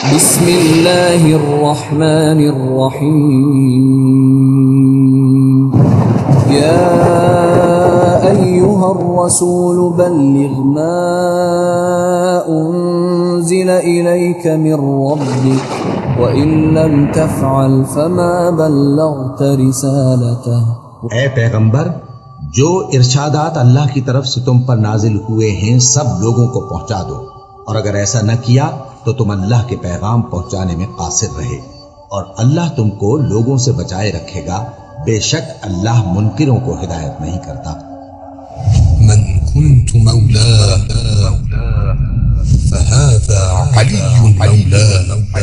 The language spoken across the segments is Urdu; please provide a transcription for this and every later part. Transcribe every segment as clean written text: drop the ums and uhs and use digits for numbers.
بسم اللہ الرحمن الرحیم یا ایہا الرسول بلغ ما انزل الیک من ربک وَإِن لَّمْ تَفْعَلْ فَمَا بَلَّغْتَ رِسَالَتَهُ۔ اے پیغمبر، جو ارشادات اللہ کی طرف سے تم پر نازل ہوئے ہیں سب لوگوں کو پہنچا دو، اور اگر ایسا نہ کیا تو تم اللہ کے پیغام پہنچانے میں قاصر رہے، اور اللہ تم کو لوگوں سے بچائے رکھے گا، بے شک اللہ منکروں کو ہدایت نہیں کرتا۔ من كنت مولاه فهذا علي مولاه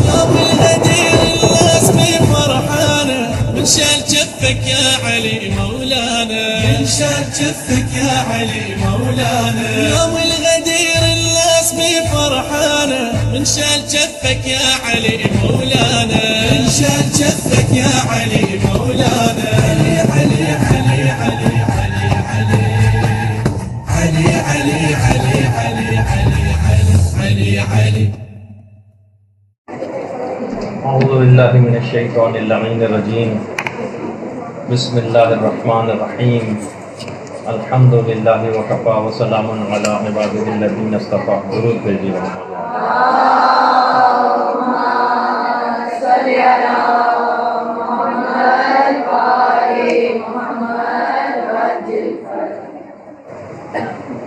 يوم الغدير الناس بفرحانة من شال جفك يا علي مولانا، من شال جفك يا علي مولانا. يوم الغدير الناس بفرحانة من شال جفك يا علي مولانا، من شال جفك يا علي مولانا. علي علي علي علي علي علي علي علي علي علي علي. اعوذ باللہ من الشیطان اللعین الرجیم، بسم اللہ الرحمن الرحیم، الحمد للہ وکفی وسلام علی عبادہ الذین اصطفی. درود بھیجیے.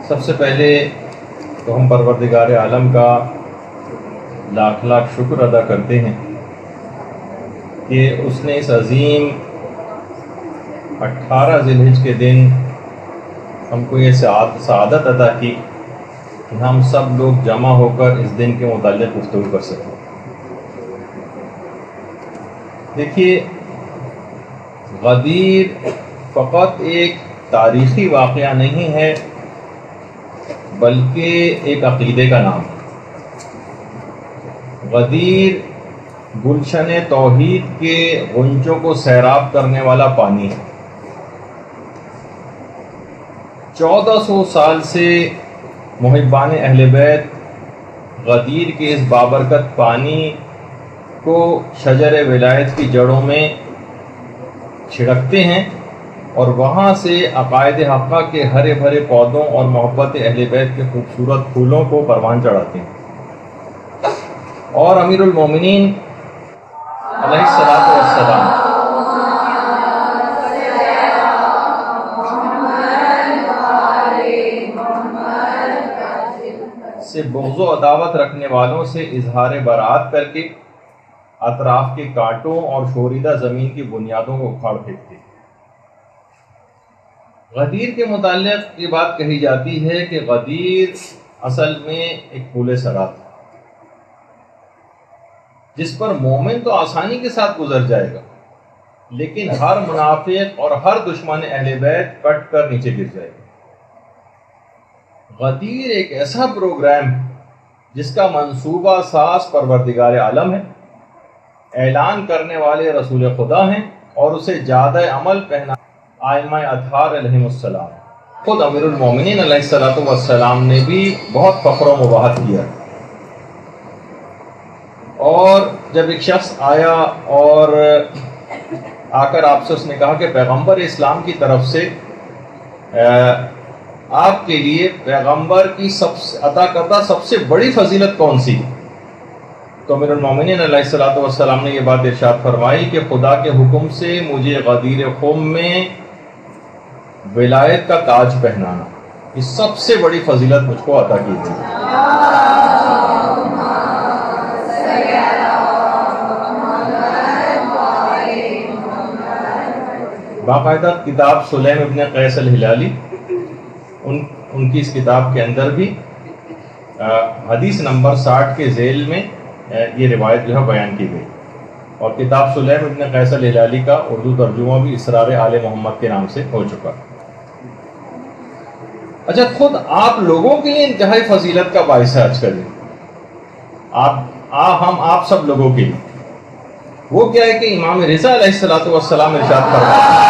سب سے پہلے تو ہم پروردگار عالم کا لاکھ لاکھ شکر ادا کرتے ہیں کہ اس نے اس عظیم 18 ذی الحجہ کے دن ہم کو یہ سعادت عطا کی کہ ہم سب لوگ جمع ہو کر اس دن کے متعلق گفتگو کر سکیں. دیکھیے، غدیر فقط ایک تاریخی واقعہ نہیں ہے بلکہ ایک عقیدے کا نام ہے. غدیر گلشن توحید کے غنچوں کو سیراب کرنے والا پانی ہے. 1400 سال سے محبان اہل بیت غدیر کے اس بابرکت پانی کو شجر ولایت کی جڑوں میں چھڑکتے ہیں اور وہاں سے عقائد حقہ کے ہرے بھرے پودوں اور محبت اہل بیت کے خوبصورت پھولوں کو پروان چڑھاتے ہیں. اور امیر المومنین علیہ الصلوۃ والسلام سے بغض و عداوت رکھنے والوں سے اظہار برات کر کے اطراف کے کانٹوں اور شوریدہ زمین کی بنیادوں کو اکھاڑ پھینکتے. غدیر کے متعلق یہ بات کہی جاتی ہے کہ غدیر اصل میں ایک پل صراط ہے جس پر مومن تو آسانی کے ساتھ گزر جائے گا، لیکن ہر منافق اور ہر دشمن اہل بیت کٹ کر نیچے گر جائے گا. غدیر ایک ایسا پروگرام ہے جس کا منصوبہ ساز پروردگار عالم ہے، اعلان کرنے والے رسول خدا ہیں، اور اسے جادہ عمل پہنا ائمہ اطہار علیہم السلام. خود امیر المومنین علیہ الصلوۃ والسلام نے بھی بہت فخر و مباحت کیا. اور جب ایک شخص آیا اور آ کر آپ سے اس نے کہا کہ پیغمبر اسلام کی طرف سے آپ کے لیے پیغمبر کی عطا کردہ سب سے بڑی فضیلت کون سی؟ تو امیر المومنین علیہ الصلوۃ والسلام نے یہ بات ارشاد فرمائی کہ خدا کے حکم سے مجھے غدیر قم میں ولایت کا تاج پہنانا، یہ سب سے بڑی فضیلت مجھ کو عطا کی تھی. باقاعدہ کتاب سلیم ابن قیس الہلالی، ان کی اس کتاب کے اندر بھی حدیث نمبر 60 کے ذیل میں یہ روایت جو ہے بیان کی گئی. اور کتاب سلیم ابن قیس الہلالی کا اردو ترجمہ بھی اسرار آل محمد کے نام سے ہو چکا. اچھا، خود آپ لوگوں کے لیے انتہائی فضیلت کا باعث ہے آج کا دن. ہم آپ سب لوگوں کے لیے وہ کیا ہے کہ امام رضا علیہ الصلوۃ والسلام ارشاد فرماتے ہیں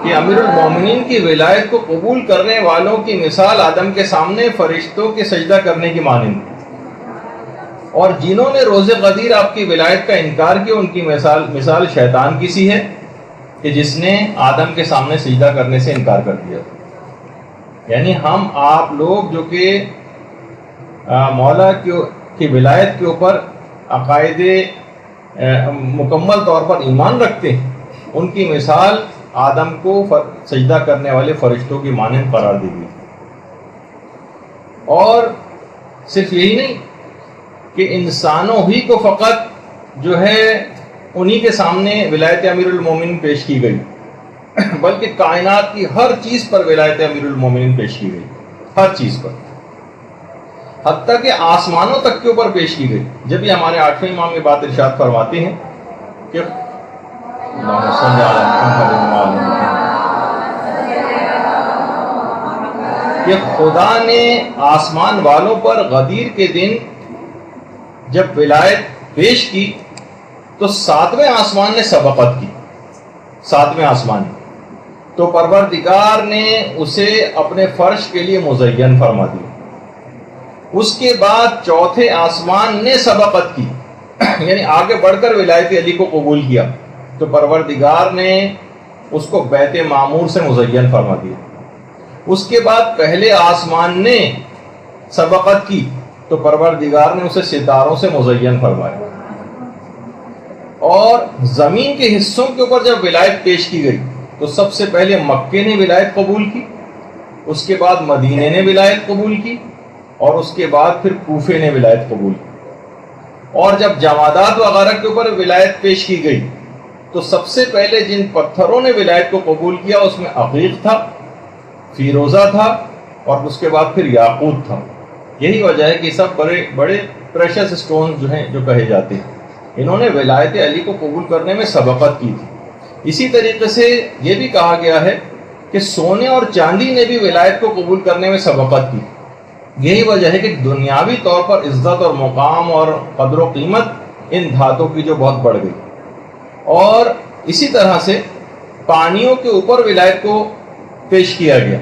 کہ امیر المومنین کی ولایت کو قبول کرنے والوں کی مثال آدم کے سامنے فرشتوں کے سجدہ کرنے کی مانند، اور جنہوں نے روز غدیر آپ کی ولایت کا انکار کیا ان کی مثال شیطان کی سی ہے کہ جس نے آدم کے سامنے سجدہ کرنے سے انکار کر دیا۔ یعنی ہم آپ لوگ جو کہ مولا کی ولایت کے اوپر عقائد مکمل طور پر ایمان رکھتے ہیں، ان کی مثال آدم کو سجدہ کرنے والے فرشتوں کی مانند قرار دی گئی۔ اور صرف یہی نہیں کہ انسانوں ہی کو فقط جو ہے انہی کے سامنے ولایت امیر المومنین پیش کی گئی، بلکہ کائنات کی ہر چیز پر ولایت امیر المومنین پیش کی گئی، ہر چیز پر، حتیٰ کہ آسمانوں تک کے اوپر پیش کی گئی۔ جب یہ ہمارے 8ویں امام یہ بات ارشاد فرماتے ہیں کہ خدا نے آسمان والوں پر غدیر کے دن جب ولایت پیش کی تو 7ویں آسمان نے سبقت کی، 7ویں آسمان تو پروردگار نے اسے اپنے فرش کے لیے مزین فرما دیا۔ اس کے بعد 4تھے آسمان نے سبقت کی، یعنی آگے بڑھ کر ولایت علی کو قبول کیا تو پروردگار نے اس کو بیت معمور سے مزین فرما دیا۔ اس کے بعد پہلے آسمان نے سبقت کی تو پروردگار نے اسے ستاروں سے مزین فرمایا۔ اور زمین کے حصوں کے اوپر جب ولایت پیش کی گئی تو سب سے پہلے مکے نے ولایت قبول کی، اس کے بعد مدینے نے ولایت قبول کی، اور اس کے بعد پھر کوفے نے ولایت قبول کی۔ اور جب جمادات وغیرہ کے اوپر ولایت پیش کی گئی تو سب سے پہلے جن پتھروں نے ولایت کو قبول کیا اس میں عقیق تھا، فیروزہ تھا، اور اس کے بعد پھر یاقوت تھا۔ یہی وجہ ہے کہ سب بڑے بڑے پریشس اسٹون جو ہیں جو کہے جاتے ہیں، انہوں نے ولایت علی کو قبول کرنے میں سبقت کی تھی۔ اسی طریقے سے یہ بھی کہا گیا ہے کہ سونے اور چاندی نے بھی ولایت کو قبول کرنے میں سبقت کی۔ یہی وجہ ہے کہ دنیاوی طور پر عزت اور مقام اور قدر و قیمت ان دھاتوں کی جو بہت بڑھ گئی۔ اور اسی طرح سے پانیوں کے اوپر ولایت کو پیش کیا گیا۔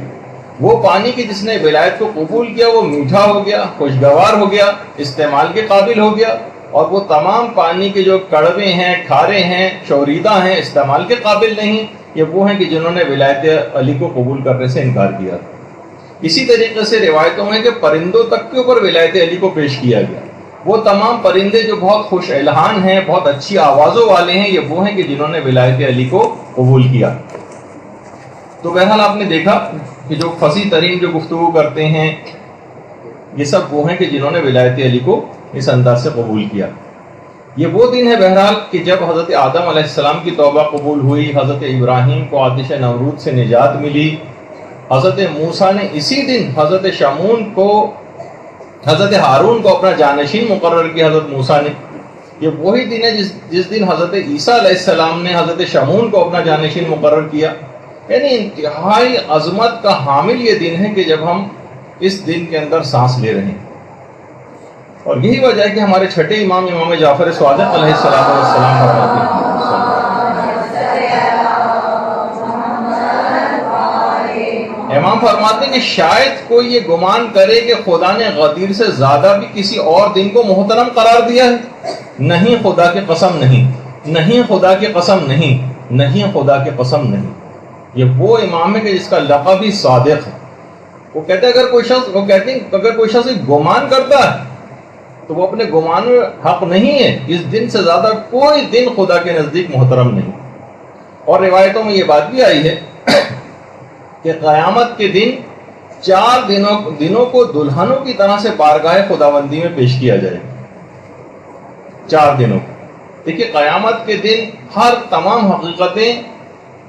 وہ پانی کی جس نے ولایت کو قبول کیا وہ میٹھا ہو گیا، خوشگوار ہو گیا، استعمال کے قابل ہو گیا، اور وہ تمام پانی کے جو کڑوے ہیں، کھارے ہیں، شوریدہ ہیں، استعمال کے قابل نہیں، یہ وہ ہیں کہ جنہوں نے ولایت علی کو قبول کرنے سے انکار کیا۔ اسی طریقے سے روایتوں میں کہ پرندوں تک کے اوپر ولایت علی کو پیش کیا گیا۔ وہ تمام پرندے جو بہت خوش الحان ہیں، بہت اچھی آوازوں والے ہیں، یہ وہ ہیں کہ جنہوں نے ولایت علی کو قبول کیا۔ تو بہرحال آپ نے دیکھا کہ جو فصیح ترین جو گفتگو کرتے ہیں یہ سب وہ ہیں کہ جنہوں نے ولایت علی کو اس انداز سے قبول کیا۔ یہ وہ دن ہے بہرحال کہ جب حضرت آدم علیہ السلام کی توبہ قبول ہوئی، حضرت ابراہیم کو آتش نمرود سے نجات ملی، حضرت موسیٰ نے اسی دن حضرت ہارون کو اپنا جانشین مقرر کیا حضرت موسیٰ نے۔ یہ وہی دن ہے جس دن حضرت عیسیٰ علیہ السلام نے حضرت شمعون کو اپنا جانشین مقرر کیا۔ یعنی انتہائی عظمت کا حامل یہ دن ہے کہ جب ہم اس دن کے اندر سانس لے رہے ہیں۔ اور یہی وجہ ہے کہ ہمارے چھٹے امام جعفر صادق علیہ السلام فرماتے ہیں، امام فرماتے ہیں کہ شاید کوئی یہ گمان کرے کہ خدا نے غدیر سے زیادہ بھی کسی اور دن کو محترم قرار دیا ہے۔ نہیں، خدا کی قسم نہیں، نہیں خدا کی قسم نہیں، نہیں خدا کی قسم نہیں۔ یہ وہ امام ہے کہ جس کا لقب ہی صادق ہے۔ وہ کہتے ہیں اگر کوئی شخص گمان کرتا ہے تو وہ اپنے گمان میں حق نہیں ہے۔ اس دن سے زیادہ کوئی دن خدا کے نزدیک محترم نہیں۔ اور روایتوں میں یہ بات بھی آئی ہے کہ قیامت کے دن 4 دنوں کو دلہنوں کی طرح سے بارگاہ خداوندی میں پیش کیا جائے۔ 4 دنوں کو دیکھیے، قیامت کے دن ہر تمام حقیقتیں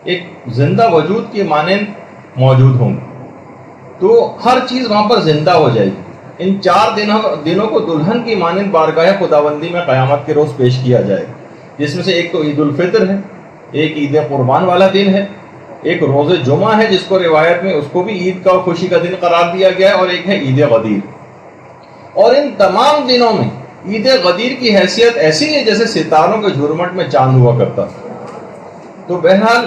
ایک زندہ وجود کی مانند موجود ہوں گی، تو ہر چیز وہاں پر زندہ ہو جائے گی۔ ان 4 دنوں کو دلہن کی مانند بارگاہ خداوندی میں قیامت کے روز پیش کیا جائے گا، جس میں سے ایک تو عید الفطر ہے، ایک عید قربان والا دن ہے، ایک روز جمعہ ہے جس کو روایت میں اس کو بھی عید کا اور خوشی کا دن قرار دیا گیا ہے، اور ایک ہے عید غدیر۔ اور ان تمام دنوں میں عید غدیر کی حیثیت ایسی ہے جیسے ستاروں کے جھرمٹ میں چاند ہوا کرتا۔ تو بہرحال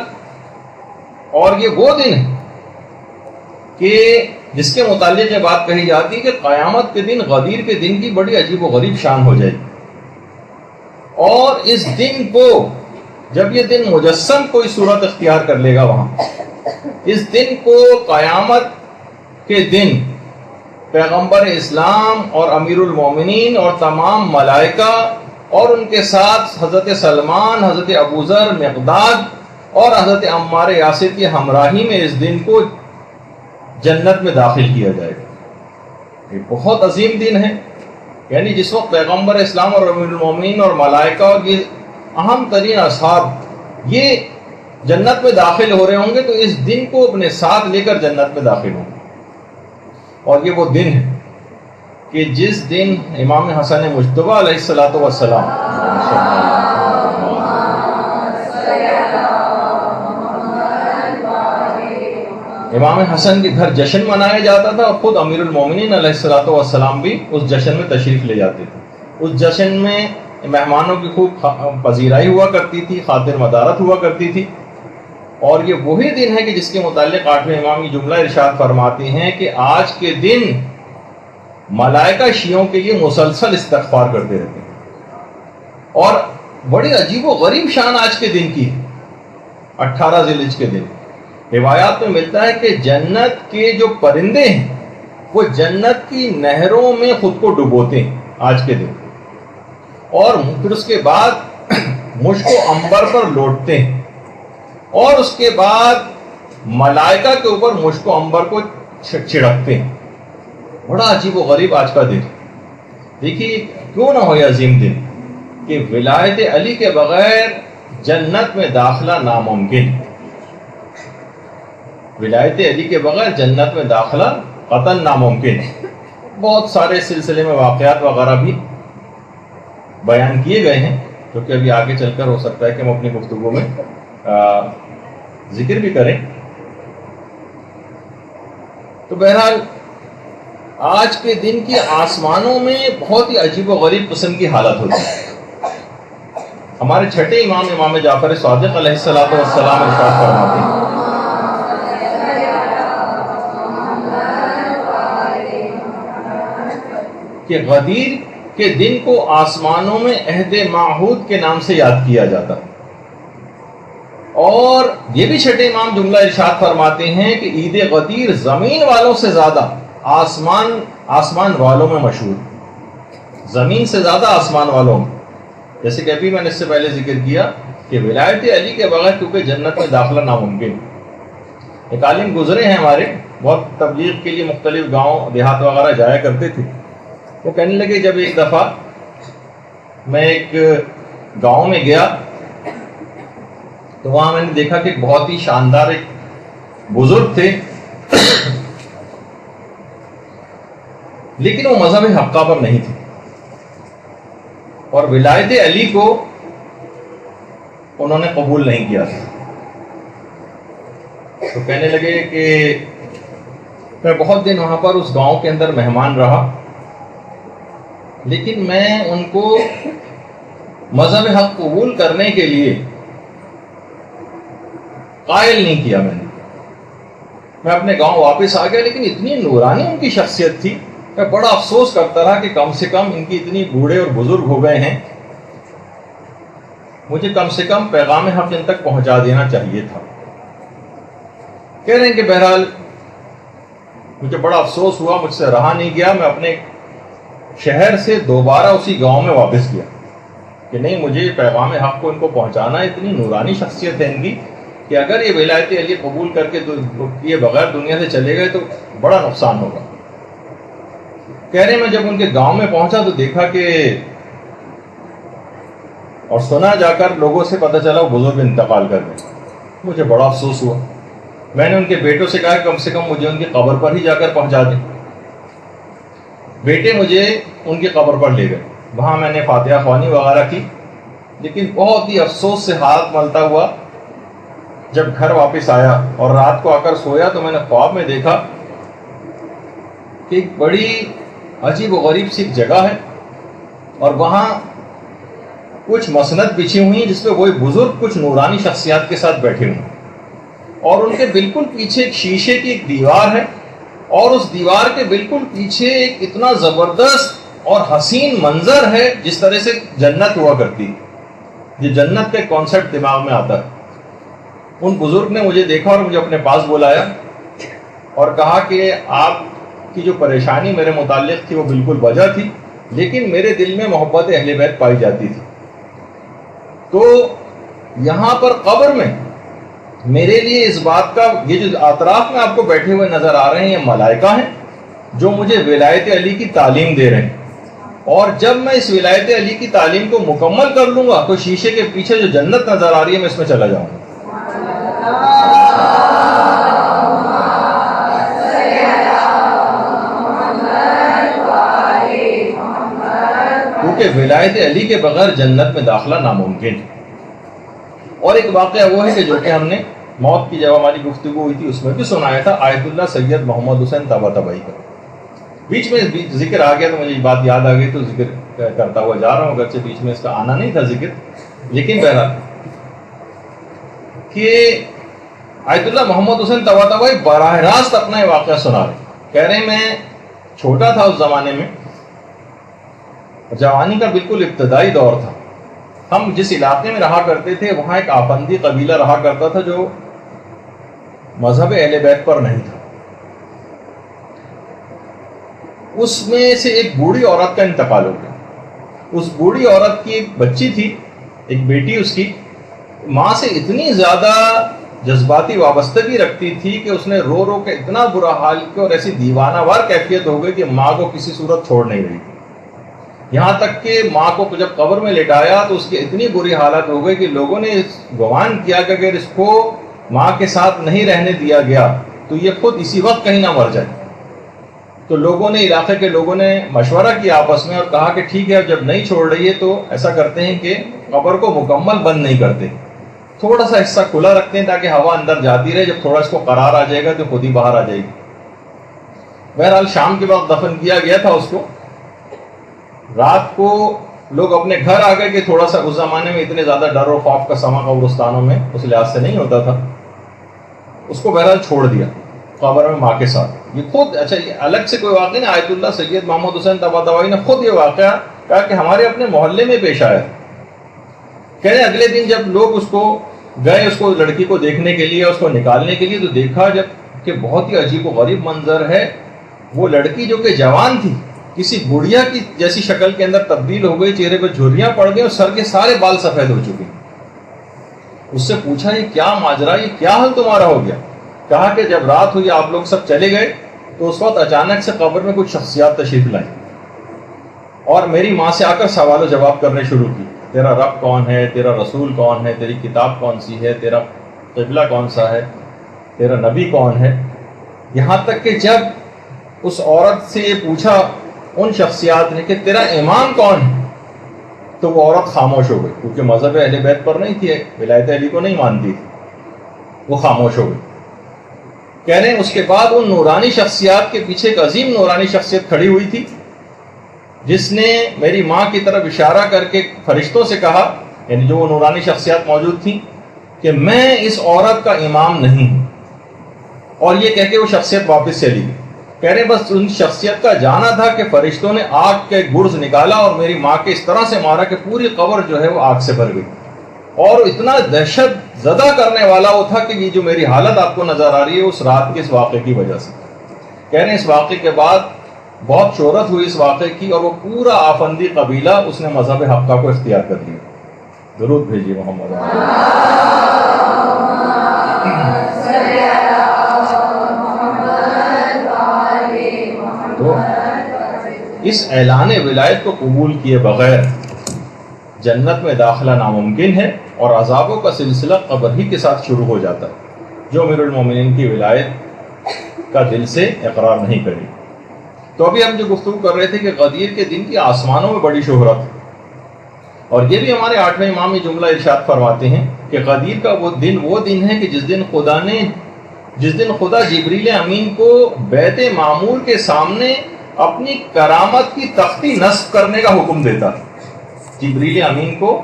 اور یہ وہ دن ہے کہ جس کے متعلق یہ بات کہی جاتی ہے کہ قیامت کے دن غدیر کے دن کی بڑی عجیب و غریب شان ہو جائے گی. اور اس دن کو جب یہ دن مجسم کوئی صورت اختیار کر لے گا وہاں، اس دن کو قیامت کے دن پیغمبر اسلام اور امیر المومنین اور تمام ملائکہ اور ان کے ساتھ حضرت سلمان، حضرت ابوذر، مقداد اور حضرت عمار یاسر کی ہمراہی میں اس دن کو جنت میں داخل کیا جائے گا. یہ بہت عظیم دن ہے. یعنی جس وقت پیغمبر اسلام اور امیر المومنین اور ملائکہ اور یہ اہم ترین اصحاب یہ جنت میں داخل ہو رہے ہوں گے، تو اس دن کو اپنے ساتھ لے کر جنت میں داخل ہوں گے. اور یہ وہ دن ہے کہ جس دن امام حسن مجتبیٰ علیہ الصلوۃ والسلام امام حسن کے گھر جشن منایا جاتا تھا، اور خود امیر المومنین علیہ الصلوۃ والسلام بھی اس جشن میں تشریف لے جاتے تھے. اس جشن میں مہمانوں کی خوب پذیرائی ہوا کرتی تھی، خاطر مدارت ہوا کرتی تھی. اور یہ وہی دن ہے کہ جس کے متعلق 8ویں امام یہ جملہ ارشاد فرماتے ہیں کہ آج کے دن ملائکہ شیعوں کے لیے مسلسل استغفار کرتے رہتے ہیں. اور بڑی عجیب و غریب شان آج کے دن کی 18 ذی الحجہ کے دن. روایات میں ملتا ہے کہ جنت کے جو پرندے ہیں وہ جنت کی نہروں میں خود کو ڈبوتے ہیں آج کے دن، اور پھر اس کے بعد مشک و عنبر پر لوٹتے ہیں، اور اس کے بعد ملائکہ کے اوپر مشک و عنبر کو چھڑکتے ہیں. بڑا عجیب و غریب آج کا دن. دیکھیے کیوں نہ ہو یہ عظیم دن کہ ولایت علی کے بغیر جنت میں داخلہ ناممکن. ولایت علی کے بغیر جنت میں داخلہ قطعاً ناممکن. بہت سارے سلسلے میں واقعات وغیرہ بھی بیان کیے گئے ہیں، جو کہ ابھی آگے چل کر ہو سکتا ہے کہ ہم اپنی گفتگو میں ذکر بھی کریں. تو بہرحال آج کے دن کی آسمانوں میں بہت ہی عجیب و غریب قسم کی حالت ہوتی ہے. ہمارے چھٹے امام امام جعفر صادق علیہ الصلوۃ والسلام ارشاد فرماتے ہیں کہ غدیر کے دن کو آسمانوں میں عہد معہود کے نام سے یاد کیا جاتا ہے. اور یہ بھی چھٹے امام جملہ ارشاد فرماتے ہیں کہ عید غدیر زمین والوں سے زیادہ آسمان والوں میں مشہور. زمین سے زیادہ آسمان والوں میں. جیسے کہ ابھی میں نے اس سے پہلے ذکر کیا کہ ولایت علی کے بغیر کیونکہ جنت میں داخلہ ناممکن. ایک عالم گزرے ہیں ہمارے، بہت تبلیغ کے لیے مختلف گاؤں دیہات وغیرہ جایا کرتے تھے. وہ کہنے لگے جب ایک دفعہ میں ایک گاؤں میں گیا تو وہاں میں نے دیکھا کہ بہت ہی شاندار ایک بزرگ تھے، لیکن وہ مذہب حقہ پر نہیں تھے، اور ولایت علی کو انہوں نے قبول نہیں کیا تھا. تو کہنے لگے کہ میں بہت دن وہاں پر اس گاؤں کے اندر مہمان رہا، لیکن میں ان کو مذہب حق قبول کرنے کے لیے قائل نہیں کیا. میں اپنے گاؤں واپس آ گیا، لیکن اتنی نورانی ان کی شخصیت تھی، میں بڑا افسوس کرتا رہا کہ کم سے کم ان کی اتنی بوڑھے اور بزرگ ہو گئے ہیں، مجھے کم سے کم پیغام حق ان تک پہنچا دینا چاہیے تھا. کہہ رہے ہیں کہ بہرحال مجھے بڑا افسوس ہوا، مجھ سے رہا نہیں گیا. میں اپنے شہر سے دوبارہ اسی گاؤں میں واپس گیا کہ نہیں، مجھے پیغام حق کو ان کو پہنچانا. اتنی نورانی شخصیت ہے ان کی کہ اگر یہ ولایت علی قبول کر کے یہ بغیر دنیا سے چلے گئے تو بڑا نقصان ہوگا. کہہ رہے میں جب ان کے گاؤں میں پہنچا تو دیکھا کہ اور سنا جا کر لوگوں سے پتہ چلا وہ بزرگ انتقال کر گئے. مجھے بڑا افسوس ہوا. میں نے ان کے بیٹوں سے کہا کہ کم سے کم مجھے ان کی قبر پر ہی جا کر پہنچا دیں. بیٹے مجھے ان کی قبر پر لے گئے. وہاں میں نے فاتحہ خوانی وغیرہ کی، لیکن بہت ہی افسوس سے ہاتھ ملتا ہوا جب گھر واپس آیا اور رات کو آ کر سویا تو میں نے خواب میں دیکھا کہ ایک بڑی عجیب و غریب سی جگہ ہے، اور وہاں کچھ مسند بچھی ہوئی ہیں جس پہ وہی بزرگ کچھ نورانی شخصیات کے ساتھ بیٹھے ہوئے ہیں. اور ان کے بالکل پیچھے ایک شیشے کی ایک دیوار ہے، اور اس دیوار کے بالکل پیچھے ایک اتنا زبردست اور حسین منظر ہے جس طرح سے جنت ہوا کرتی. یہ جنت کا کانسیپٹ دماغ میں آتا ہے. ان بزرگ نے مجھے دیکھا اور مجھے اپنے پاس بلایا اور کہا کہ آپ کی جو پریشانی میرے متعلق تھی وہ بالکل وجہ تھی، لیکن میرے دل میں محبت اہل بیت پائی جاتی تھی. تو یہاں پر قبر میں میرے لیے اس بات کا، یہ جو اطراف میں آپ کو بیٹھے ہوئے نظر آ رہے ہیں یہ ملائکہ ہیں جو مجھے ولایت علی کی تعلیم دے رہے ہیں، اور جب میں اس ولایت علی کی تعلیم کو مکمل کر لوں گا تو شیشے کے پیچھے جو جنت نظر آ رہی ہے میں اس میں چلا جاؤں گا. کیونکہ ولایت علی کے بغیر جنت میں داخلہ ناممکن ہے. اور ایک واقعہ وہ ہے کہ جو کہ ہم نے موت کی جب ہماری گفتگو ہوئی تھی اس میں بھی سنایا تھا، آیت اللہ سید محمد حسین طباطبائی کا. بیچ میں ذکر آ گیا تو مجھے یہ بات یاد آ گئی تو ذکر کرتا ہوا جا رہا ہوں، اگرچہ بیچ میں اس کا آنا نہیں تھا ذکر، لیکن بہرحال کہ آیت اللہ محمد حسین طباطبائی براہ راست اپنا یہ واقعہ سنا رہے. کہہ رہے میں چھوٹا تھا اس زمانے میں، جوانی کا بالکل ابتدائی دور تھا. ہم جس علاقے میں رہا کرتے تھے وہاں ایک آفندی قبیلہ رہا کرتا تھا جو مذہب اہل بیت پر نہیں تھا. اس میں سے ایک بوڑھی عورت کا انتقال ہو گیا. اس بوڑھی عورت کی ایک بچی تھی، ایک بیٹی اس کی، ماں سے اتنی زیادہ جذباتی وابستگی رکھتی تھی کہ اس نے رو رو کے اتنا برا حال کیا اور ایسی دیوانہ وار کیفیت ہو گئی کہ ماں کو کسی صورت چھوڑ نہیں رہی. یہاں تک کہ ماں کو جب قبر میں لٹایا تو اس کی اتنی بری حالت ہو گئی کہ لوگوں نے گمان کیا کہ اگر اس کو ماں کے ساتھ نہیں رہنے دیا گیا تو یہ خود اسی وقت کہیں نہ مر جائے. تو لوگوں نے، علاقے کے لوگوں نے مشورہ کیا آپس میں اور کہا کہ ٹھیک ہے اب جب نہیں چھوڑ رہی ہے تو ایسا کرتے ہیں کہ قبر کو مکمل بند نہیں کرتے، تھوڑا سا حصہ کھلا رکھتے ہیں تاکہ ہوا اندر جاتی رہے، جب تھوڑا اس کو قرار آ جائے گا تو خود ہی باہر آ جائے گی. بہرحال شام کے وقت دفن کیا گیا تھا اس کو. رات کو لوگ اپنے گھر آ گئے کہ تھوڑا سا اس زمانے میں اتنے زیادہ ڈر و خوف کا سما قبرستانوں میں اس لحاظ سے نہیں ہوتا تھا. اس کو بہرحال چھوڑ دیا قبر میں ماں کے ساتھ. یہ خود، اچھا یہ الگ سے کوئی واقعہ نہیں، آیت اللہ سید محمد حسین طباطبائی نے خود یہ واقعہ کہا کہ ہمارے اپنے محلے میں پیش آیا. کہہ رہے اگلے دن جب لوگ اس کو گئے، اس کو لڑکی کو دیکھنے کے لیے، اس کو نکالنے کے لیے، تو دیکھا جب کہ بہت ہی عجیب و غریب منظر ہے. وہ لڑکی جو کہ جوان تھی کسی بڑھیا کی جیسی شکل کے اندر تبدیل ہو گئی، چہرے پہ جھریاں پڑ گئی اور سر کے سارے بال سفید ہو چکے. اس سے پوچھا یہ کیا ماجرا، یہ کیا حال تمہارا ہو گیا؟ کہا کہ جب رات ہوئی آپ لوگ سب چلے گئے تو اس وقت اچانک سے قبر میں کچھ شخصیات تشریف لائیں اور میری ماں سے آ کر سوال و جواب کرنے شروع کی. تیرا رب کون ہے، تیرا رسول کون ہے، تیری کتاب کون سی ہے، تیرا قبلہ کون سا ہے، تیرا نبی کون ہے. یہاں تک کہ جب اس عورت سے یہ پوچھا ان شخصیات نے کہ تیرا امام کون ہے، تو وہ عورت خاموش ہو گئی، کیونکہ مذہب اہل بیت پر نہیں تھی، ولایت علی کو نہیں مانتی تھی. وہ خاموش ہو گئی. کہہ رہے ہیں اس کے بعد ان نورانی شخصیات کے پیچھے ایک عظیم نورانی شخصیت کھڑی ہوئی تھی جس نے میری ماں کی طرف اشارہ کر کے فرشتوں سے کہا، یعنی جو وہ نورانی شخصیات موجود تھیں، کہ میں اس عورت کا امام نہیں ہوں. اور یہ کہہ کے وہ شخصیت واپس چلی گئی. کہہ رہے بس ان شخصیت کا جانا تھا کہ فرشتوں نے آگ کے گرز نکالا اور میری ماں کے اس طرح سے مارا کہ پوری قبر جو ہے وہ آگ سے بھر گئی. اور اتنا دہشت زدہ کرنے والا وہ تھا کہ یہ جو میری حالت آپ کو نظر آ رہی ہے اس رات کے اس واقعے کی وجہ سے. کہہ رہے ہیں اس واقعے کے بعد بہت شہرت ہوئی اس واقعے کی اور وہ پورا آفندی قبیلہ اس نے مذہب حقہ کو اختیار کر لیا. درود بھیجیے محمد. تو اس اعلان ولایت کو قبول کیے بغیر جنت میں داخلہ ناممکن ہے اور عذابوں کا سلسلہ قبر ہی کے ساتھ شروع ہو جاتا ہے جو امیر المومنین کی ولایت کا دل سے اقرار نہیں کرے. تو ابھی ہم جو گفتگو کر رہے تھے کہ غدیر کے دن کی آسمانوں میں بڑی شہرت ہے، اور یہ بھی ہمارے 8ویں امام یہ جملہ ارشاد فرماتے ہیں کہ غدیر کا وہ دن ہے کہ جس دن خدا جبریل امین کو بیت معمور کے سامنے اپنی کرامت کی تختی نصب کرنے کا حکم دیتا ہے. جبریل امین کو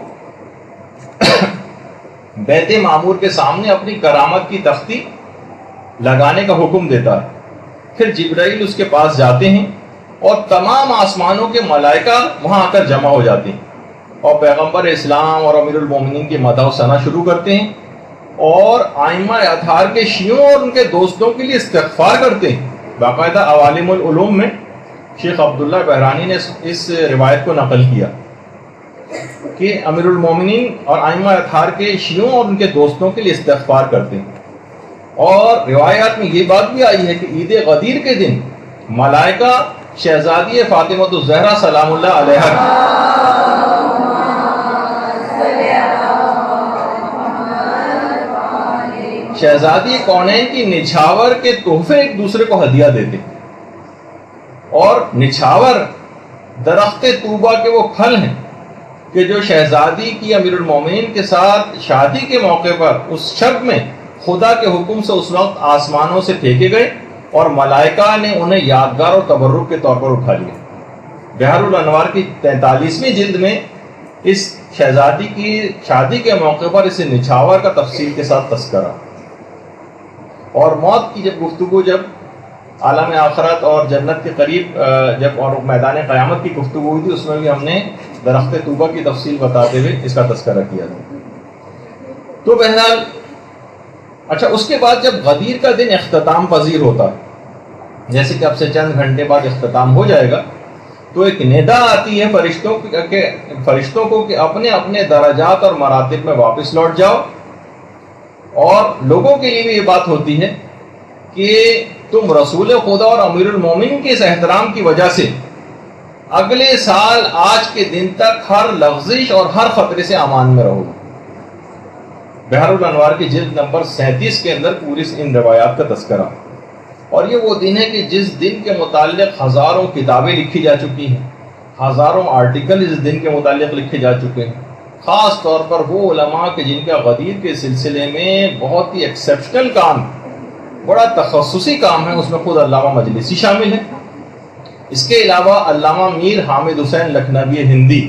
بیت معمور کے سامنے اپنی کرامت کی تختی لگانے کا حکم دیتا ہے. پھر جبرائیل اس کے پاس جاتے ہیں اور تمام آسمانوں کے ملائکہ وہاں آ کر جمع ہو جاتے ہیں اور پیغمبر اسلام اور امیر المومنین کی مدح و ثنا شروع کرتے ہیں اور ائمہ اطہار کے شیعوں اور ان کے دوستوں کے لیے استغفار کرتے ہیں. باقاعدہ عوالم العلوم میں شیخ عبداللہ بحرانی نے اس روایت کو نقل کیا کہ امیر المومنین اور ائمہ اطہار کے شیعوں اور ان کے دوستوں کے لیے استغفار کرتے ہیں. اور روایات میں یہ بات بھی آئی ہے کہ عید غدیر کے دن ملائکہ شہزادی فاطمہ الزہرا سلام اللہ علیہا شہزادی کونین کی نچھاور کے تحفے ایک دوسرے کو ہدیہ دیتے. اور نچھاور درخت طوبہ کے وہ پھل ہیں کہ جو شہزادی کی امیر المومنین کے ساتھ شادی کے موقع پر اس شب میں خدا کے حکم سے اس وقت آسمانوں سے پھینکے گئے اور ملائکہ نے انہیں یادگار اور تبرک کے طور پر اٹھا لیا. بحر الانوار کی 43ویں جلد میں اس شہزادی کی شادی کے موقع پر اس نچھاور کا تفصیل کے ساتھ تذکرہ. اور موت کی جب گفتگو جب عالم آخرت اور جنت کے قریب جب اور میدان قیامت کی گفتگو ہوئی تھی اس میں بھی ہم نے درخت طوبہ کی تفصیل بتاتے ہوئے اس کا تذکرہ کیا تھا. تو بہرحال اچھا اس کے بعد جب غدیر کا دن اختتام پذیر ہوتا ہے جیسے کہ اب سے چند گھنٹے بعد اختتام ہو جائے گا تو ایک ندا آتی ہے فرشتوں کو کہ اپنے اپنے درجات اور مراتب میں واپس لوٹ جاؤ. اور لوگوں کے لیے بھی یہ بات ہوتی ہے کہ تم رسول خدا اور امیر المومنین کے اس احترام کی وجہ سے اگلے سال آج کے دن تک ہر لغزش اور ہر خطرے سے امان میں رہو. بحر الانوار کی جلد نمبر 37 کے اندر پوری ان روایات کا تذکرہ. اور یہ وہ دن ہے کہ جس دن کے متعلق ہزاروں کتابیں لکھی جا چکی ہیں, ہزاروں آرٹیکل اس دن کے متعلق لکھے جا چکے ہیں, خاص طور پر وہ علماء کہ جن کا غدیر کے سلسلے میں بہت ہی ایکسیپشنل کام, بڑا تخصصی کام ہے, اس میں خود علامہ مجلسی شامل ہیں. اس کے علاوہ علامہ میر حامد حسین لکھنوی ہندی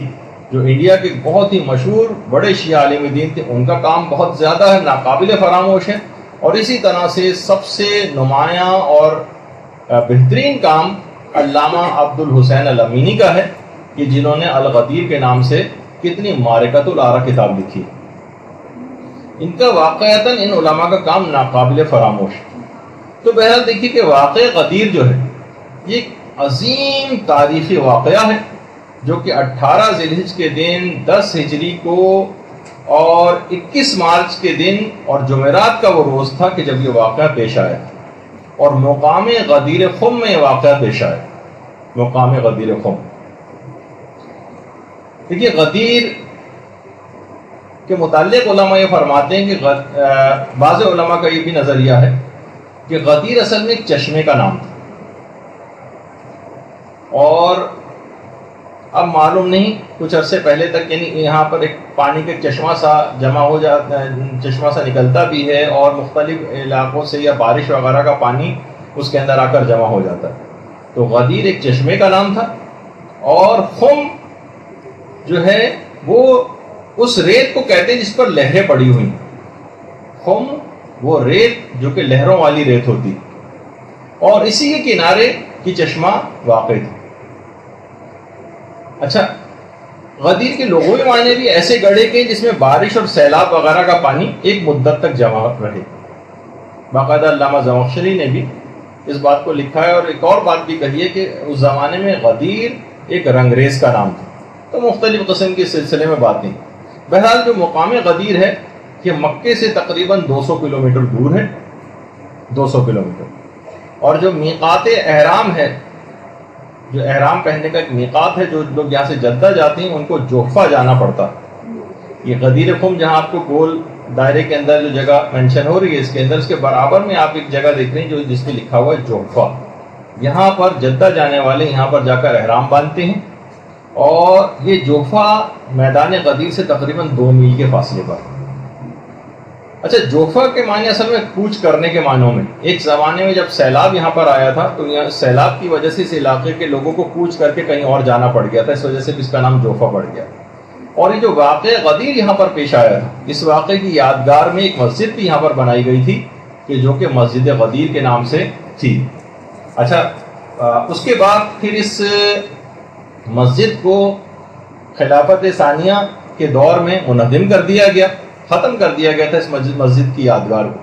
جو انڈیا کے بہت ہی مشہور بڑے شیعہ عالم دین تھے, ان کا کام بہت زیادہ ہے, ناقابل فراموش ہے. اور اسی طرح سے سب سے نمایاں اور بہترین کام علامہ عبد الحسین الامینی کا ہے کہ جنہوں نے الغدیر کے نام سے کتنی معرکۃ الآراء کتاب لکھی. ان کا واقعتاً ان علماء کا کام ناقابل فراموش. تو بہرحال دیکھیے کہ واقع غدیر جو ہے یہ ایک عظیم تاریخی واقعہ ہے جو کہ 18 ذی الحجہ کے دن 10 ہجری کو اور 21 مارچ کے دن اور جمعرات کا وہ روز تھا کہ جب یہ واقعہ پیش آیا اور مقام غدیر خم میں یہ واقعہ پیش آیا. مقام غدیر خم دیکھیے غدیر کے متعلق علماء یہ فرماتے ہیں کہ بعض علماء کا یہ بھی نظریہ ہے کہ غدیر اصل میں ایک چشمے کا نام تھا. اور اب معلوم نہیں کچھ عرصے پہلے تک یعنی یہاں پر ایک پانی کا چشمہ سا جمع ہو جاتا ہے, چشمہ سا نکلتا بھی ہے اور مختلف علاقوں سے یا بارش وغیرہ کا پانی اس کے اندر آ کر جمع ہو جاتا ہے. تو غدیر ایک چشمے کا نام تھا. اور خم جو ہے وہ اس ریت کو کہتے ہیں جس پر لہریں پڑی ہوئی. خم وہ ریت جو کہ لہروں والی ریت ہوتی اور اسی کے کنارے کی چشمہ واقع تھی. اچھا غدیر کے لغوی معنی بھی ایسے گڑھے کے جس میں بارش اور سیلاب وغیرہ کا پانی ایک مدت تک جمع رہے. باقاعدہ علامہ زمخشری نے بھی اس بات کو لکھا ہے اور ایک اور بات بھی کہی ہے کہ اس زمانے میں غدیر ایک رنگریز کا نام تھا. تو مختلف قسم کے سلسلے میں باتیں. بہرحال جو مقام غدیر ہے یہ مکے سے تقریباً 200 کلومیٹر دور ہے, 200 کلومیٹر. اور جو میقات احرام ہے, جو احرام پہننے کا ایک میقات ہے, جو لوگ یہاں سے جدہ جاتے ہیں ان کو جوفہ جانا پڑتا. یہ غدیر خم جہاں آپ کو گول دائرے کے اندر جو جگہ مینشن ہو رہی ہے اس کے اندر, اس کے برابر میں آپ ایک جگہ دیکھ رہے ہیں جو جس پہ لکھا ہوا ہے جوفہ. یہاں پر جدہ جانے والے یہاں پر جا کر احرام باندھتے ہیں. اور یہ جوفہ میدان غدیر سے تقریباً 2 میل کے فاصلے پر. اچھا جوفہ کے معنی اصل میں کوچ کرنے کے معنوں میں. ایک زمانے میں جب سیلاب یہاں پر آیا تھا تو یہاں سیلاب کی وجہ سے اس علاقے کے لوگوں کو کوچ کر کے کہیں اور جانا پڑ گیا تھا, اس وجہ سے بھی اس کا نام جوفہ پڑ گیا. اور یہ جو واقعہ غدیر یہاں پر پیش آیا تھا، اس واقعے کی یادگار میں ایک مسجد بھی یہاں پر بنائی گئی تھی کہ جو کہ مسجد غدیر کے نام سے تھی۔ اچھا، اس کے بعد پھر اس مسجد کو خلافت ثانیہ کے دور میں منہدم کر دیا گیا، ختم کر دیا گیا تھا اس مسجد کی یادگار کو،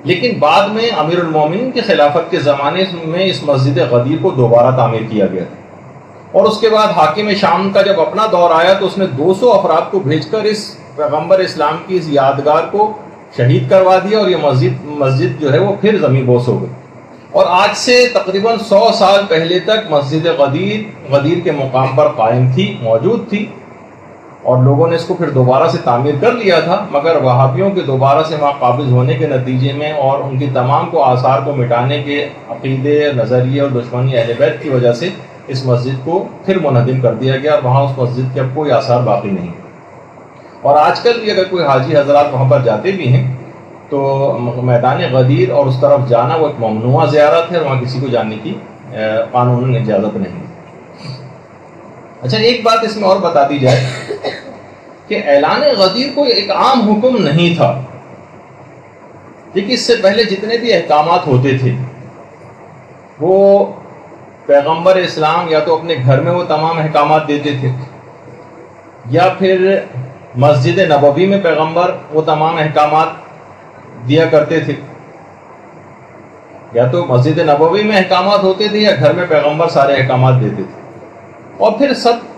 لیکن بعد میں امیر المومنین کی خلافت کے زمانے میں اس مسجد غدیر کو دوبارہ تعمیر کیا گیا تھا، اور اس کے بعد حاکم شام کا جب اپنا دور آیا تو اس نے 200 افراد کو بھیج کر اس پیغمبر اسلام کی اس یادگار کو شہید کروا دیا، اور یہ مسجد جو ہے وہ پھر زمین بوس ہو گئی، اور آج سے تقریباً 100 سال پہلے تک مسجد غدیر کے مقام پر قائم تھی، موجود تھی، اور لوگوں نے اس کو پھر دوبارہ سے تعمیر کر لیا تھا، مگر وہابیوں کے دوبارہ سے وہاں قابض ہونے کے نتیجے میں اور ان کی تمام کو آثار کو مٹانے کے عقیدے، نظریے اور دشمنی اہل بیت کی وجہ سے اس مسجد کو پھر منہدم کر دیا گیا، اور وہاں اس مسجد کے اب کوئی آثار باقی نہیں۔ اور آج کل بھی اگر کوئی حاجی حضرات وہاں پر جاتے بھی ہیں تو میدان غدیر اور اس طرف جانا وہ ایک ممنوع زیارت ہے، اور وہاں کسی کو جانے کی قانوناً اجازت نہیں۔ اچھا، ایک بات اس میں اور بتا دی جائے کہ اعلان غدیر کوئی ایک عام حکم نہیں تھا، لیکن اس سے پہلے جتنے بھی احکامات ہوتے تھے وہ پیغمبر اسلام یا تو اپنے گھر میں وہ تمام احکامات دیتے تھے، یا پھر مسجد نبوی میں پیغمبر وہ تمام احکامات دیا کرتے تھے، یا تو مسجد نبوی میں احکامات ہوتے تھے یا گھر میں پیغمبر سارے احکامات دیتے تھے، اور پھر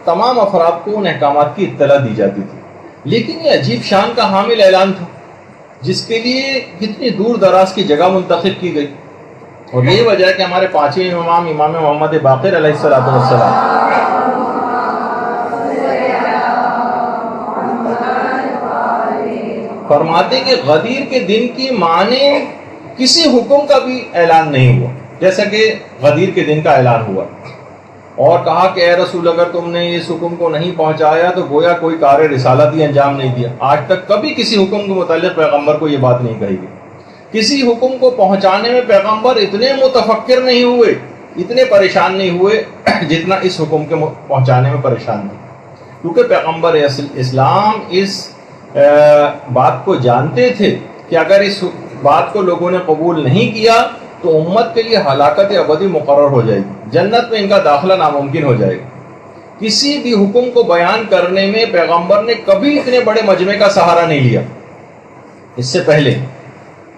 تمام افراد کو ان احکامات کی اطلاع دی جاتی تھی۔ لیکن یہ عجیب شان کا حامل اعلان تھا جس کے لیے کتنی دور دراز کی جگہ منتخب کی گئی، اور یہی وجہ ہے کہ ہمارے پانچویں امام محمد باقر علیہ السلام فرماتے کہ غدیر کے دن کی معنی کسی حکم کا بھی اعلان نہیں ہوا جیسا کہ غدیر کے دن کا اعلان ہوا، اور کہا کہ اے رسول اگر تم نے اس حکم کو نہیں پہنچایا تو گویا کوئی کار رسالت ہی انجام نہیں دیا۔ آج تک کبھی کسی حکم کے متعلق پیغمبر کو یہ بات نہیں کہی گئی، کسی حکم کو پہنچانے میں پیغمبر اتنے متفکر نہیں ہوئے، اتنے پریشان نہیں ہوئے جتنا اس حکم کے پہنچانے میں پریشان تھے، کیونکہ پیغمبر اسلام اس بات کو جانتے تھے کہ اگر اس بات کو لوگوں نے قبول نہیں کیا تو امت کے لیے ہلاکت ابدی مقرر ہو جائے گی، جنت میں ان کا داخلہ ناممکن ہو جائے گا۔ کسی بھی حکم کو بیان کرنے میں پیغمبر نے کبھی اتنے بڑے مجمع کا سہارا نہیں لیا اس سے پہلے،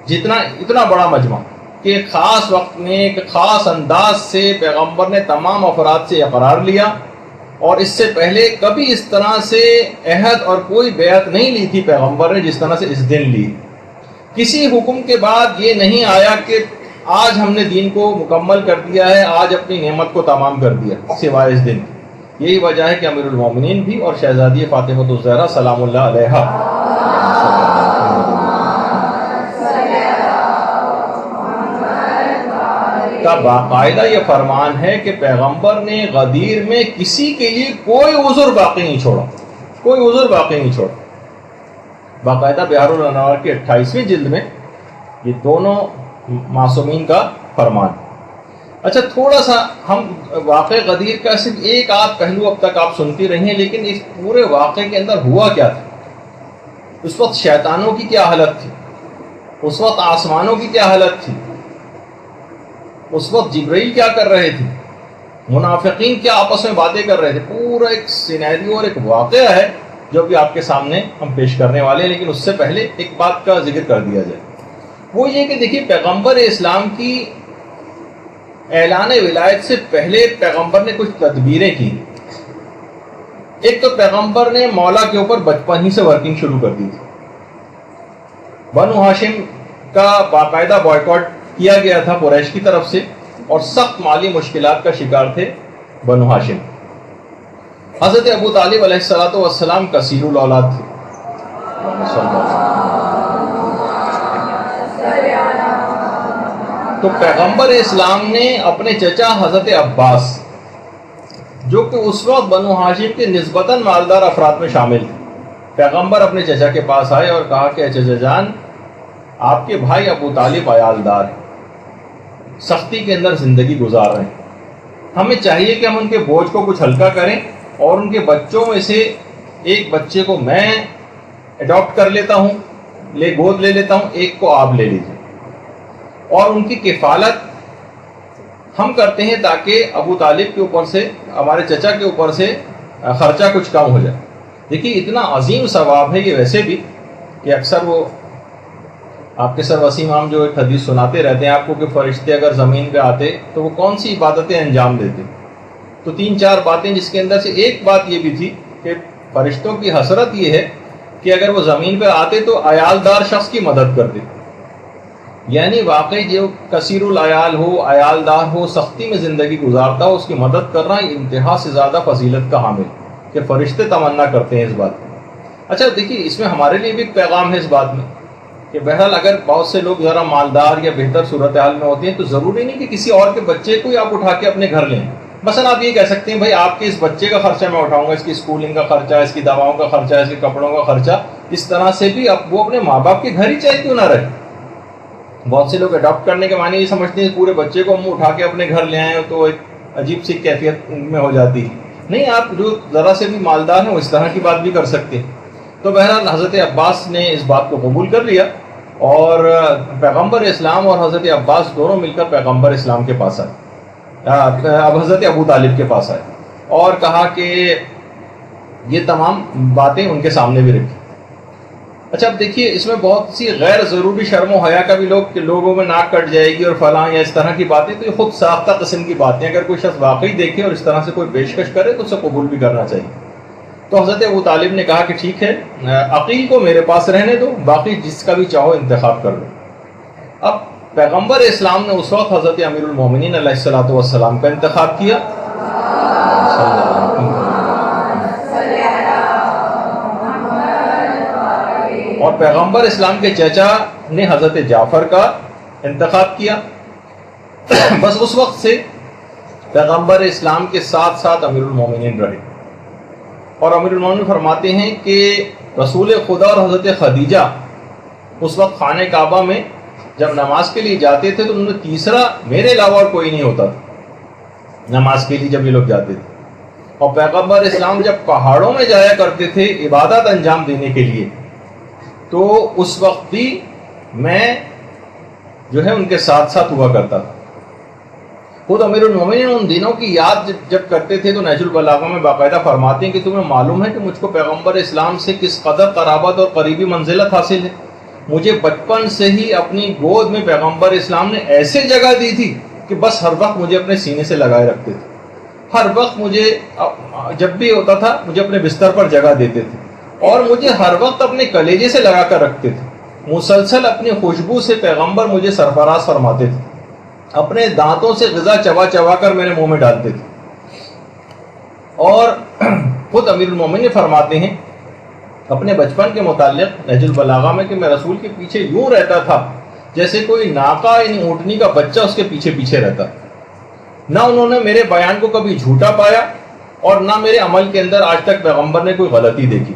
اتنا بڑا مجمع کہ ایک خاص وقت میں ایک خاص انداز سے پیغمبر نے تمام افراد سے اقرار لیا، اور اس سے پہلے کبھی اس طرح سے عہد اور کوئی بیعت نہیں لی تھی پیغمبر نے جس طرح سے اس دن لی۔ کسی حکم کے بعد یہ نہیں آیا کہ آج ہم نے دین کو مکمل کر دیا ہے، آج اپنی نعمت کو تمام کر دیا، سوائے اس دن۔ یہی وجہ ہے کہ امیر المومنین بھی اور شہزادی فاطمہ الزہرا سلام اللہ علیہا کا باقاعدہ یہ فرمان ہے کہ پیغمبر نے غدیر میں کسی کے لیے کوئی عذر باقی نہیں چھوڑا، کوئی عذر باقی نہیں چھوڑا۔ باقاعدہ بہار الانوار کی 28ویں جلد میں یہ دونوں معصومین کا فرمان۔ اچھا، تھوڑا سا ہم واقع غدیر کا صرف ایک آدھ پہلو اب تک آپ سنتی رہی ہیں، لیکن اس پورے واقعے کے اندر ہوا کیا تھا، اس وقت شیطانوں کی کیا حالت تھی، اس وقت آسمانوں کی کیا حالت تھی، اس وقت جبرائیل کیا کر رہے تھے، منافقین کیا آپس میں باتیں کر رہے تھے، پورا ایک سینیریو اور ایک واقعہ ہے جو بھی آپ کے سامنے ہم پیش کرنے والے ہیں۔ لیکن اس سے پہلے ایک بات کا ذکر کر دیا جائے، وہ یہ کہ دیکھیے پیغمبر اسلام کی اعلان ولایت سے پہلے پیغمبر نے کچھ تدبیریں کی۔ ایک تو پیغمبر نے مولا کے اوپر بچپن ہی سے ورکنگ شروع کر دی تھی، بنو ہاشم کا باقاعدہ بائیکاٹ کیا گیا تھا قریش کی طرف سے، اور سخت مالی مشکلات کا شکار تھے بنو ہاشم۔ حضرت ابو طالب علیہ السلام کثیر الاولاد تھے، تو پیغمبر اسلام نے اپنے چچا حضرت عباس، جو کہ اس وقت بنو ہاشم کے نسبتاً مالدار افراد میں شامل تھے، پیغمبر اپنے چچا کے پاس آئے اور کہا کہ چچا جان، آپ کے بھائی ابو طالب عیالدار ہیں، سختی کے اندر زندگی گزار رہے ہیں، ہمیں چاہیے کہ ہم ان کے بوجھ کو کچھ ہلکا کریں اور ان کے بچوں میں سے ایک بچے کو میں اڈاپٹ کر لیتا ہوں، گود لے لیتا ہوں، ایک کو آپ لے لیجیے، اور ان کی کفالت ہم کرتے ہیں تاکہ ابو طالب کے اوپر سے، ہمارے چچا کے اوپر سے خرچہ کچھ کم ہو جائے۔ دیکھیے اتنا عظیم ثواب ہے یہ ویسے بھی کہ اکثر وہ آپ کے سر وسیم عام جو ایک حدیث سناتے رہتے ہیں آپ کو کہ فرشتے اگر زمین پہ آتے تو وہ کون سی عبادتیں انجام دیتے، تو 3-4 باتیں، جس کے اندر سے ایک بات یہ بھی تھی کہ فرشتوں کی حسرت یہ ہے کہ اگر وہ زمین پہ آتے تو عیالدار شخص کی مدد کرتے، یعنی واقعی جو کثیر العیال ہو، عیالدار ہو، سختی میں زندگی گزارتا ہو، اس کی مدد کرنا انتہا سے زیادہ فضیلت کا حامل کہ فرشتے تمنا کرتے ہیں اس بات میں۔ اچھا دیکھیے اس میں ہمارے لیے بھی ایک پیغام ہے اس بات میں کہ بہرحال اگر بہت سے لوگ ذرا مالدار یا بہتر صورتحال میں ہوتے ہیں تو ضروری نہیں کہ کسی اور کے بچے کو ہی آپ اٹھا کے اپنے گھر لیں۔ مثلا آپ یہ کہہ سکتے ہیں بھائی آپ کے اس بچے کا خرچہ میں اٹھاؤں گا، اس کی اسکولنگ کا خرچہ، اس کی دواؤں کا خرچہ، اس کے کپڑوں کا خرچہ، اس طرح سے بھی اب وہ اپنے ماں باپ کے گھر ہی چاہے کیوں نہ رہے۔ بہت سے لوگ اڈاپٹ کرنے کے معنی یہ سمجھتے ہیں پورے بچے کو ہم اٹھا کے اپنے گھر لے آئیں تو ایک عجیب سی کیفیت میں ہو جاتی ہے۔ نہیں، آپ جو ذرا سے بھی مالدار ہیں وہ اس طرح کی بات بھی کر سکتے ہیں۔ تو بہرحال حضرت عباس نے اس بات کو قبول کر لیا اور پیغمبر اسلام اور حضرت عباس دونوں مل کر پیغمبر اسلام کے پاس آئے، اب حضرت ابو طالب کے پاس آئے اور کہا کہ یہ تمام باتیں ان کے سامنے بھی رکھی۔ اچھا اب دیکھیے اس میں بہت سی غیر ضروری شرم و حیا کا بھی لوگوں میں ناک کٹ جائے گی اور فلاں یا اس طرح کی باتیں، تو یہ خود ساختہ قسم کی باتیں، اگر کوئی شخص واقعی دیکھے اور اس طرح سے کوئی پیشکش کرے تو اسے قبول بھی کرنا چاہیے۔ تو حضرت ابو طالب نے کہا کہ ٹھیک ہے، عقیل کو میرے پاس رہنے دو، باقی جس کا بھی چاہو انتخاب کر لو۔ اب پیغمبر اسلام نے اس وقت حضرت امیر المومنین علیہ الصلوۃ والسلام کا انتخاب کیا، اور پیغمبر اسلام کے چچا نے حضرت جعفر کا انتخاب کیا۔ بس اس وقت سے پیغمبر اسلام کے ساتھ ساتھ امیر المومنین رہے، اور امیر المومنین فرماتے ہیں کہ رسول خدا اور حضرت خدیجہ اس وقت خانہ کعبہ میں جب نماز کے لیے جاتے تھے تو انہوں نے تیسرا میرے علاوہ اور کوئی نہیں ہوتا تھا نماز کے لیے جب یہ لوگ جاتے تھے۔ اور پیغمبر اسلام جب پہاڑوں میں جایا کرتے تھے عبادت انجام دینے کے لیے تو اس وقت بھی میں جو ہے ان کے ساتھ ساتھ ہوا کرتا تھا۔ خود امیر المومنین ان دنوں کی یاد جب کرتے تھے تو نہج البلاغہ میں باقاعدہ فرماتے ہیں کہ تمہیں معلوم ہے کہ مجھ کو پیغمبر اسلام سے کس قدر قرابت اور قریبی منزلت حاصل ہے۔ مجھے بچپن سے ہی اپنی گود میں پیغمبر اسلام نے ایسے جگہ دی تھی کہ بس ہر وقت مجھے اپنے سینے سے لگائے رکھتے تھے، ہر وقت مجھے جب بھی ہوتا تھا مجھے اپنے بستر پر جگہ دیتے تھے اور مجھے ہر وقت اپنے کلیجے سے لگا کر رکھتے تھے۔ مسلسل اپنی خوشبو سے پیغمبر مجھے سرفراز فرماتے تھے، اپنے دانتوں سے غذا چبا چبا کر میرے منہ میں ڈالتے تھے۔ اور خود امیر المومنین فرماتے ہیں اپنے بچپن کے متعلق نہج البلاغہ میں کہ میں رسول کے پیچھے یوں رہتا تھا جیسے کوئی ناقہ یعنی اونٹنی کا بچہ اس کے پیچھے پیچھے رہتا۔ نہ انہوں نے میرے بیان کو کبھی جھوٹا پایا اور نہ میرے عمل کے اندر آج تک پیغمبر نے کوئی غلطی دیکھی،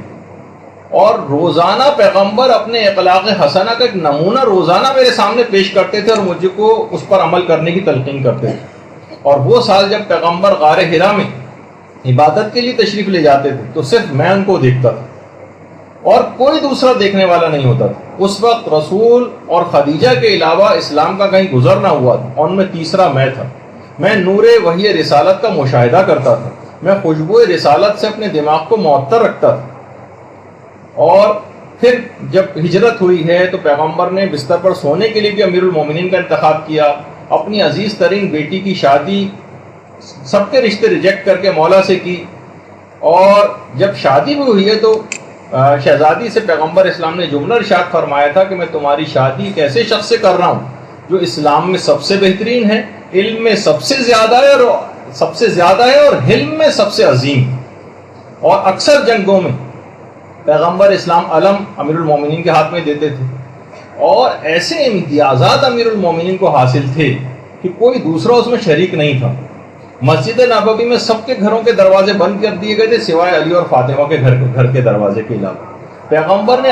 اور روزانہ پیغمبر اپنے اخلاق حسنہ کا ایک نمونہ روزانہ میرے سامنے پیش کرتے تھے اور مجھے کو اس پر عمل کرنے کی تلقین کرتے تھے۔ اور وہ سال جب پیغمبر غار حرا میں عبادت کے لیے تشریف لے جاتے تھے تو صرف میں ان کو دیکھتا تھا اور کوئی دوسرا دیکھنے والا نہیں ہوتا تھا۔ اس وقت رسول اور خدیجہ کے علاوہ اسلام کا کہیں گزر نہ ہوا تھا، اور ان میں تیسرا میں تھا۔ میں نور وحی رسالت کا مشاہدہ کرتا تھا، میں خوشبو رسالت سے اپنے دماغ کو معطر رکھتا تھا۔ اور پھر جب ہجرت ہوئی ہے تو پیغمبر نے بستر پر سونے کے لیے بھی امیر المومنین کا انتخاب کیا، اپنی عزیز ترین بیٹی کی شادی سب کے رشتے ریجیکٹ کر کے مولا سے کی، اور جب شادی بھی ہوئی ہے تو شہزادی سے پیغمبر اسلام نے جملہ ارشاد فرمایا تھا کہ میں تمہاری شادی ایک ایسے شخص سے کر رہا ہوں جو اسلام میں سب سے بہترین ہے، علم میں سب سے زیادہ ہے اور حلم میں سب سے عظیم۔ اور اکثر جنگوں میں پیغمبر اسلام علم امیر المومنین کے ہاتھ میں دیتے تھے، اور ایسے امتیازات امیر المومنین کو حاصل تھے کہ کوئی دوسرا اس میں شریک نہیں تھا۔ مسجد نبوی میں سب کے گھروں کے دروازے بند کر دیے گئے تھے سوائے علی اور فاطمہ کے گھر کے دروازے کے علاوہ۔ پیغمبر نے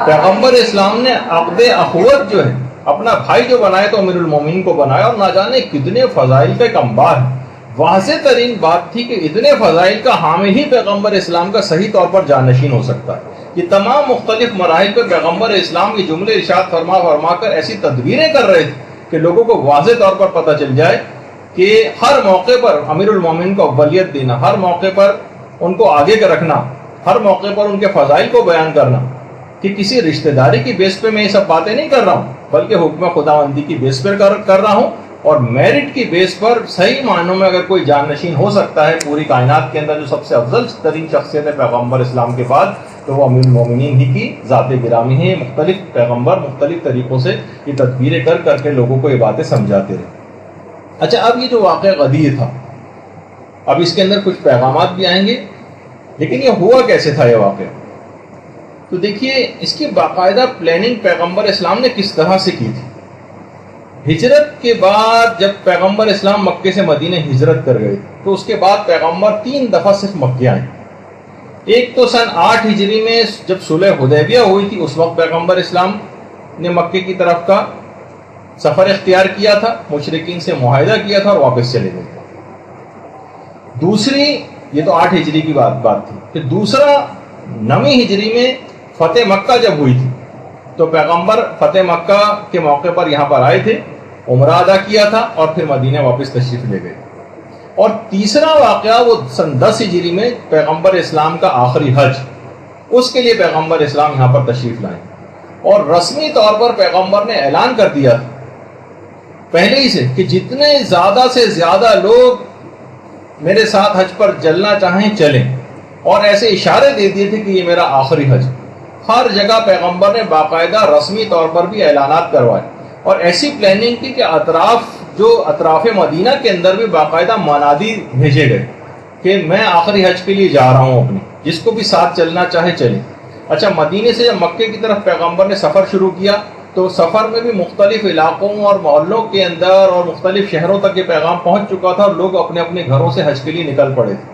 پیغمبر اسلام نے عقد اخوت جو ہے اپنا بھائی جو بنائے تو امیر المومنین کو بنایا، اور نہ جانے کتنے فضائل کا ایک انبار ہے۔ واضح ترین بات تھی کہ اتنے فضائل کا حامل ہی پیغمبر اسلام کا صحیح طور پر جانشین ہو سکتا ہے۔ یہ تمام مختلف مراحل پر پیغمبر اسلام یہ جملے ارشاد فرما کر ایسی تدبیریں کر رہے تھے کہ لوگوں کو واضح طور پر پتہ چل جائے کہ ہر موقع پر امیر المومنین کو اولیت دینا، ہر موقع پر ان کو آگے کا رکھنا، ہر موقع پر ان کے فضائل کو بیان کرنا، کہ کسی رشتہ داری کی بیس پہ میں یہ سب باتیں نہیں کر رہا ہوں، بلکہ حکم خداوندی کی بیس پر کر رہا ہوں، اور میرٹ کی بیس پر صحیح معنوں میں اگر کوئی جانشین ہو سکتا ہے پوری کائنات کے اندر جو سب سے افضل ترین شخصیت ہے پیغمبر اسلام کے بعد، تو وہ امیر المومنین ہی کی ذات گرامی ہے۔ مختلف پیغمبر مختلف طریقوں سے یہ تدبیریں کر کے لوگوں کو یہ باتیں سمجھاتے رہے۔ اچھا، اب یہ جو واقعہ غدیر تھا، اب اس کے اندر کچھ پیغامات بھی آئیں گے، لیکن یہ ہوا کیسے تھا یہ واقعہ؟ تو دیکھیے اس کی باقاعدہ پلاننگ پیغمبر اسلام نے کس طرح سے کی تھی۔ ہجرت کے بعد جب پیغمبر اسلام مکے سے مدینہ ہجرت کر گئے تو اس کے بعد پیغمبر 3 دفعہ صرف مکے آئے۔ ایک تو سن 8 ہجری میں جب صلح حدیبیہ ہوئی تھی، اس وقت پیغمبر اسلام نے مکے کی طرف کا سفر اختیار کیا تھا، مشرکین سے معاہدہ کیا تھا اور واپس چلے گئے تھے۔ دوسری، یہ تو 8 ہجری کی بات تھی، پھر دوسرا 9 ہجری میں فتح مکہ جب ہوئی تھی تو پیغمبر فتح مکہ کے موقع پر یہاں پر آئے تھے، عمرہ ادا کیا تھا اور پھر مدینہ واپس تشریف لے گئے۔ اور تیسرا واقعہ وہ سن 10 ہجری میں پیغمبر اسلام کا آخری حج، اس کے لیے پیغمبر اسلام یہاں پر تشریف لائے، اور رسمی طور پر پیغمبر نے اعلان کر دیا تھا پہلے ہی سے کہ جتنے زیادہ سے زیادہ لوگ میرے ساتھ حج پر چلنا چاہیں چلیں، اور ایسے اشارے دے دیے تھے کہ یہ میرا آخری حج۔ ہر جگہ پیغمبر نے باقاعدہ رسمی طور پر بھی اعلانات کروائے، اور ایسی پلاننگ کی کہ اطراف مدینہ کے اندر بھی باقاعدہ منادی بھیجے گئے کہ میں آخری حج کے لیے جا رہا ہوں اپنی، جس کو بھی ساتھ چلنا چاہے چلے۔ اچھا، مدینے سے جب مکے کی طرف پیغمبر نے سفر شروع کیا تو سفر میں بھی مختلف علاقوں اور محلوں کے اندر اور مختلف شہروں تک یہ پیغام پہنچ چکا تھا، اور لوگ اپنے اپنے گھروں سے حج کے لیے نکل پڑے تھے۔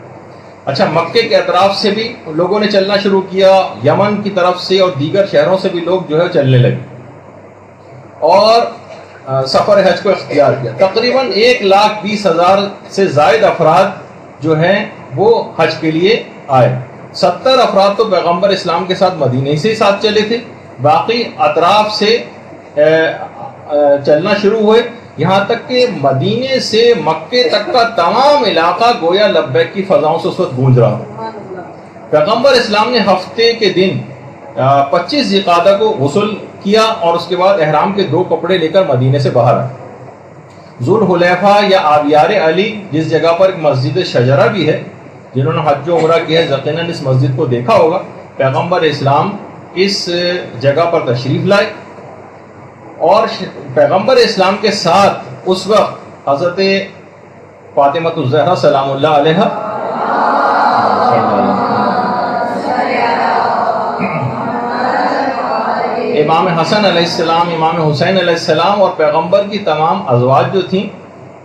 اچھا، مکے کے اطراف سے بھی لوگوں نے چلنا شروع کیا، یمن کی طرف سے اور دیگر شہروں سے بھی لوگ جو ہے چلنے لگے اور سفر حج کو اختیار کیا۔ تقریباً 1,20,000 سے زائد افراد جو ہیں وہ حج کے لیے آئے۔ 70 افراد تو پیغمبر اسلام کے ساتھ مدینے سے ساتھ چلے تھے، باقی اطراف سے چلنا شروع ہوئے، یہاں تک کہ مدینے سے مکے تک کا تمام علاقہ گویا لبیک کی فضاؤں سے اس وقت گونج رہا ہے۔ پیغمبر اسلام نے ہفتے کے دن 25 ذی القعدہ کو غسل کیا اور اس کے بعد احرام کے 2 کپڑے لے کر مدینے سے باہر آئے۔ ذوالحلیفہ یا آبیار علی جس جگہ پر ایک مسجد شجرہ بھی ہے، جنہوں نے حج و عمرہ کیا ہے یقیناً اس مسجد کو دیکھا ہوگا۔ پیغمبر اسلام اس جگہ پر تشریف لائے، اور پیغمبر اسلام کے ساتھ اس وقت حضرت فاطمہ الزہرا سلام اللہ علیہا، امام حسن علیہ السلام، امام حسین علیہ السلام، اور پیغمبر کی تمام ازواج جو تھیں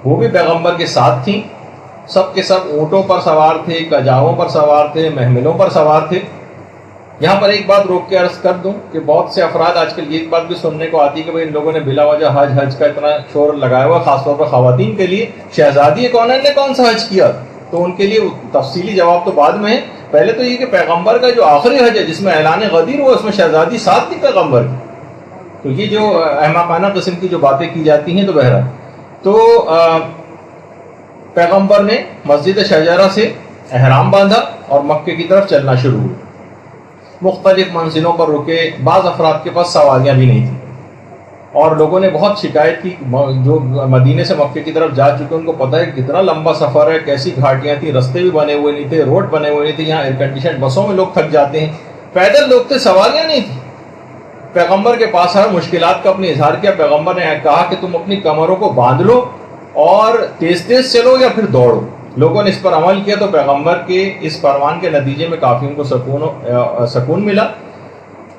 وہ بھی پیغمبر کے ساتھ تھیں۔ سب کے سب اونٹوں پر سوار تھے، کجاووں پر سوار تھے، محملوں پر سوار تھے۔ یہاں پر ایک بات روک کے عرض کر دوں کہ بہت سے افراد آج کل یہ بات بھی سننے کو آتی ہے کہ بھئی ان لوگوں نے بلا وجہ حج کا اتنا شور لگایا ہوا، خاص طور پر خواتین کے لیے، شہزادی کونین نے کون سا حج کیا؟ تو ان کے لیے تفصیلی جواب تو بعد میں ہے۔ پہلے تو یہ کہ پیغمبر کا جو آخری حج ہے جس میں اعلان غدیر ہوا، اس میں شہزادی ساتھ تھی پیغمبر کی۔ تو یہ جو احمقانہ قسم کی جو باتیں کی جاتی ہیں، تو بہرحال تو پیغمبر نے مسجد شجرہ سے احرام باندھا اور مکے کی طرف چلنا شروع ہوئی۔ مختلف منزلوں پر رکے، بعض افراد کے پاس سواریاں بھی نہیں تھیں، اور لوگوں نے بہت شکایت کی، جو مدینے سے مکے کی طرف جا چکے ان کو پتہ ہے کتنا لمبا سفر ہے، کیسی گھاٹیاں تھیں، رستے بھی بنے ہوئے نہیں تھے، روڈ بنے ہوئے نہیں تھے، یہاں ایئر کنڈیشن بسوں میں لوگ تھک جاتے ہیں، پیدل لوگ تھے، سواریاں نہیں تھیں۔ پیغمبر کے پاس ہر مشکلات کا اپنے اظہار کیا۔ پیغمبر نے کہا کہ تم اپنی کمروں کو باندھ لو اور تیز تیز چلو یا پھر دوڑو۔ لوگوں نے اس پر عمل کیا تو پیغمبر کے اس فرمان کے نتیجے میں کافی ان کو سکون ملا۔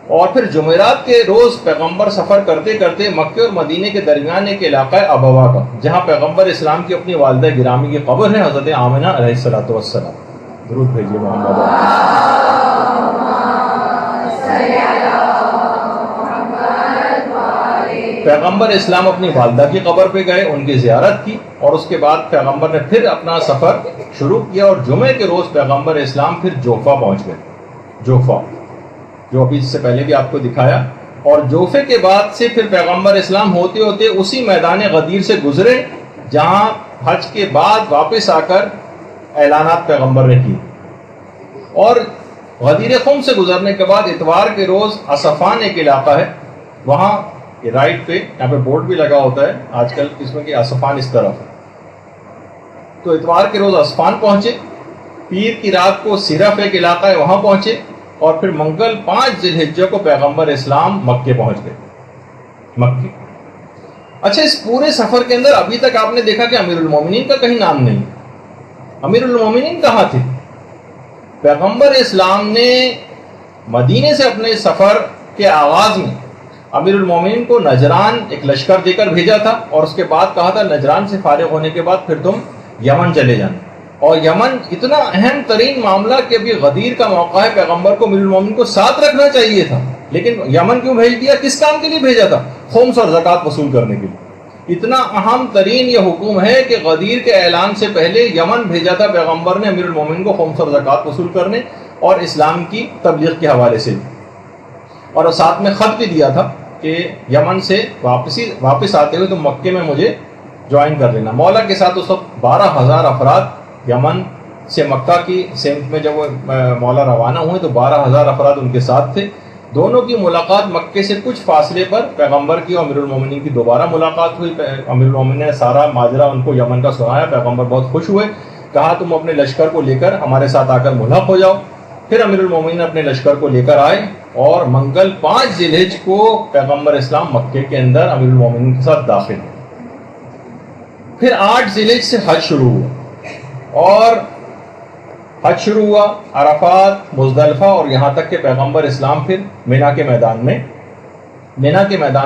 اور پھر جمعرات کے روز پیغمبر سفر کرتے کرتے مکے اور مدینے کے درمیان ایک علاقہ ہے ابوا کا، جہاں پیغمبر اسلام کی اپنی والدہ گرامی کی قبر ہے، حضرت آمنہ علیہ السلام۔ درود بھیجیے محمد۔ پیغمبر اسلام اپنی والدہ کی قبر پہ گئے، ان کی زیارت کی، اور اس کے بعد پیغمبر نے پھر اپنا سفر شروع کیا، اور جمعے کے روز پیغمبر اسلام پھر جوفا پہنچ گئے، جوفا جو ابھی اس سے پہلے بھی آپ کو دکھایا، اور جوفے کے بعد سے پھر پیغمبر اسلام ہوتے ہوتے اسی میدان غدیر سے گزرے جہاں حج کے بعد واپس آ کر اعلانات پیغمبر نے کی، اور غدیر خم سے گزرنے کے بعد اتوار کے روز اصفان ایک علاقہ ہے، وہاں رائٹ پہ یہاں پہ بورڈ بھی لگا ہوتا ہے آج کل اس میں کہ اصفان اس طرف ہے، تو اتوار کے روز اصفان پہنچے، پیر کی رات کو صرف ایک علاقہ ہے وہاں پہنچے، اور پھر منگل 5 ذی الحجہ کو پیغمبر اسلام مکے پہنچ گئے، مکے۔ اچھا، اس پورے سفر کے اندر ابھی تک آپ نے دیکھا کہ امیر المومنین کا کہیں نام نہیں، امیر المومنین کہاں تھے؟ پیغمبر اسلام نے مدینے سے اپنے سفر کے آغاز میں امیر المومنین کو نجران ایک لشکر دے کر بھیجا تھا، اور اس کے بعد کہا تھا نجران سے فارغ ہونے کے بعد پھر تم یمن چلے جانا، اور یمن اتنا اہم ترین معاملہ کہ ابھی غدیر کا موقع ہے، پیغمبر کو امیر المومنین کو ساتھ رکھنا چاہیے تھا، لیکن یمن کیوں بھیج دیا؟ کس کام کے لیے بھیجا تھا؟ خمس اور زکوٰۃ وصول کرنے کے لیے۔ اتنا اہم ترین یہ حکم ہے کہ غدیر کے اعلان سے پہلے یمن بھیجا تھا پیغمبر نے امیر المومنین کو خمس اور زکوٰۃ وصول کرنے اور اسلام کی تبلیغ کے حوالے سے، اور ساتھ میں خط بھی دیا تھا کہ یمن سے واپس آتے ہوئے تم مکے میں مجھے جوائن کر لینا۔ مولا کے ساتھ اس وقت 12,000 افراد یمن سے مکہ کی سمت میں جب وہ مولا روانہ ہوئے تو 12,000 افراد ان کے ساتھ تھے۔ دونوں کی ملاقات مکے سے کچھ فاصلے پر پیغمبر کی اور امیر المومنین کی دوبارہ ملاقات ہوئی۔ امیر المومنین نے سارا ماجرا ان کو یمن کا سنایا، پیغمبر بہت خوش ہوئے، کہا تم اپنے لشکر کو لے کر ہمارے ساتھ آ کر ملحق ہو جاؤ۔ پھر امیر المومنین اپنے لشکر کو لے کر آئے، اور منگل 5 ذی الحجہ کو پیغمبر اسلام مکے کے اندر امیر المومنین کے ساتھ داخل ہوئے۔ پھر 8 ذی الحجہ سے حج شروع ہوا، اور حج شروع ہوا عرفات، مزدلفہ، اور یہاں تک کہ پیغمبر اسلام پھر مینا کے میدان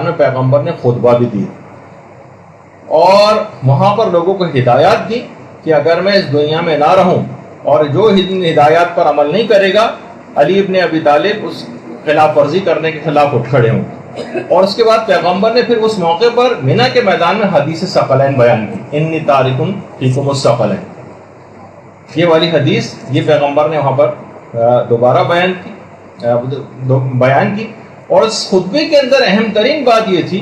میں پیغمبر نے خطبہ بھی دی، اور وہاں پر لوگوں کو ہدایات دی کہ اگر میں اس دنیا میں نہ رہوں اور جو ہدایات پر عمل نہیں کرے گا، علی ابن ابی طالب اس خلاف ورزی کرنے کے خلاف اٹھ کھڑے ہوں۔ اور اس کے بعد پیغمبر نے پھر اس موقع پر مینا کے میدان میں حدیث ثقلین بیان کی، انی تارک فیکم الثقلین، یہ والی حدیث یہ پیغمبر نے وہاں پر دوبارہ بیان کی۔ اور اس خطبے کے اندر اہم ترین بات یہ تھی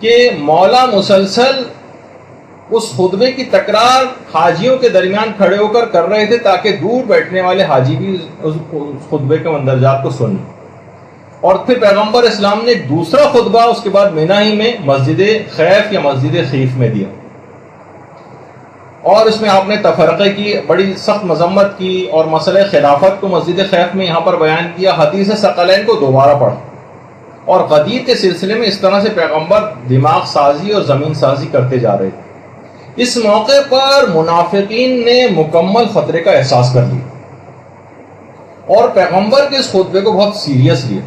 کہ مولا مسلسل اس خطبے کی تکرار حاجیوں کے درمیان کھڑے ہو کر رہے تھے تاکہ دور بیٹھنے والے حاجی بھی اس خطبے کے مندرجات کو سنیں۔ اور پھر پیغمبر اسلام نے ایک دوسرا خطبہ اس کے بعد مینا ہی میں مسجد خیف یا مسجد خیف میں دیا، اور اس میں آپ نے تفرقے کی بڑی سخت مذمت کی، اور مسئلہ خلافت کو مسجد خیف میں یہاں پر بیان کیا، حدیث ثقلین کو دوبارہ پڑھا، اور غدیر کے سلسلے میں اس طرح سے پیغمبر دماغ سازی اور زمین سازی کرتے جا رہے تھے۔ اس موقع پر منافقین نے مکمل خطرے کا احساس کر لیا اور پیغمبر کے اس خطبے کو بہت سیریس لیا،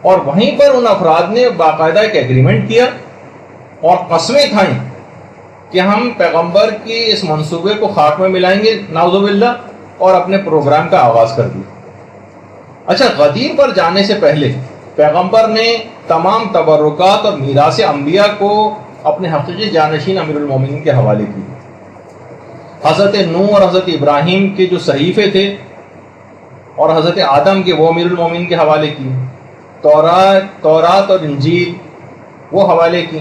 اور وہیں پر ان افراد نے باقاعدہ ایک ایگریمنٹ کیا اور قسمیں کھائیں کہ ہم پیغمبر کی اس منصوبے کو خاک میں ملائیں گے نعوذ باللہ، اور اپنے پروگرام کا آغاز کر دیا۔ اچھا، غدیر پر جانے سے پہلے پیغمبر نے تمام تبرکات اور میراث انبیاء کو اپنے حقیقی جانشین امیر المومنین کے حوالے کی۔ حضرت نوح اور حضرت ابراہیم کے جو صحیفے تھے اور حضرت آدم کے وہ امیر المومنین کے حوالے کی، تورات اور انجیل وہ حوالے کی،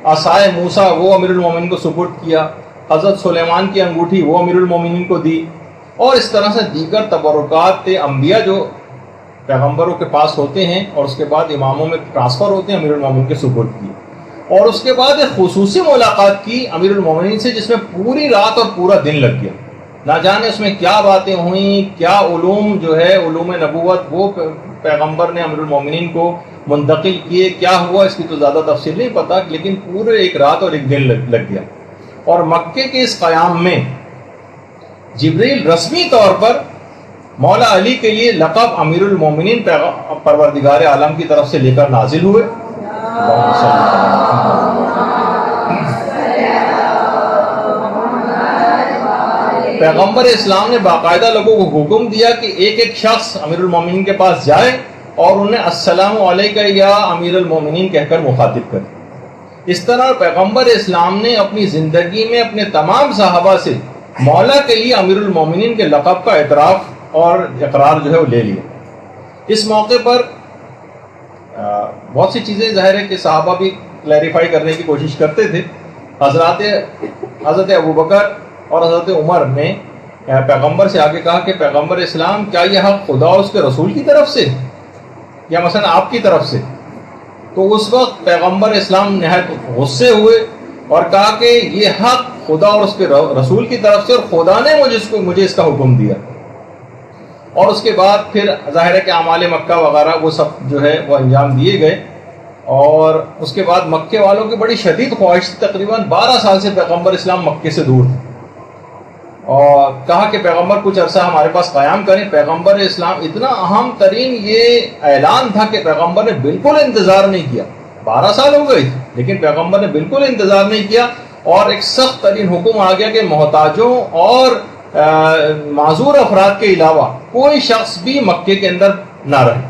عصائے موسیٰ وہ امیر المومنین کو سپرد کیا، حضرت سلیمان کی انگوٹھی وہ امیر المومنین کو دی، اور اس طرح سے دیگر تبرکات انبیاء جو پیغمبروں کے پاس ہوتے ہیں اور اس کے بعد اماموں میں ٹرانسفر ہوتے ہیں، امیر المومنین کے سپرد کی۔ اور اس کے بعد ایک خصوصی ملاقات کی امیر المومنین سے جس میں پوری رات اور پورا دن لگ گیا، نہ جانے اس میں کیا باتیں ہوئیں، کیا علوم جو ہے علوم نبوت وہ پیغمبر نے امیر المومنین کو منتقل کیے، کیا ہوا اس کی تو زیادہ تفصیل نہیں پتہ، لیکن پورے ایک رات اور ایک دن لگ گیا۔ اور مکے کے اس قیام میں جبریل رسمی طور پر مولا علی کے لیے لقب امیر المومنین پروردگار عالم کی طرف سے لے کر نازل ہوئے۔ پیغمبر اسلام نے باقاعدہ لوگوں کو حکم دیا کہ ایک ایک شخص امیر المومنین کے پاس جائے اور انہیں السلام علیکہ یا امیر المومنین کہہ کر مخاطب کرے۔ اس طرح پیغمبر اسلام نے اپنی زندگی میں اپنے تمام صحابہ سے مولا کے لیے امیر المومنین کے لقب کا اعتراف اور اقرار جو ہے وہ لے لیا۔ اس موقع پر بہت سی چیزیں ظاہر ہے کہ صحابہ بھی کلیریفائی کرنے کی کوشش کرتے تھے۔ حضرت ابوبکر اور حضرت عمر نے پیغمبر سے آگے کہا کہ پیغمبر اسلام کیا یہ حق خدا اور اس کے رسول کی طرف سے یا مثلا آپ کی طرف سے؟ تو اس وقت پیغمبر اسلام نہایت غصے ہوئے اور کہا کہ یہ حق خدا اور اس کے رسول کی طرف سے، اور خدا نے مجھے اس کا حکم دیا۔ اور اس کے بعد پھر ظاہر ہے کہ اعمال مکہ وغیرہ وہ سب جو ہے وہ انجام دیے گئے، اور اس کے بعد مکے والوں کی بڑی شدید خواہش تھی، تقریباً 12 سال سے پیغمبر اسلام مکے سے دور تھے، اور کہا کہ پیغمبر کچھ عرصہ ہمارے پاس قیام کریں۔ پیغمبر اسلام اتنا اہم ترین یہ اعلان تھا کہ پیغمبر نے بالکل انتظار نہیں کیا، 12 سال ہو گئے تھے لیکن پیغمبر نے بالکل انتظار نہیں کیا، اور ایک سخت ترین حکم آ گیا کہ محتاجوں اور معذور افراد کے علاوہ کوئی شخص بھی مکے کے اندر نہ رہے،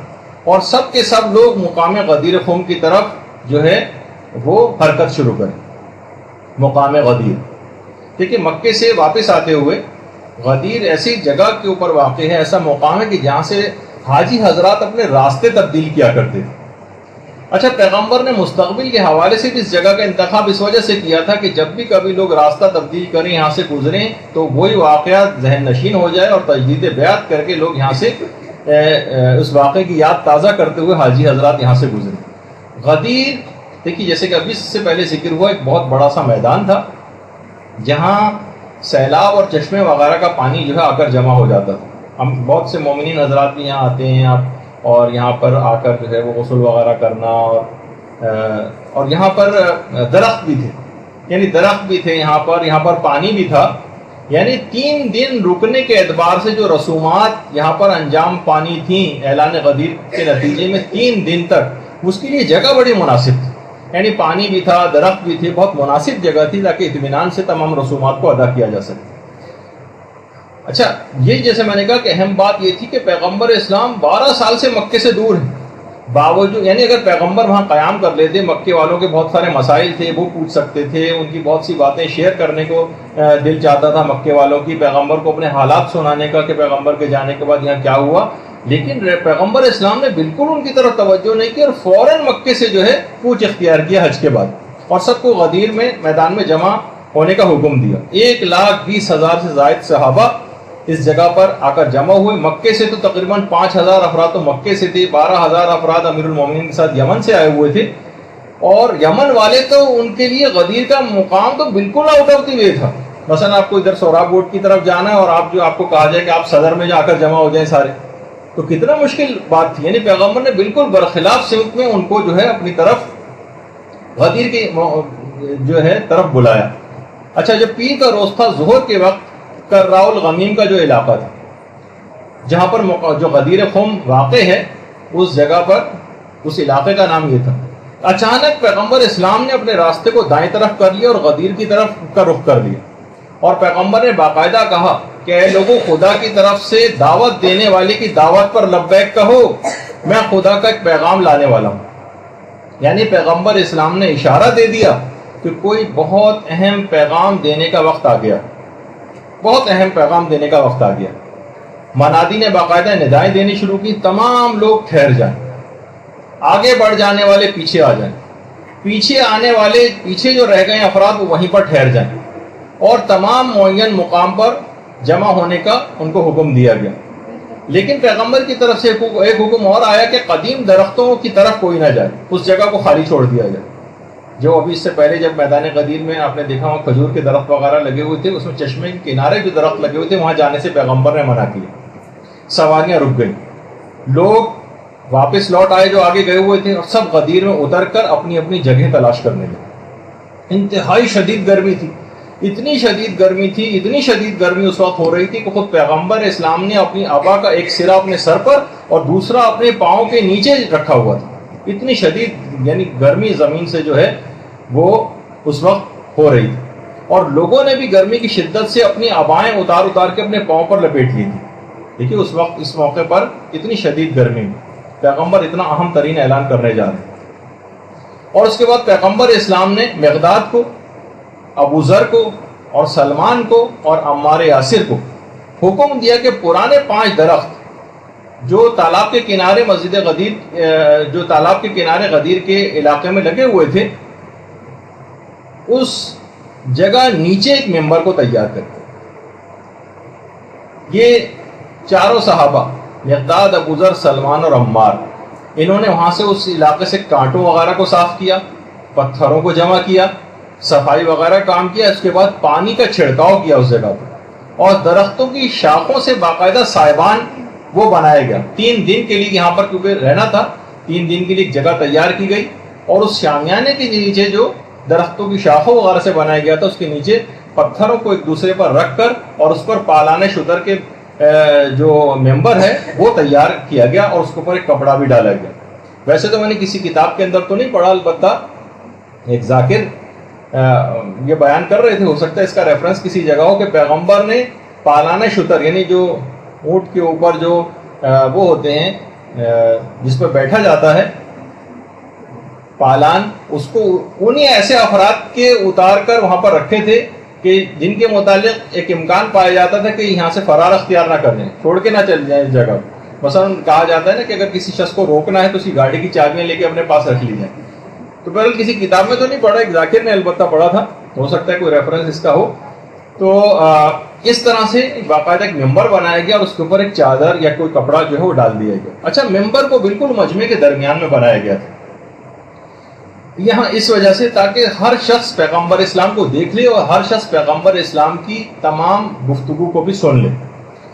اور سب کے سب لوگ مقام غدیر خم کی طرف جو ہے وہ حرکت شروع کریں۔ مقام غدیر دیکھیے، مکے سے واپس آتے ہوئے غدیر ایسی جگہ کے اوپر واقع ہے، ایسا مقام ہے کہ جہاں سے حاجی حضرات اپنے راستے تبدیل کیا کرتے تھے۔ اچھا، پیغمبر نے مستقبل کے حوالے سے اس جگہ کا انتخاب اس وجہ سے کیا تھا کہ جب بھی کبھی لوگ راستہ تبدیل کریں، یہاں سے گزریں، تو وہی واقعات ذہن نشین ہو جائے اور تجدید بیعت کر کے لوگ یہاں سے اس واقعے کی یاد تازہ کرتے ہوئے حاجی حضرات یہاں سے گزریں۔ غدیر دیکھیے، جیسے کہ ابھی اس سے پہلے ذکر ہوا، ایک بہت بڑا سا میدان تھا جہاں سیلاب اور چشمے وغیرہ کا پانی جو ہے آ کر جمع ہو جاتا تھا۔ ہم بہت سے مومنین حضرات بھی یہاں آتے ہیں اور یہاں پر آ کر جو ہے وہ غسل وغیرہ کرنا، اور یہاں پر درخت بھی تھے، یعنی درخت بھی تھے یہاں پر پانی بھی تھا، یعنی 3 دن رکنے کے اعتبار سے جو رسومات یہاں پر انجام پانی تھیں اعلان غدیر کے نتیجے میں 3 دن تک، اس کے لیے جگہ بڑی مناسب تھی، یعنی پانی بھی تھا، درخت بھی تھے، بہت مناسب جگہ تھی تاکہ اطمینان سے تمام رسومات کو ادا کیا جا سکے۔ اچھا، یہ جیسے میں نے کہا کہ اہم بات یہ تھی کہ پیغمبر اسلام 12 سال سے مکے سے دور ہیں، باوجود یعنی اگر پیغمبر وہاں قیام کر لیتے، مکے والوں کے بہت سارے مسائل تھے، وہ پوچھ سکتے تھے، ان کی بہت سی باتیں شیئر کرنے کو دل چاہتا تھا مکے والوں کی، پیغمبر کو اپنے حالات سنانے کا کہ پیغمبر کے جانے کے بعد یہاں کیا ہوا، لیکن پیغمبر اسلام نے بالکل ان کی طرف توجہ نہیں کی اور فوراً مکے سے جو ہے کوچ اختیار کیا حج کے بعد، اور سب کو غدیر میں میدان میں جمع ہونے کا حکم دیا۔ 1,20,000 سے زائد صحابہ اس جگہ پر آ کر جمع ہوئے۔ مکے سے تو تقریباً 5,000 افراد تو مکے سے تھے، 12,000 افراد امیر المومنین کے ساتھ یمن سے آئے ہوئے تھے، اور یمن والے تو ان کے لیے غدیر کا مقام تو بالکل آؤٹ آف دی وے تھا۔ مثلا آپ کو ادھر سوراب گوٹ کی طرف جانا ہے اور آپ کو کہا جائے کہ آپ صدر میں جا کر جمع ہو جائیں سارے، تو کتنا مشکل بات تھی۔ یعنی پیغمبر نے بالکل برخلاف سمت میں ان کو جو ہے اپنی طرف غدیر کی جو ہے طرف بلایا۔ اچھا، جب پیر کا روز تھا، ظہر کے وقت کرراء الغمیم کا جو علاقہ تھا جہاں پر جو غدیر خم واقع ہے، اس جگہ پر اس علاقے کا نام یہ تھا۔ اچانک پیغمبر اسلام نے اپنے راستے کو دائیں طرف کر لیا اور غدیر کی طرف کا رخ کر لیا، اور پیغمبر نے باقاعدہ کہا کہ اے لوگوں، خدا کی طرف سے دعوت دینے والے کی دعوت پر لبیک کہو، میں خدا کا ایک پیغام لانے والا ہوں۔ یعنی پیغمبر اسلام نے اشارہ دے دیا کہ کوئی بہت اہم پیغام دینے کا وقت آ گیا، بہت اہم پیغام دینے کا وقت آ گیا۔ منادی نے باقاعدہ ندائیں دینی شروع کی، تمام لوگ ٹھہر جائیں، آگے بڑھ جانے والے پیچھے آ جائیں، پیچھے آنے والے پیچھے جو رہ گئے افراد وہ وہیں پر ٹھہر جائیں، اور تمام معین مقام پر جمع ہونے کا ان کو حکم دیا گیا۔ لیکن پیغمبر کی طرف سے ایک حکم اور آیا کہ قدیم درختوں کی طرف کوئی نہ جائے، اس جگہ کو خالی چھوڑ دیا جائے۔ جو ابھی اس سے پہلے جب میدان غدیر میں آپ نے دیکھا وہاں کھجور کے درخت وغیرہ لگے ہوئے تھے، اس میں چشمے کے کنارے جو درخت لگے ہوئے تھے وہاں جانے سے پیغمبر نے منع کیا۔ سواریاں رک گئیں، لوگ واپس لوٹ آئے جو آگے گئے ہوئے تھے، اور سب غدیر میں اتر کر اپنی اپنی جگہ تلاش کرنے لگے۔ انتہائی شدید گرمی تھی، اتنی شدید گرمی اس وقت ہو رہی تھی کہ خود پیغمبر اسلام نے اپنی عبا کا ایک سرا اپنے سر پر اور دوسرا اپنے پاؤں کے نیچے رکھا ہوا تھا۔ اتنی شدید یعنی گرمی زمین سے جو ہے وہ اس وقت ہو رہی تھی، اور لوگوں نے بھی گرمی کی شدت سے اپنی عبائیں اتار کے اپنے پاؤں پر لپیٹ لی تھی۔ دیکھیے اس وقت اس موقع پر اتنی شدید گرمی میں پیغمبر اتنا اہم ترین اعلان کرنے جا رہے ہیں۔ اور اس کے بعد پیغمبر اسلام نے مقداد کو، ابو ذر کو اور سلمان کو اور عمار یاسر کو حکم دیا کہ پرانے 5 درخت جو تالاب کے کنارے غدیر کے علاقے میں لگے ہوئے تھے، اس جگہ نیچے ایک ممبر کو تیار کرتے. یہ چاروں صحابہ مقداد، ابو ذر، سلمان اور عمار، انہوں نے وہاں سے اس علاقے سے کانٹوں وغیرہ کو صاف کیا، پتھروں کو جمع کیا، صفائی وغیرہ کام کیا. اس کے بعد پانی کا چھڑکاؤ کیا اس جگہ پر، اور درختوں کی شاخوں سے باقاعدہ سائبان وہ بنایا گیا. 3 دن کے لیے یہاں پر کیونکہ رہنا تھا، 3 دن کے لیے ایک جگہ تیار کی گئی، اور اس شامیانے کے نیچے جو درختوں کی شاخوں وغیرہ سے بنایا گیا تھا، اس کے نیچے پتھروں کو ایک دوسرے پر رکھ کر اور اس پر پالان شتر کے جو ممبر ہے وہ تیار کیا گیا، اور اس کے اوپر ایک کپڑا بھی ڈالا گیا. ویسے تو میں نے کسی کتاب کے اندر تو نہیں پڑھا، البتہ ایک ذاکر یہ بیان کر رہے تھے، ہو سکتا ہے اس کا ریفرنس کسی جگہ ہو، کہ پیغمبر نے پالان شتر یعنی جو اونٹ کے اوپر جو وہ ہوتے ہیں جس پر بیٹھا جاتا ہے پالان، اس کو انہیں ایسے افراد کے اتار کر وہاں پر رکھے تھے کہ جن کے متعلق ایک امکان پایا جاتا تھا کہ یہاں سے فرار اختیار نہ کر لیں، چھوڑ کے نہ چل جائیں اس جگہ. مثلا کہا جاتا ہے نا کہ اگر کسی شخص کو روکنا ہے تو اس کی گاڑی کی چابیاں لے کے اپنے پاس رکھ لی جائیں. تو بہرحال کسی کتاب میں تو نہیں پڑھا، ایک ذاکر نے البتہ پڑھا تھا، ہو سکتا ہے کوئی ریفرنس اس کا ہو. تو اس طرح سے باقاعدہ ایک ممبر بنایا گیا اور اس کے اوپر ایک چادر یا کوئی کپڑا جو ہے وہ ڈال دیا گیا. اچھا، ممبر کو بالکل مجمع کے درمیان میں بنایا گیا تھا یہاں اس وجہ سے تاکہ ہر شخص پیغمبر اسلام کو دیکھ لے اور ہر شخص پیغمبر اسلام کی تمام گفتگو کو بھی سن لے.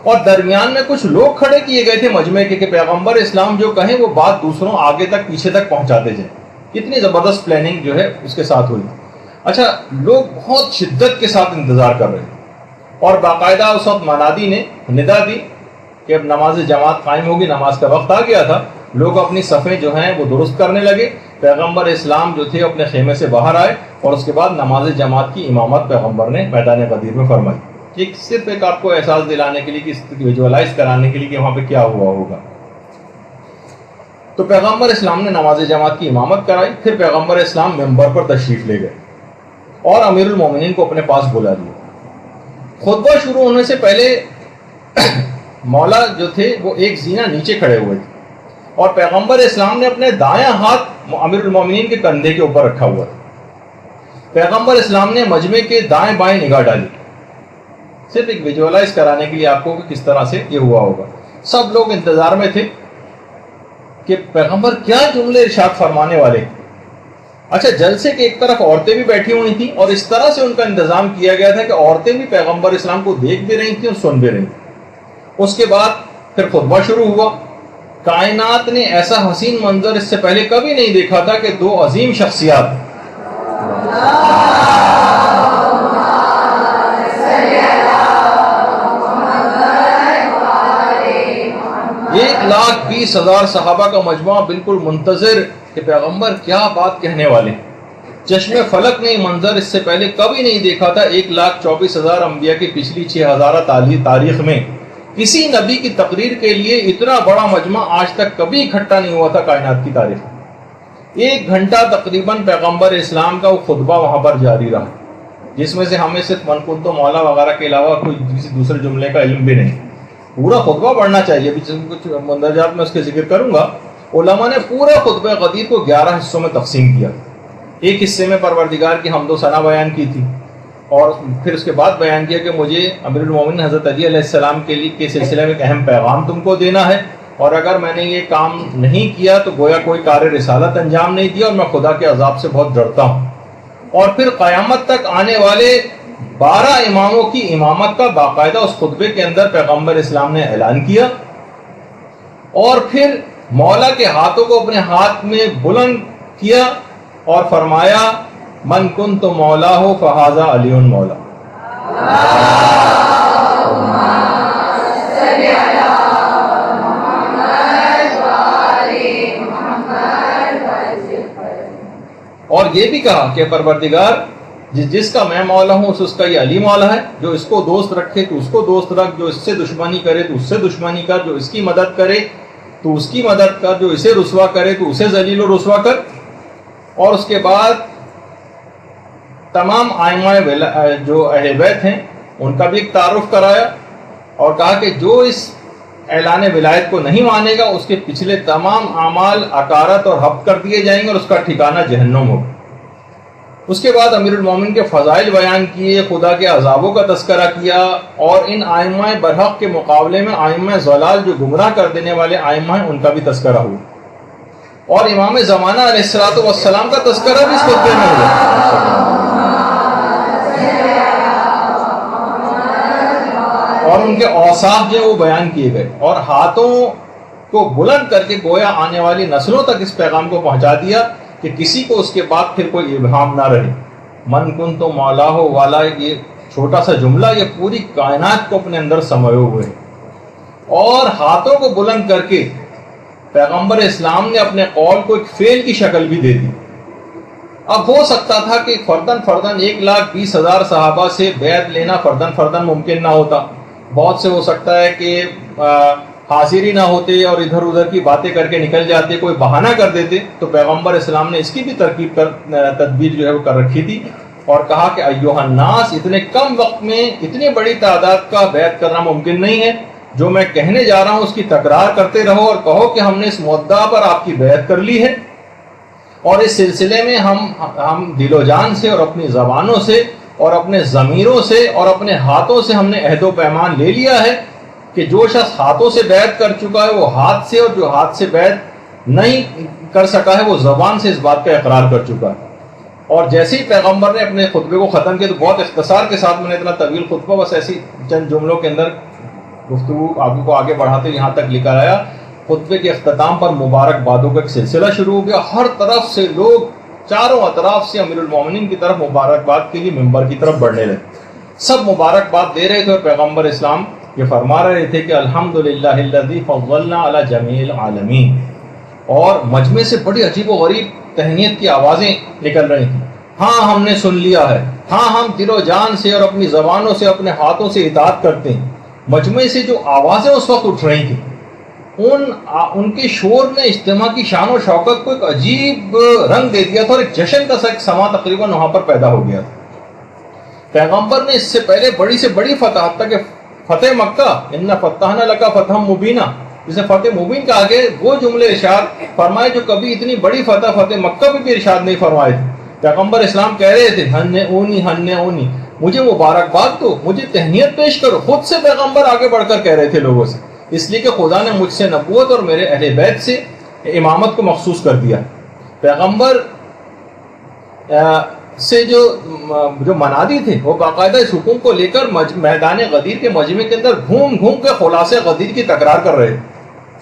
اور درمیان میں کچھ لوگ کھڑے کیے گئے تھے مجمع کے کہ پیغمبر اسلام جو کہیں وہ بات دوسروں آگے تک پیچھے تک پہنچاتے جائیں. کتنی زبردست پلاننگ جو ہے اس کے ساتھ ہوئی. اچھا، لوگ بہت شدت کے ساتھ انتظار کر رہے ہیں، اور باقاعدہ اس وقت منادی نے ندا دی کہ اب نماز جماعت قائم ہوگی، نماز کا وقت آ گیا تھا. لوگ اپنی صفیں جو ہیں وہ درست کرنے لگے. پیغمبر اسلام جو تھے اپنے خیمے سے باہر آئے، اور اس کے بعد نماز جماعت کی امامت پیغمبر نے میدان غدیر میں فرمائی. صرف ایک آپ کو احساس دلانے کے لیے، کہ ویژوالائز کرانے کے لیے کہ وہاں پہ کیا ہوا ہوگا. تو پیغمبر اسلام نے نماز جماعت کی امامت کرائی. پھر پیغمبر اسلام ممبر پر تشریف لے گئے اور امیر المومنین کو اپنے پاس بلا لیا. خطبہ شروع ہونے سے پہلے مولا جو تھے وہ ایک زینہ نیچے کھڑے ہوئے تھے، اور پیغمبر اسلام نے اپنے دائیں ہاتھ امیر المومنین کے کندھے کے اوپر رکھا ہوا تھا. پیغمبر اسلام نے مجمع کے دائیں بائیں نگاہ ڈالی، صرف ایک ویژوالائز کرانے کے لیے آپ کو کہ کس طرح سے یہ ہوا ہوگا. سب لوگ انتظار میں تھے کہ پیغمبر کیا جملے ارشاد فرمانے والے. اچھا، جلسے کے ایک طرف عورتیں بھی بیٹھی ہوئی تھیں، اور اس طرح سے ان کا انتظام کیا گیا تھا کہ عورتیں بھی پیغمبر اسلام کو دیکھ بھی رہی تھیں اور سن بھی رہی تھیں. اس کے بعد پھر خطبہ شروع ہوا. کائنات نے ایسا حسین منظر اس سے پہلے کبھی نہیں دیکھا تھا کہ 2 عظیم شخصیات ایک 1,20,000 صحابہ کا مجموعہ بالکل منتظر کہ پیغمبر کیا بات کہنے والے. چشم فلک نے منظر اس سے پہلے کبھی نہیں دیکھا تھا. 1,24,000 انبیاء کی پچھلی 6,000 تاریخ میں کسی نبی کی تقریر کے لیے اتنا بڑا مجمع آج تک کبھی اکٹھا نہیں ہوا تھا کائنات کی تاریخ میں. 1 گھنٹہ تقریباً پیغمبر اسلام کا وہ خطبہ وہاں پر جاری رہا، جس میں سے ہمیں صرف من کنت مولا وغیرہ کے علاوہ کوئی کسی دوسرے جملے کا علم بھی نہیں. پورا خطبہ پڑھنا چاہیے، ابھی کچھ مندرجات میں اس کے ذکر کروں گا. علماء نے پورے خطبہ غدیر کو 11 حصوں میں تقسیم کیا. ایک حصے میں پروردگار کی حمد و ثنا بیان کی تھی، اور پھر اس کے بعد بیان کیا کہ مجھے امیر المومنین حضرت علی علیہ السلام کے سلسلے میں ایک اہم پیغام تم کو دینا ہے، اور اگر میں نے یہ کام نہیں کیا تو گویا کوئی کار رسالت انجام نہیں دیا، اور میں خدا کے عذاب سے بہت ڈرتا ہوں. اور پھر قیامت تک آنے والے 12 اماموں کی امامت کا باقاعدہ اس خطبے کے اندر پیغمبر اسلام نے اعلان کیا. اور پھر مولا کے ہاتھوں کو اپنے ہاتھ میں بلند کیا اور فرمایا من کنت مولا ہو فہذا علی مولا. اور یہ بھی کہا کہ پروردگار جس کا میں مولا ہوں اس کا یہ علی مولا ہے. جو اس کو دوست رکھے تو اس کو دوست رکھ، جو اس سے دشمنی کرے تو اس سے دشمنی کر، جو اس کی مدد کرے تو اس کی مدد کر، جو اسے رسوا کرے تو اسے ذلیل و رسوا کر. اور اس کے بعد تمام آئمہ جو اہل بیت ہیں ان کا بھی ایک تعارف کرایا، اور کہا کہ جو اس اعلان ولایت کو نہیں مانے گا اس کے پچھلے تمام اعمال اکارت اور حب کر دیے جائیں گے اور اس کا ٹھکانہ جہنم ہوگا۔ اس کے بعد امیر المومنین کے فضائل بیان کیے، خدا کے عذابوں کا تذکرہ کیا، اور ان آئمہ برحق کے مقابلے میں آئمہ ضلال جو گمراہ کر دینے والے آئمہ ہیں ان کا بھی تذکرہ ہوا، اور امام زمانہ علیہ الصلوۃ والسلام کا تذکرہ بھی اس خطبے میں ہوا، اور ان کے اوصاف جو وہ بیان کیے گئے، اور ہاتھوں کو بلند کر کے گویا آنے والی نسلوں تک اس پیغام کو پہنچا دیا کہ کسی کو اس کے بعد پھر کوئی ابہام نہ رہے۔ من کن تو مولا ہو والا، یہ چھوٹا سا جملہ یہ پوری کائنات کو اپنے اندر سموئے ہوئے، اور ہاتھوں کو بلند کر کے پیغمبر اسلام نے اپنے قول کو ایک فعل کی شکل بھی دے دی۔ اب ہو سکتا تھا کہ فردن 1,20,000 صحابہ سے بیعت لینا فردن ممکن نہ ہوتا، بہت سے ہو سکتا ہے کہ حاضر ہی نہ ہوتے اور ادھر ادھر کی باتیں کر کے نکل جاتے، کوئی بہانہ کر دیتے، تو پیغمبر اسلام نے اس کی بھی تدبیر جو ہے وہ کر رکھی تھی، اور کہا کہ ایھا الناس، اتنے کم وقت میں اتنی بڑی تعداد کا بیعت کرنا ممکن نہیں ہے، جو میں کہنے جا رہا ہوں اس کی تکرار کرتے رہو اور کہو کہ ہم نے اس مدعا پر آپ کی بیعت کر لی ہے، اور اس سلسلے میں ہم دل و جان سے اور اپنی زبانوں سے اور اپنے ضمیروں سے اور اپنے ہاتھوں سے ہم نے عہد و پیمان لے لیا ہے کہ جو شخص ہاتھوں سے بیعت کر چکا ہے وہ ہاتھ سے، اور جو ہاتھ سے بیعت نہیں کر سکا ہے وہ زبان سے اس بات کا اقرار کر چکا ہے۔ اور جیسے ہی پیغمبر نے اپنے خطبے کو ختم کیا تو بہت اختصار کے ساتھ، میں نے اتنا طویل خطبہ بس ایسی چند جملوں کے اندر گفتگو آپ کو آگے بڑھاتے یہاں تک لے کر آیا، خطبے کے اختتام پر مبارکبادوں کا ایک سلسلہ شروع ہو گیا، ہر طرف سے لوگ چاروں اطراف سے امیر المومنین کی طرف مبارکباد کے لیے ممبر کی طرف بڑھنے لگے، سب مبارکباد دے رہے تھے، اور پیغمبر اسلام یہ فرما رہے تھے کہ الحمدللہ الذی فضلنا علی جمیع العالمین، اور مجمع سے بڑی عجیب و غریب تہنیت کی آوازیں نکل رہی تھیں، ہاں ہم نے سن لیا ہے، ہاں ہم دل و جان سے اور اپنی زبانوں سے اپنے ہاتھوں سے اطاعت کرتے ہیں۔ مجمع سے جو آوازیں اس وقت اٹھ رہی تھیں ان کے شور نے اجتماع کی شان و شوکت کو ایک عجیب رنگ دے دیا تھا، اور ایک جشن کا سما تقریباً وہاں پر پیدا ہو گیا تھا۔ پیغمبر نے اس سے پہلے بڑی سے بڑی فتح، حتیٰ کہ فتح مکہ، ان فتحنا لک فتحا مبینا، جسے فتح مبین کہا گیا، وہ جملے ارشاد فرمائے جو کبھی اتنی بڑی فتح مکہ پہ بھی ارشاد نہیں فرمائے تھے۔ پیغمبر اسلام کہہ رہے تھے ہن اونی، مجھے مبارکباد دو، مجھے تہنیت پیش کرو، خود سے پیغمبر آگے بڑھ کر کہہ رہے تھے لوگوں سے، اس لیے کہ خدا نے مجھ سے نبوت اور میرے اہل بیت سے امامت کو مخصوص کر دیا۔ پیغمبر سے جو منادی تھے وہ باقاعدہ اس حکم کو لے کر میدان غدیر کے مجمع کے اندر گھوم گھوم کے خلاصے غدیر کی تکرار کر رہے تھے،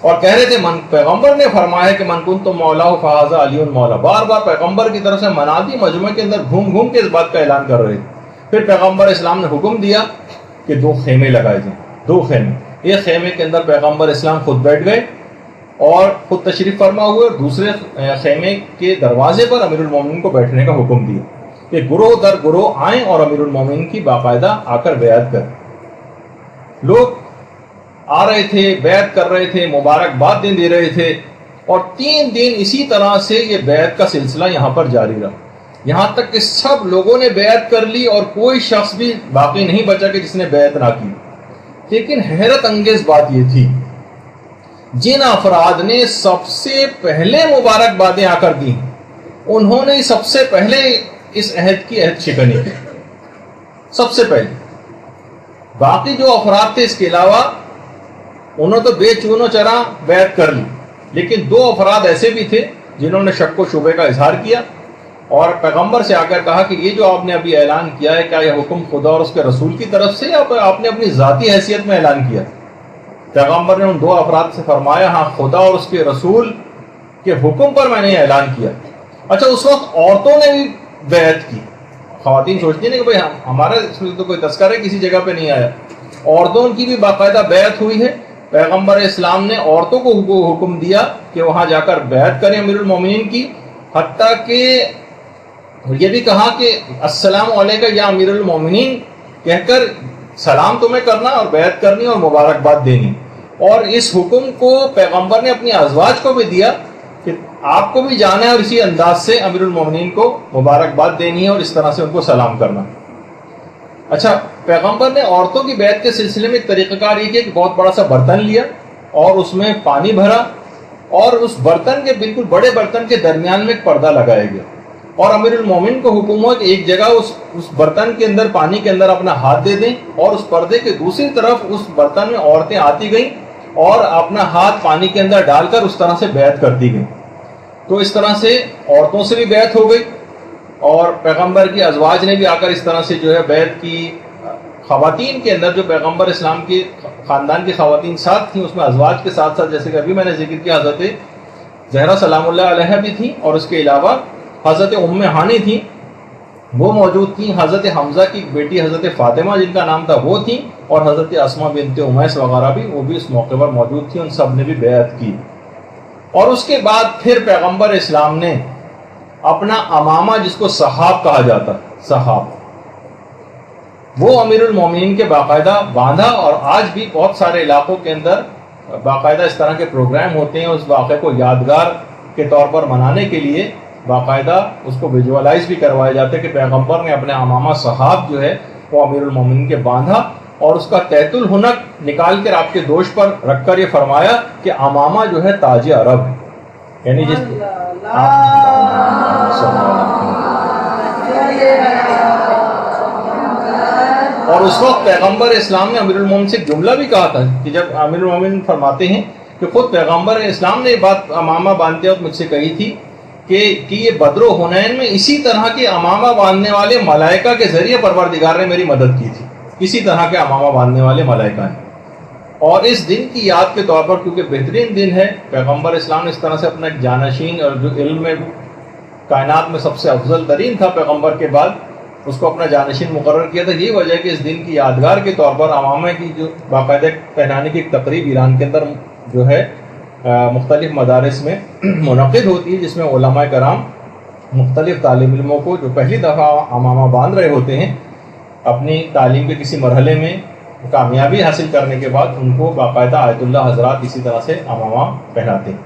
اور کہہ رہے تھے پیغمبر نے فرمایا کہ من کنت مولا فہذا علی مولا، بار بار پیغمبر کی طرف سے منادی مجمع کے اندر گھوم گھوم کے اس بات کا اعلان کر رہے تھے۔ پھر پیغمبر اسلام نے حکم دیا کہ 2 خیمے لگائے جائیں، 2 خیمے، ایک خیمے کے اندر پیغمبر اسلام خود بیٹھ گئے اور خود تشریف فرما ہوئے، اور دوسرے خیمے کے دروازے پر امیر المومنین کو بیٹھنے کا حکم دیا کہ گروہ در گروہ آئیں اور امیر المومنین کی باقاعدہ آ کر بیعت کریں۔ لوگ آ رہے تھے، بیعت کر رہے تھے، مبارکباد دے رہے تھے، اور 3 دن اسی طرح سے یہ بیعت کا سلسلہ یہاں پر جاری رہا، یہاں تک کہ سب لوگوں نے بیعت کر لی اور کوئی شخص بھی باقی نہیں بچا کہ جس نے بیعت نہ کی۔ لیکن حیرت انگیز بات یہ تھی، جن افراد نے سب سے پہلے مبارکبادیں آ کر دی انہوں نے سب سے پہلے اس عہد کی عہد شکنی کی، سب سے پہلے۔ باقی جو افراد تھے اس کے علاوہ انہوں تو بے چون و چرا بیعت کر لی، لیکن 2 افراد ایسے بھی تھے جنہوں نے شک و شبے کا اظہار کیا اور پیغمبر سے آ کر کہا کہ یہ جو آپ نے ابھی اعلان کیا ہے، کیا یہ حکم خدا اور اس کے رسول کی طرف سے یا آپ نے اپنی ذاتی حیثیت میں اعلان کیا؟ پیغمبر نے ان 2 افراد سے فرمایا ہاں خدا اور اس کے رسول کے حکم پر میں نے اعلان کیا۔ اچھا، اس وقت عورتوں نے بھی بیعت کی۔ خواتین سوچتی ہیں کہ بھائی ہمارا اس میں تو کوئی تذکرہ کسی جگہ پہ نہیں آیا، عورتوں کی بھی باقاعدہ بیعت ہوئی ہے۔ پیغمبر اسلام نے عورتوں کو حکم دیا کہ وہاں جا کر بیعت کریں امیر المومنین کی، حتیٰ کہ یہ بھی کہا کہ السلام علیکم یا امیر المومنین کہہ کر سلام تمہیں کرنا اور بیعت کرنی اور مبارکباد دینی۔ اور اس حکم کو پیغمبر نے اپنی ازواج کو بھی دیا کہ آپ کو بھی جانا ہے اور اسی انداز سے امیر المومنین کو مبارکباد دینی ہے اور اس طرح سے ان کو سلام کرنا. اچھا، پیغمبر نے عورتوں کی بیعت کے سلسلے میں ایک طریقہ کار یہ کیا کہ بہت بڑا سا برتن لیا اور اس میں پانی بھرا اور اس برتن کے بالکل بڑے برتن کے درمیان میں ایک پردہ لگایا گیا اور امیر المومن کو حکم ہوا کہ ایک جگہ اس برتن کے اندر پانی کے اندر اپنا ہاتھ دے دیں اور اس پردے کے دوسری طرف اس برتن میں عورتیں آتی گئیں اور اپنا ہاتھ پانی کے اندر ڈال کر اس طرح سے بیعت کرتی گئیں. تو اس طرح سے عورتوں سے بھی بیعت ہو گئی اور پیغمبر کی ازواج نے بھی آ کر اس طرح سے جو ہے بیعت کی. خواتین کے اندر جو پیغمبر اسلام کی خاندان کی خواتین ساتھ تھیں اس میں ازواج کے ساتھ ساتھ جیسے کہ ابھی میں نے ذکر کیا حضرت زہرا سلام اللہ علیہ بھی تھیں اور اس کے علاوہ حضرت ام ہانی تھیں وہ موجود تھیں. حضرت حمزہ کی بیٹی حضرت فاطمہ جن کا نام تھا وہ تھیں اور حضرت اسما بنت امیس وغیرہ بھی وہ بھی اس موقع پر موجود تھیں. ان سب نے بھی بیعت کی. اور اس کے بعد پھر پیغمبر اسلام نے اپنا امامہ جس کو صحاب کہا جاتا صحاب وہ امیر المومنین کے باقاعدہ باندھا اور آج بھی بہت سارے علاقوں کے اندر باقاعدہ اس طرح کے پروگرام ہوتے ہیں اس واقعے کو یادگار کے طور پر منانے کے لیے باقاعدہ اس کو ویژوالائز بھی کروایا جاتا ہے کہ پیغمبر نے اپنے امامہ صحاب جو ہے وہ امیر المومنین کے باندھا اور اس کا تحت الحنک نکال کر آپ کے دوش پر رکھ کر یہ فرمایا کہ امامہ جو ہے تاج عرب ہے. یعنی جس اور اس وقت پیغمبر اسلام نے امیر المومنین سے جملہ بھی کہا تھا کہ جب امیر المومنین فرماتے ہیں کہ خود پیغمبر اسلام نے یہ بات امامہ باندھتے وقت مجھ سے کہی تھی کہ یہ بدر و حنین میں اسی طرح کے امامہ باندھنے والے ملائکہ کے ذریعے پروردگار نے میری مدد کی تھی. اسی طرح کے امامہ باندھنے والے ملائکہ ہیں. اور اس دن کی یاد کے طور پر کیونکہ بہترین دن ہے پیغمبر اسلام نے اس طرح سے اپنا ایک جانشین اور جو علم میں کائنات میں سب سے افضل ترین تھا پیغمبر کے بعد اس کو اپنا جانشین مقرر کیا تھا. یہی وجہ ہے کہ اس دن کی یادگار کے طور پر امامہ کی جو باقاعدہ پہنانے کی ایک تقریب ایران کے اندر جو ہے مختلف مدارس میں منعقد ہوتی ہے جس میں علماء کرام مختلف طالب علموں کو جو پہلی دفعہ امامہ باندھ رہے ہوتے ہیں اپنی تعلیم کے کسی مرحلے میں کامیابی حاصل کرنے کے بعد ان کو باقاعدہ آیت اللہ حضرات اسی طرح سے امامہ پہناتے ہیں.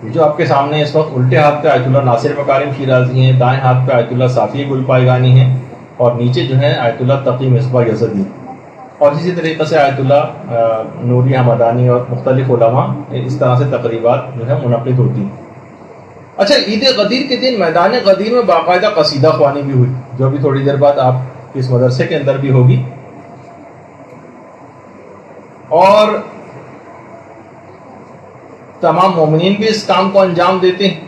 یہ جو آپ کے سامنے اس وقت الٹے ہاتھ پہ آیت اللہ ناصر مکارم شیرازی ہیں, دائیں ہاتھ پہ آیت اللہ صافی گل پائگانی ہیں اور نیچے جو ہے آیت اللہ تقی مصباح یزدی اور اسی طریقے سے آیت اللہ نوری حمدانی اور مختلف علماء اس طرح سے تقریبات جو ہے منعقد ہوتی ہیں. اچھا, عید غدیر کے دن میدان غدیر میں باقاعدہ قصیدہ خوانی بھی ہوئی جو بھی تھوڑی دیر بعد آپ اس مدرسے کے اندر بھی ہوگی. اور تمام مومنین بھی اس کام کو انجام دیتے ہیں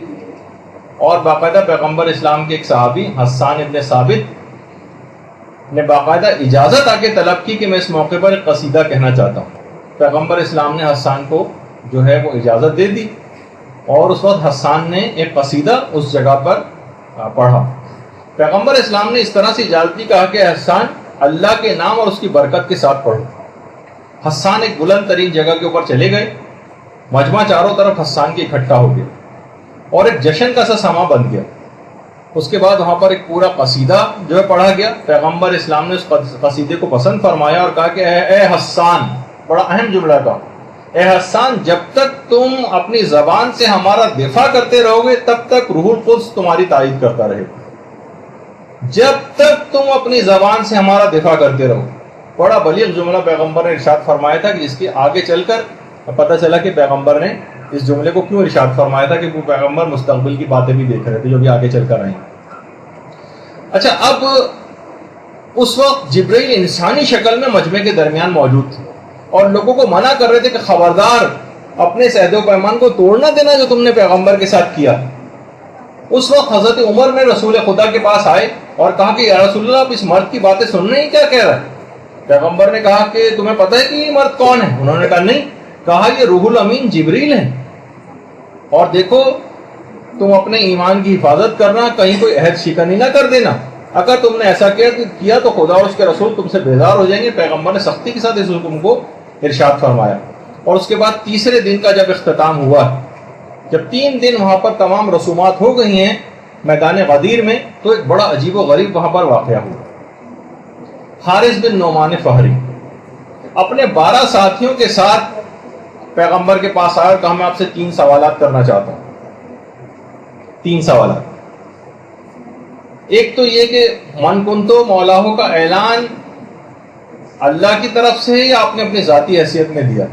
اور باقاعدہ پیغمبر اسلام کے ایک صحابی حسان ابن ثابت نے باقاعدہ اجازت آ کے طلب کی کہ میں اس موقع پر ایک قصیدہ کہنا چاہتا ہوں. پیغمبر اسلام نے حسان کو جو ہے وہ اجازت دے دی اور اس وقت حسان نے ایک قصیدہ اس جگہ پر پڑھا. پیغمبر اسلام نے اس طرح سے اجازت دی, کہا کہ حسان اللہ کے نام اور اس کی برکت کے ساتھ پڑھو. حسان ایک بلند ترین جگہ کے اوپر چلے گئے, مجمع چاروں طرف حسان کی اکٹھا ہو گیا اور ایک جشن کا سا سما بن گیا. اس کے بعد وہاں پر ایک پورا قصیدہ جو ہے پڑھا گیا. پیغمبر اسلام نے اس قصیدے کو پسند فرمایا اور کہا کہ اے حسان, بڑا اہم جملہ تھا, اے حسان جب تک تم اپنی زبان سے ہمارا دفاع کرتے رہو گے تب تک روح القدس تمہاری تائید کرتا رہے گا. جب تک تم اپنی زبان سے ہمارا دفاع کرتے رہو. بڑا بلیغ جملہ پیغمبر نے ارشاد فرمایا تھا کہ جس کے آگے چل کر پتہ چلا کہ پیغمبر نے اس جملے کو کیوں ارشاد فرمایا تھا کہ وہ پیغمبر مستقبل کی باتیں بھی دیکھ رہے تھے جو بھی آگے چل کر آئیں. اچھا, اب اس وقت جبرائیل انسانی شکل میں مجمع کے درمیان موجود تھے اور لوگوں کو منع کر رہے تھے کہ خبردار اپنے عہد و پیمان کو توڑنا دینا جو تم نے پیغمبر کے ساتھ کیا. اس وقت حضرت عمر نے رسول خدا کے پاس آئے اور کہا کہ یا رسول اللہ, آپ اس مرد کی باتیں سن رہے ہیں, کیا کہہ رہا ہے؟ پیغمبر نے کہا کہ تمہیں پتہ ہے کہ یہ مرد کون ہے؟ انہوں نے کہا نہیں. کہا یہ روح الامین جبریل ہے اور دیکھو تم اپنے ایمان کی حفاظت کرنا, کہیں کوئی عہد شکنی نہ کر دینا. اگر تم نے ایسا کیا تو خدا اور اس کے رسول تم سے بیزار ہو جائیں گے. پیغمبر نے سختی کے ساتھ اس حکم کو ارشاد فرمایا. اور اس کے بعد تیسرے دن کا جب اختتام ہوا, جب 3 دن وہاں پر تمام رسومات ہو گئی ہیں میدان غدیر میں, تو ایک بڑا عجیب و غریب وہاں پر واقعہ ہوا. حارث بن نعمان فہری اپنے 12 ساتھیوں کے ساتھ پیغمبر کے پاس آیا اور کہا میں آپ سے 3 سوالات کرنا چاہتا ہوں. 3 سوالات. ایک تو یہ کہ من کنتو مولاہو کا اعلان اللہ کی طرف سے یا آپ نے اپنی ذاتی حیثیت میں دیا؟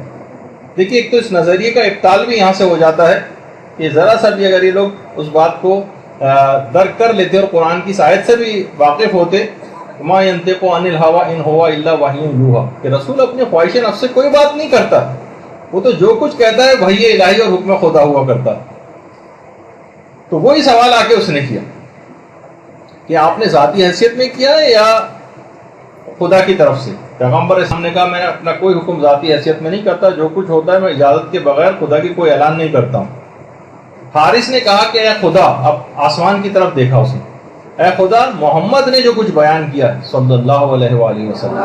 دیکھیے ایک تو اس نظریے کا ابطال بھی یہاں سے ہو جاتا ہے کہ ذرا سا بھی اگر یہ لوگ اس بات کو درک کر لیتے اور قرآن کی آیت سے بھی واقف ہوتے ما ینطق عن الہوی ان ہوا الا وحی یوحی کہ رسول اپنی خواہش نفس سے کوئی بات نہیں کرتا، وہ تو جو کچھ کہتا ہے وحی الہی اور حکم خدا ہوا کرتا. تو وہی سوال آ کے اس نے کیا کہ آپ نے ذاتی حیثیت میں کیا ہے یا خدا کی طرف سے؟ پیغمبر اسلام نے کہا میں اپنا کوئی حکم ذاتی حیثیت میں نہیں کرتا، جو کچھ ہوتا ہے میں اجازت کے بغیر خدا کی کوئی اعلان نہیں کرتا ہوں. حارث نے کہا کہ اے خدا، اب آسمان کی طرف دیکھا اس نے، اے خدا محمد نے جو کچھ بیان کیا ہے صلی اللہ علیہ وآلہ وسلم،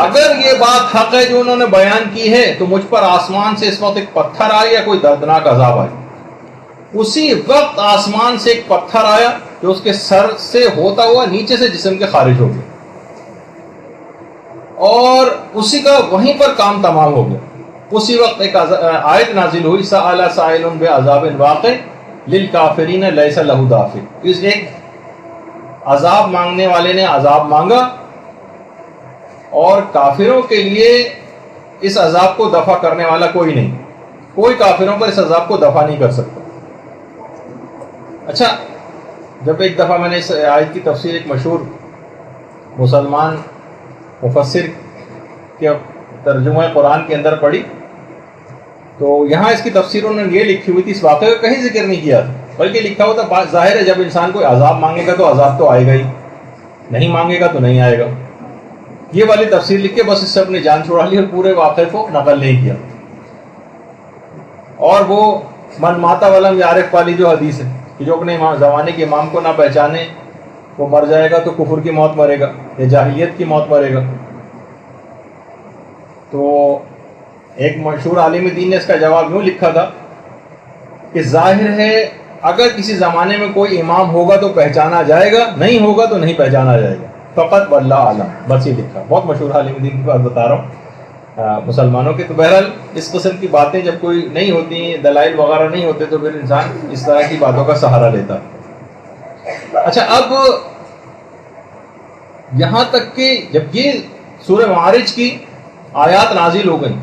اگر یہ بات حق ہے جو انہوں نے بیان کی ہے تو مجھ پر آسمان سے اس وقت ایک پتھر آیا یا کوئی دردناک عذاب آیا. اسی وقت آسمان سے ایک پتھر آیا جو اس کے سر سے ہوتا ہوا نیچے سے جسم کے خارج ہو گیا اور اسی کا وہیں پر کام تمام ہو گیا. اسی وقت ایک آیت نازل ہوئی سأل سائل بعذاب واقع للکافرین لیس لہ دافع. اس ایک عذاب مانگنے والے نے عذاب مانگا اور کافروں کے لیے اس عذاب کو دفع کرنے والا کوئی نہیں، کوئی کافروں پر اس عذاب کو دفع نہیں کر سکتا. اچھا، جب ایک دفعہ میں نے اس آیت کی تفسیر ایک مشہور مسلمان مفسر کے ترجمہ قرآن کے اندر پڑھی تو یہاں اس کی تفسیر انہوں نے یہ لکھی ہوئی تھی، اس واقعے کا کہیں ذکر نہیں کیا تھا، بلکہ لکھا ہوا تھا ظاہر ہے جب انسان کوئی عذاب مانگے گا تو عذاب تو آئے گا ہی، نہیں مانگے گا تو نہیں آئے گا. یہ والی تفسیر لکھ کے بس اس سے اپنی جان چھڑا لی اور پورے واقعے کو نقل نہیں کیا. اور وہ من ماتا ولم یعرف والی جو حدیث ہے کہ جو اپنے زمانے کے امام کو نہ پہچانے وہ مر جائے گا تو کفر کی موت مرے گا یا جاہلیت کی موت مرے گا. تو ایک مشہور عالم دین نے اس کا جواب یوں لکھا تھا کہ ظاہر ہے اگر کسی زمانے میں کوئی امام ہوگا تو پہچانا جائے گا، نہیں ہوگا تو نہیں پہچانا جائے گا، فقط واللہ عالم. بس یہ لکھا. بہت مشہور عالم دین کی بات بتا رہا ہوں مسلمانوں کے. تو بہرحال اس قسم کی باتیں جب کوئی نہیں ہوتی، دلائل وغیرہ نہیں ہوتے تو پھر انسان اس طرح کی باتوں کا سہارا لیتا. اچھا، اب یہاں تک کہ جب یہ سورہ معارج کی آیات نازل ہو گئی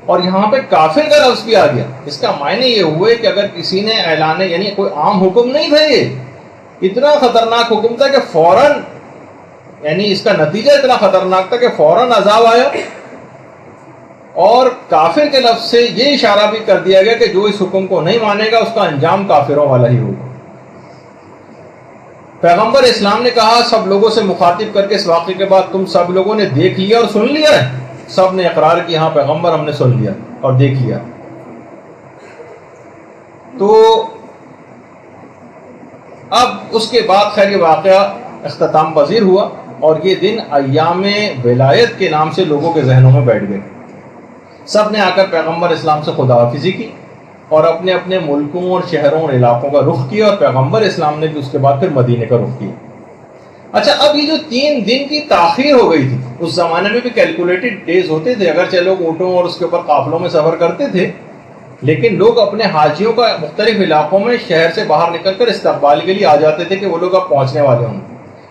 اور یہاں پہ کافر کا لفظ بھی آ گیا، اس کا معنی یہ ہوئے کہ اگر کسی نے اعلان، یعنی کوئی عام حکم نہیں تھا، یہ اتنا خطرناک حکم تھا کہ فوراً، یعنی اس کا نتیجہ اتنا خطرناک تھا کہ فوراً عذاب آیا. اور کافر کے لفظ سے یہ اشارہ بھی کر دیا گیا کہ جو اس حکم کو نہیں مانے گا اس کا انجام کافروں والا ہی ہوگا. پیغمبر اسلام نے کہا سب لوگوں سے مخاطب کر کے اس واقعے کے بعد تم سب لوگوں نے دیکھ لیا اور سن لیا ہے؟ سب نے اقرار کیا ہاں پیغمبر ہم نے سن لیا اور دیکھ لیا. تو اب اس کے بعد خیر یہ واقعہ اختتام پذیر ہوا اور یہ دن ایام ولایت کے نام سے لوگوں کے ذہنوں میں بیٹھ گئے. سب نے آ کر پیغمبر اسلام سے خدا حافظی کی اور اپنے اپنے ملکوں اور شہروں اور علاقوں کا رخ کیا اور پیغمبر اسلام نے بھی اس کے بعد پھر مدینے کا رخ کیا. اچھا، اب یہ جو 3 دن کی تاخیر ہو گئی تھی، اس زمانے میں بھی کیلکولیٹڈ ڈیز ہوتے تھے، اگرچہ لوگ اونٹوں اور اس کے اوپر قافلوں میں سفر کرتے تھے لیکن لوگ اپنے حاجیوں کا مختلف علاقوں میں شہر سے باہر نکل کر استقبال کے لیے آ جاتے تھے کہ وہ لوگ اب پہنچنے والے ہوں.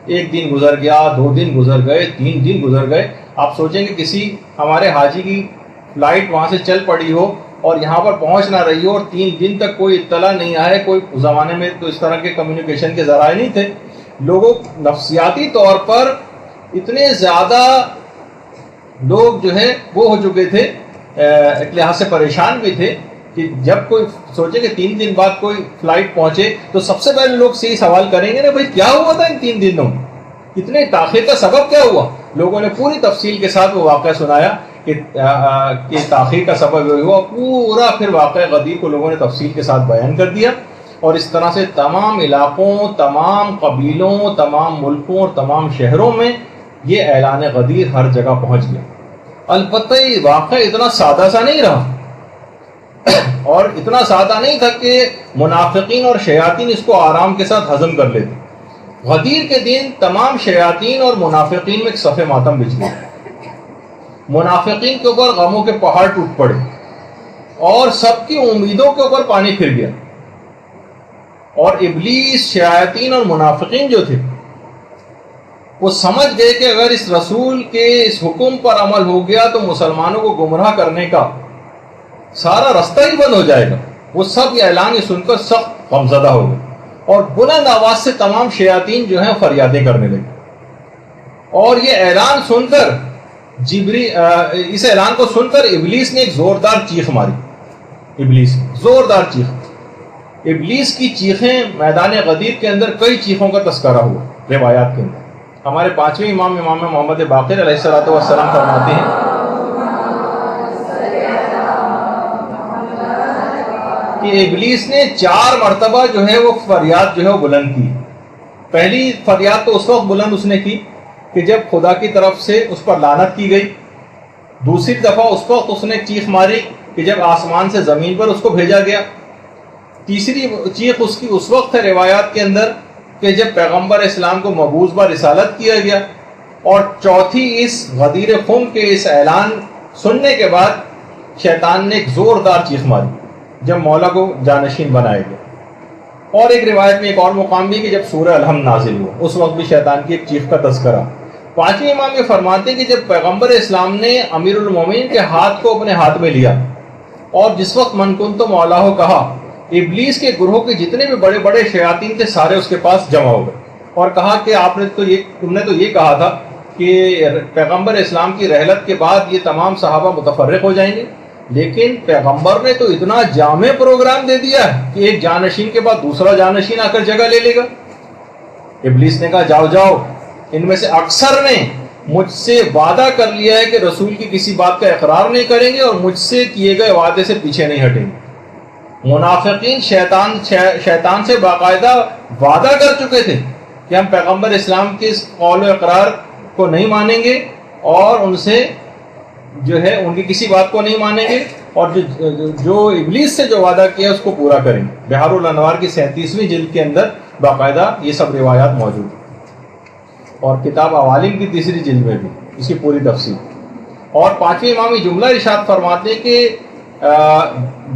1 دن گزر گیا، 2 دن گزر گئے، 3 دن گزر گئے. آپ سوچیں کہ کسی ہمارے حاجی کی فلائٹ وہاں سے چل پڑی ہو اور یہاں پر پہنچ نہ رہی ہو اور 3 دن تک کوئی اطلاع نہیں آئے. کوئی اس زمانے میں تو اس طرح کے کمیونیکیشن کے ذرائع نہیں تھے. لوگوں نفسیاتی طور پر اتنے زیادہ لوگ جو ہے وہ ہو چکے تھے، ایک لحاظ سے پریشان بھی تھے کہ جب کوئی سوچے کہ 3 دن بعد کوئی فلائٹ پہنچے تو سب سے پہلے لوگ سے ہی سوال کریں گے نا بھائی کیا ہوا تھا ان 3 دنوں میں، اتنے تاخیر کا سبب کیا ہوا. لوگوں نے پوری تفصیل کے ساتھ وہ واقعہ سنایا کہ تاخیر کا سبب یہ ہوا. پورا پھر واقعہ غدیر کو لوگوں نے تفصیل کے ساتھ بیان کر دیا اور اس طرح سے تمام علاقوں، تمام قبیلوں، تمام ملکوں اور تمام شہروں میں یہ اعلان غدیر ہر جگہ پہنچ گیا. البتہ یہ واقعہ اتنا سادہ سا نہیں رہا اور اتنا سادہ نہیں تھا کہ منافقین اور شیاطین اس کو آرام کے ساتھ ہضم کر لیتے. غدیر کے دن تمام شیاطین اور منافقین میں ایک صف ماتم بچھ گیا. منافقین کے اوپر غموں کے پہاڑ ٹوٹ پڑے اور سب کی امیدوں کے اوپر پانی پھر گیا. اور ابلیس، شیاطین اور منافقین جو تھے وہ سمجھ گئے کہ اگر اس رسول کے اس حکم پر عمل ہو گیا تو مسلمانوں کو گمراہ کرنے کا سارا رستہ ہی بند ہو جائے گا. وہ سب یہ اعلان سن کر سخت غمزدہ ہو گئے اور بلند آواز سے تمام شیاطین جو ہیں فریادیں کرنے لگے. اور یہ اعلان سن کر اس اعلان کو سن کر ابلیس نے ایک زوردار چیخ ماری. ابلیس زوردار چیخ. ابلیس کی چیخیں میدان غدیر کے اندر کئی چیخوں کا تذکرہ ہوا روایات کے اندر. ہمارے 5ویں امام محمد باقر علیہ الصلوۃ والسلام فرماتے ہیں کہ ابلیس نے 4 مرتبہ جو ہے وہ فریاد جو ہے وہ بلند کی. پہلی فریاد تو اس وقت بلند اس نے کی کہ جب خدا کی طرف سے اس پر لعنت کی گئی. دوسری دفعہ اس وقت اس نے چیخ ماری کہ جب آسمان سے زمین پر اس کو بھیجا گیا. تیسری چیخ اس کی اس وقت ہے روایات کے اندر کہ جب پیغمبر اسلام کو مبعوث بہ رسالت کیا گیا. اور چوتھی اس غدیر خم کے اس اعلان سننے کے بعد شیطان نے ایک زوردار چیخ ماری جب مولا کو جانشین بنایا گیا. اور ایک روایت میں ایک اور مقام بھی کہ جب سورہ الحمد نازل ہوا اس وقت بھی شیطان کی ایک چیخ کا تذکرہ. 5ویں امام یہ فرماتے ہیں کہ جب پیغمبر اسلام نے امیر المومنین کے ہاتھ کو اپنے ہاتھ میں لیا اور جس وقت من کنت مولاہ کہا، ابلیس کے گروہ کے جتنے بھی بڑے بڑے شیاطین تھے سارے اس کے پاس جمع ہو گئے اور کہا کہ تم نے تو یہ کہا تھا کہ پیغمبر اسلام کی رحلت کے بعد یہ تمام صحابہ متفرق ہو جائیں گے، لیکن پیغمبر نے تو اتنا جامع پروگرام دے دیا کہ ایک جانشین کے بعد دوسرا جانشین آ کر جگہ لے لے گا. ابلیس نے کہا جاؤ جاؤ، ان میں سے اکثر نے مجھ سے وعدہ کر لیا ہے کہ رسول کی کسی بات کا اقرار نہیں کریں گے اور مجھ سے کیے گئے وعدے سے پیچھے نہیں ہٹیں گے. منافقین شیطان سے باقاعدہ وعدہ کر چکے تھے کہ ہم پیغمبر اسلام کے اس قول و اقرار کو نہیں مانیں گے اور ان سے جو ہے ان کی کسی بات کو نہیں مانیں گے اور جو ابلیس سے جو وعدہ کیا اس کو پورا کریں گے. بحار الانوار کی 37ویں جلد کے اندر باقاعدہ یہ سب روایات موجود ہیں اور کتاب عوالم کی 3ری جلد میں بھی اس کی پوری تفصیل. اور 5ویں امام جملہ ارشاد فرماتے ہیں کہ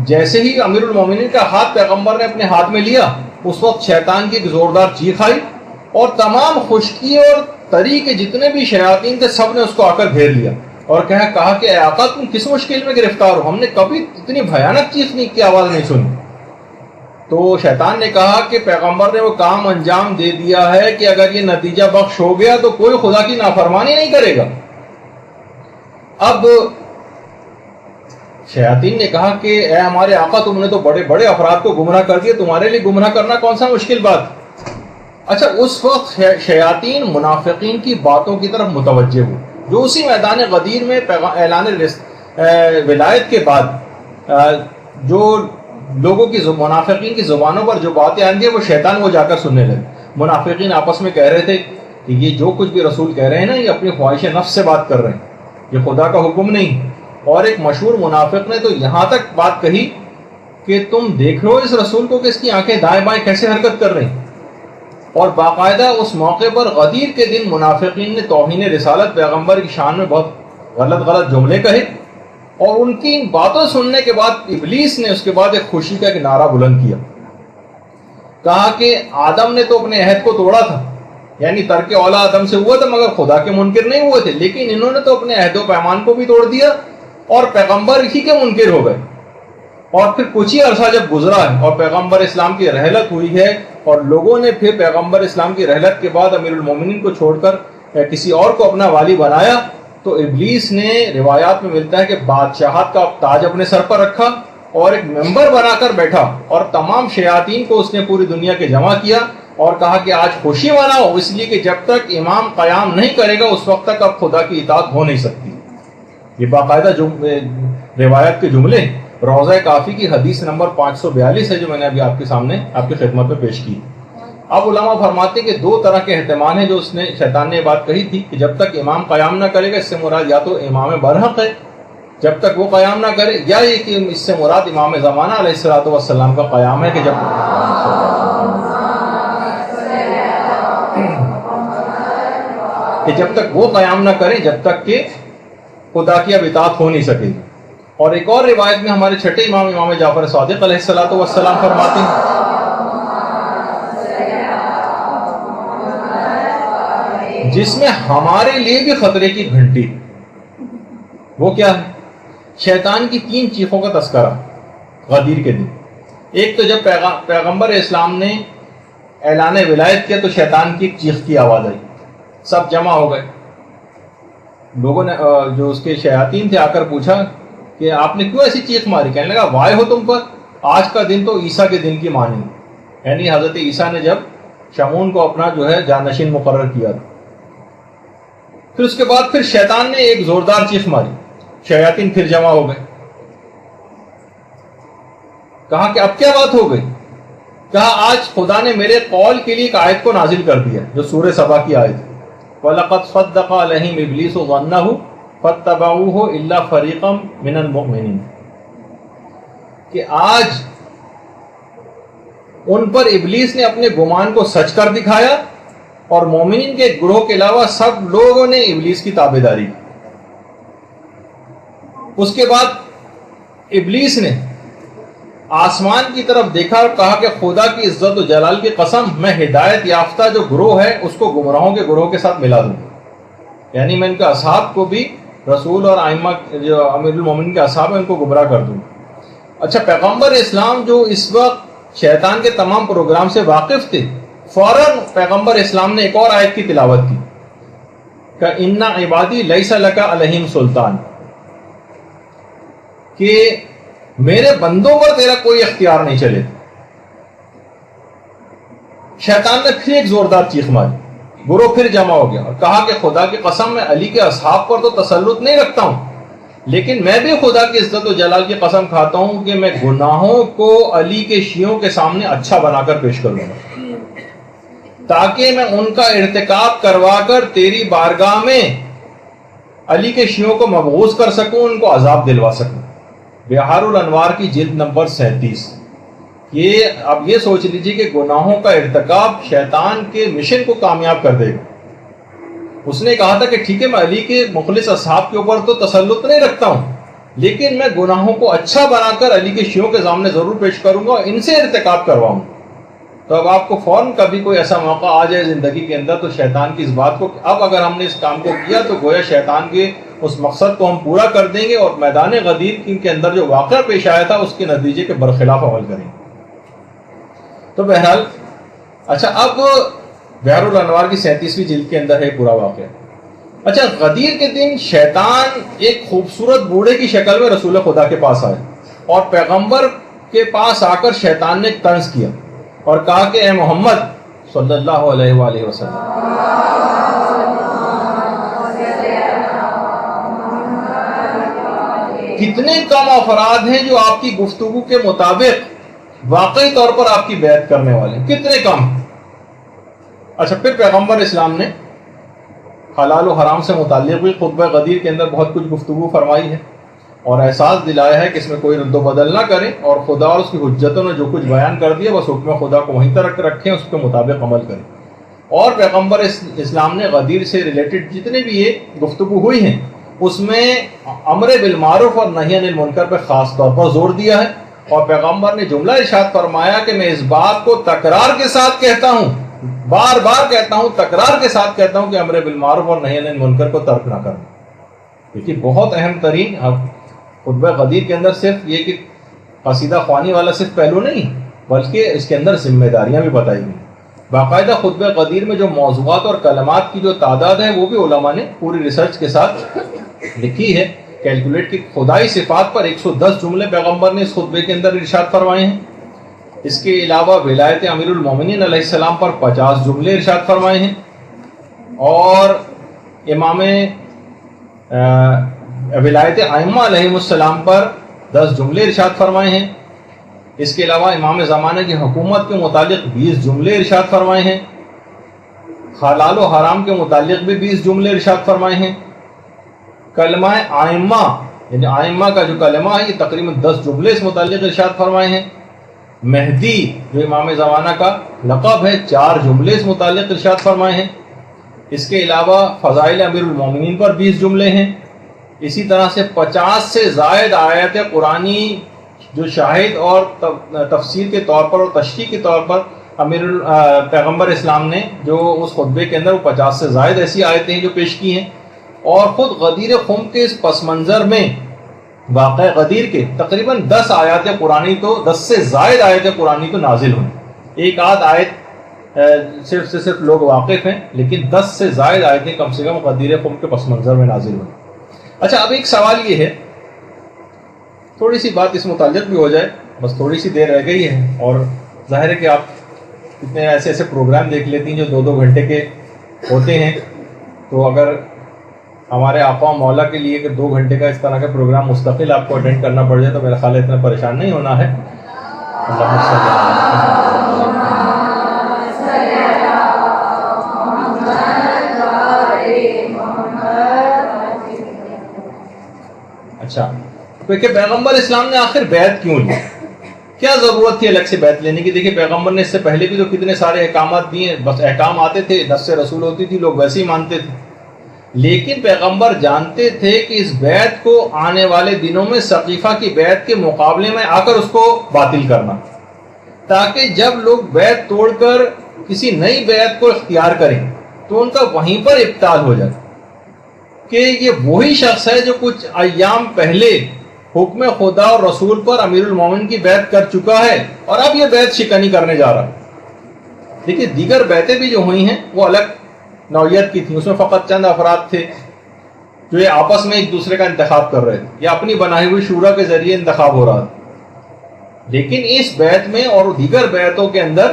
جیسے ہی امیر المومنین کا ہاتھ پیغمبر نے اپنے ہاتھ میں لیا اس وقت شیطان کی ایک زوردار چیخ آئی اور تمام خشکی اور تری کے جتنے بھی شیاطین تھے سب نے اس کو آ کر گھیر لیا اور کہا کہ اے آقا تم کس مشکل میں گرفتار ہو، ہم نے کبھی اتنی بھیانک چیخ کی آواز نہیں سنی. تو شیطان نے کہا کہ پیغمبر نے وہ کام انجام دے دیا ہے کہ اگر یہ نتیجہ بخش ہو گیا تو کوئی خدا کی نافرمانی نہیں کرے گا. اب شیاطین نے کہا کہ اے ہمارے آقا تم نے تو بڑے بڑے افراد کو گمراہ کر دیا، تمہارے لیے گمراہ کرنا کون سا مشکل بات. اچھا اس وقت شیاطین منافقین کی باتوں کی طرف متوجہ ہوئے جو اسی میدان غدیر میں اعلان ولایت کے بعد جو لوگوں کی منافقین کی زبانوں پر جو باتیں آئیں گے وہ شیطان وہ جا کر سننے لگے. منافقین آپس میں کہہ رہے تھے کہ یہ جو کچھ بھی رسول کہہ رہے ہیں نا یہ اپنی خواہش نفس سے بات کر رہے ہیں، یہ خدا کا حکم نہیں. اور ایک مشہور منافق نے تو یہاں تک بات کہی کہ تم دیکھ رہے ہو اس رسول کو کہ اس کی آنکھیں دائیں بائیں کیسے حرکت کر رہی ہیں. اور باقاعدہ اس موقع پر غدیر کے دن منافقین نے توہین رسالت پیغمبر کی شان میں بہت غلط جملے کہے اور ان کی ان باتوں سننے کے بعد ابلیس نے اس کے بعد ایک خوشی کا ایک نعرہ بلند کیا. کہا کہ آدم نے تو اپنے عہد کو توڑا تھا، یعنی ترک اولا آدم سے ہوا تھا مگر خدا کے منکر نہیں ہوئے تھے، لیکن انہوں نے تو اپنے عہد و پیمان کو بھی توڑ دیا اور پیغمبر ہی کے منکر ہو گئے. اور پھر کچھ ہی عرصہ جب گزرا ہے اور پیغمبر اسلام کی رحلت ہوئی ہے اور لوگوں نے پھر پیغمبر اسلام کی رحلت کے بعد امیر المومنین کو چھوڑ کر کسی اور کو اپنا والی بنایا، تو ابلیس نے روایات میں ملتا ہے کہ بادشاہت کا تاج اپنے سر پر رکھا اور ایک ممبر بنا کر بیٹھا اور تمام شیاطین کو اس نے پوری دنیا کے جمع کیا اور کہا کہ آج خوشی مناؤ اس لیے کہ جب تک امام قیام نہیں کرے گا اس وقت تک اب خدا کی اطاعت ہو نہیں سکتی. یہ باقاعدہ روایت کے جملے روضہ کافی کی حدیث نمبر 542 ہے جو میں نے ابھی آپ کے سامنے آپ کی خدمت میں پیش کی. اب علماء فرماتے ہیں کہ 2 طرح کے احتمال ہیں جو اس نے شیطان نے یہ بات کہی تھی کہ جب تک امام قیام نہ کرے گا، اس سے مراد یا تو امام برحق ہے جب تک وہ قیام نہ کرے، یا یہ کہ اس سے مراد امام زمانہ علیہ الصلوۃ والسلام کا قیام ہے کہ جب کہ جب تک وہ قیام نہ کریں جب تک کہ خدا کی اب اطاعت ہو نہیں سکے گی. اور ایک اور روایت میں ہمارے چھٹے امام جعفر صادق علیہ الصلوۃ والسلام فرماتے ہیں جس میں ہمارے لیے بھی خطرے کی گھنٹی. وہ کیا ہے؟ شیطان کی 3 چیخوں کا تذکرہ غدیر کے دن. ایک تو جب پیغمبر اسلام نے اعلان ولایت کیا تو شیطان کی ایک چیخ کی آواز آئی, سب جمع ہو گئے. لوگوں نے جو اس کے شیاطین تھے آ کر پوچھا کہ آپ نے کیوں ایسی چیخ ماری؟ کہنے لگا وائے ہو تم پر, آج کا دن تو عیسیٰ کے دن کی مانند, یعنی حضرت عیسیٰ نے جب شمعون کو اپنا جو ہے جانشین مقرر کیا تھا. پھر اس کے بعد پھر شیطان نے ایک زوردار چیخ ماری, شیاطین پھر جمع ہو گئے. کہا کہ اب کیا بات ہو گئی؟ کہا آج خدا نے میرے قول کے لیے ایک آیت کو نازل کر دیا جو سورہ سبا کی آیت ہے, وَلَقَدْ صَدَّقَ عَلَيْهِمْ إِبْلِيسُ ظَنَّهُ فَاتَّبَعُوهُ إِلَّا فَرِيقًا مِنَ الْمُؤْمِنِينَ, کہ آج ان پر ابلیس نے اپنے گمان کو سچ کر دکھایا اور مومنین کے گروہ کے علاوہ سب لوگوں نے ابلیس کی تابعداری کی. اس کے بعد ابلیس نے آسمان کی طرف دیکھا اور کہا کہ خدا کی عزت و جلال کی قسم میں ہدایت یافتہ جو گروہ ہے اس کو گمراہوں کے گروہ کے ساتھ ملا دوں, یعنی میں ان کے اصحاب کو بھی رسول اور ائمہ جو امیر المومنین کے اصحاب ہیں ان کو گمراہ کر دوں. اچھا, پیغمبر اسلام جو اس وقت شیطان کے تمام پروگرام سے واقف تھے, فوراً پیغمبر اسلام نے ایک اور آیت کی تلاوت کی کہ اِنَّ عِبَادِي لَيْسَ لَكَ عَلَيْهِمْ سُلْطَان, کہ میرے بندوں پر تیرا کوئی اختیار نہیں چلے. شیطان نے پھر ایک زوردار چیخ ماری, گروہ پھر جمع ہو گیا اور کہا کہ خدا کی قسم میں علی کے اصحاب پر تو تسلط نہیں رکھتا ہوں, لیکن میں بھی خدا کی عزت و جلال کی قسم کھاتا ہوں کہ میں گناہوں کو علی کے شیعوں کے سامنے اچھا بنا کر پیش کروں گا تاکہ میں ان کا ارتکاب کروا کر تیری بارگاہ میں علی کے شیعوں کو مبغوض کر سکوں, ان کو عذاب دلوا سکوں. بہار الانوار کی جلد نمبر 37. یہ اب یہ سوچ لیجیے کہ گناہوں کا ارتکاب شیطان کے مشن کو کامیاب کر دے گا. اس نے کہا تھا کہ ٹھیک ہے میں علی کے مخلص اصحاب کے اوپر تو تسلط نہیں رکھتا ہوں, لیکن میں گناہوں کو اچھا بنا کر علی کے شیعوں کے سامنے ضرور پیش کروں گا اور ان سے ارتکاب کرواؤں. تو اب آپ کو فوراً کبھی کوئی ایسا موقع آ جائے زندگی کے اندر تو شیطان کی اس بات کو, اب اگر ہم نے اس کام کو کیا تو گویا شیطان کے اس مقصد کو ہم پورا کر دیں گے اور میدان غدیر کے اندر جو واقعہ پیش آیا تھا اس کے نتیجے کے برخلاف عمل کریں گے. تو بہرحال اچھا, اب بہار الانوار کی 37ویں جلد کے اندر ہے پورا واقعہ. اچھا, غدیر کے دن شیطان ایک خوبصورت بوڑھے کی شکل میں رسول خدا کے پاس آئے اور پیغمبر کے پاس آ کر شیطان نے ایک طنز کیا اور کہا کہ اے محمد صلی اللہ علیہ وآلہ وسلم, کتنے کم افراد ہیں جو آپ کی گفتگو کے مطابق واقعی طور پر آپ کی بیعت کرنے والے ہیں, کتنے کم. اچھا, پھر پیغمبر اسلام نے حلال و حرام سے متعلق بھی خطبہ غدیر کے اندر بہت کچھ گفتگو فرمائی ہے اور احساس دلایا ہے کہ اس میں کوئی رد و بدل نہ کریں اور خدا اور اس کی حجتوں نے جو کچھ بیان کر دیا بس حکم خدا کو وہیں تک رکھیں, اس کے مطابق عمل کریں. اور پیغمبر اسلام نے غدیر سے ریلیٹڈ جتنے بھی یہ گفتگو ہوئی ہیں اس میں امر بالمعروف اور نہی عن المنکر پہ خاص طور پر زور دیا ہے اور پیغمبر نے جملہ ارشاد فرمایا کہ میں اس بات کو تکرار کے ساتھ کہتا ہوں, بار بار کہتا ہوں, تکرار کے ساتھ کہتا ہوں کہ امر بالمعروف اور نہی عن المنکر کو ترک نہ کرنا. کیونکہ بہت اہم ترین خطبہ غدیر کے اندر صرف یہ کہ قصیدہ خوانی والا صرف پہلو نہیں بلکہ اس کے اندر ذمہ داریاں بھی بتائی گئی. باقاعدہ خطبہ غدیر میں جو موضوعات اور کلمات کی جو تعداد ہے وہ بھی علماء نے پوری ریسرچ کے ساتھ لکھی ہے, کیلکولیٹ کی. خدائی صفات پر 110 جملے پیغمبر نے اس خطبے کے اندر ارشاد فرمائے ہیں. اس کے علاوہ ولایت امیر المومنین علیہ السلام پر 50 جملے ارشاد فرمائے ہیں اور امام ولایت ائمہ علیہ السلام پر 10 جملے ارشاد فرمائے ہیں. اس کے علاوہ امام زمانہ کی حکومت کے متعلق 20 جملے ارشاد فرمائے ہیں. حلال و حرام کے متعلق بھی 20 جملے ارشاد فرمائے ہیں. کلمہ ائمہ یعنی ائمہ کا جو کلمہ ہے یہ تقریباً 10 جملے اس متعلق ارشاد فرمائے ہیں. مہدی جو امام زمانہ کا لقب ہے 4 جملے اس متعلق ارشاد فرمائے ہیں. اس کے علاوہ فضائل امیر المومنین پر 20 جملے ہیں. اسی طرح سے 50 سے زائد آیت قرآنی جو شاہد اور تفسیر کے طور پر اور تشریح کے طور پر پیغمبر اسلام نے جو اس خطبے کے اندر وہ 50 سے زائد ایسی آیتیں ہیں جو پیش کی ہیں. اور خود غدیر خم کے اس پس منظر میں واقع غدیر کے تقریباً 10 آیات قرآنی تو 10 سے زائد آیت قرآنی تو نازل ہوئی. ایک آدھ آیت صرف سے صرف لوگ واقف ہیں، لیکن 10 سے زائد آیتیں کم سے کم غدیر خم کے پس منظر میں نازل ہوئی. اچھا، اب ایک سوال یہ ہے، تھوڑی سی بات اس متعلق بھی ہو جائے، بس تھوڑی سی دیر رہ گئی ہے، اور ظاہر ہے کہ آپ اتنے ایسے ایسے پروگرام دیکھ لیتی ہیں جو 2-2 گھنٹے کے ہوتے ہیں، تو اگر ہمارے آقا و مولا کے لیے کہ 2 گھنٹے کا اس طرح کا پروگرام مستقل آپ کو اٹینڈ کرنا پڑ جائے تو میرا خیال ہے اتنا پریشان نہیں ہونا ہے. اچھا، تو کہ پیغمبر اسلام نے آخر بیعت کیوں لی؟ کیا ضرورت تھی الگ سے بیعت لینے کی؟ دیکھیے پیغمبر نے اس سے پہلے بھی تو کتنے سارے احکامات دیے، بس احکام آتے تھے، نص رسول ہوتی تھی، لوگ ویسے ہی مانتے تھے. لیکن پیغمبر جانتے تھے کہ اس بیعت کو آنے والے دنوں میں ثقیفہ کی بیعت کے مقابلے میں آ کر اس کو باطل کرنا، تاکہ جب لوگ بیعت توڑ کر کسی نئی بیعت کو اختیار کریں تو ان کا وہیں پر ابطال ہو جائے کہ یہ وہی شخص ہے جو کچھ ایام پہلے حکم خدا اور رسول پر امیر المومن کی بیعت کر چکا ہے اور اب یہ بیعت شکنی کرنے جا رہا ہے. دیکھیے دیگر بیعتیں بھی جو ہوئی ہیں وہ الگ نوعیت کی تھیں، اس میں فقط چند افراد تھے جو یہ آپس میں ایک دوسرے کا انتخاب کر رہے تھے یا اپنی بنائی ہوئی شورا کے ذریعے انتخاب ہو رہا تھا. لیکن اس بیعت میں اور دیگر بیعتوں کے اندر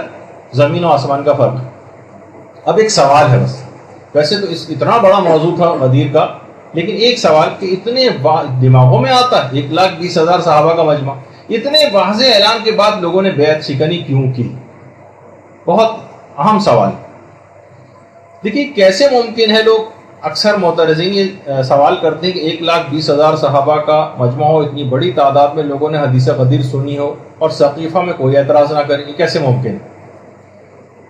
زمین و آسمان کا فرق ہے. اب ایک سوال ہے، بس ویسے تو اتنا بڑا موضوع تھا غدیر کا، لیکن ایک سوال کہ اتنے دماغوں میں آتا ہے 1,20,000 صحابہ کا مجمع، اتنے واضح اعلان کے بعد لوگوں نے بیعت شکنی کیوں کی؟ بہت اہم سوال. دیکھیے کیسے ممکن ہے، لوگ اکثر معترضین یہ سوال کرتے ہیں کہ 1,20,000 صحابہ کا مجمع ہو، اتنی بڑی تعداد میں لوگوں نے حدیث غدیر سنی ہو اور ثقیفہ میں کوئی اعتراض نہ کرے، یہ کیسے ممکن ہے؟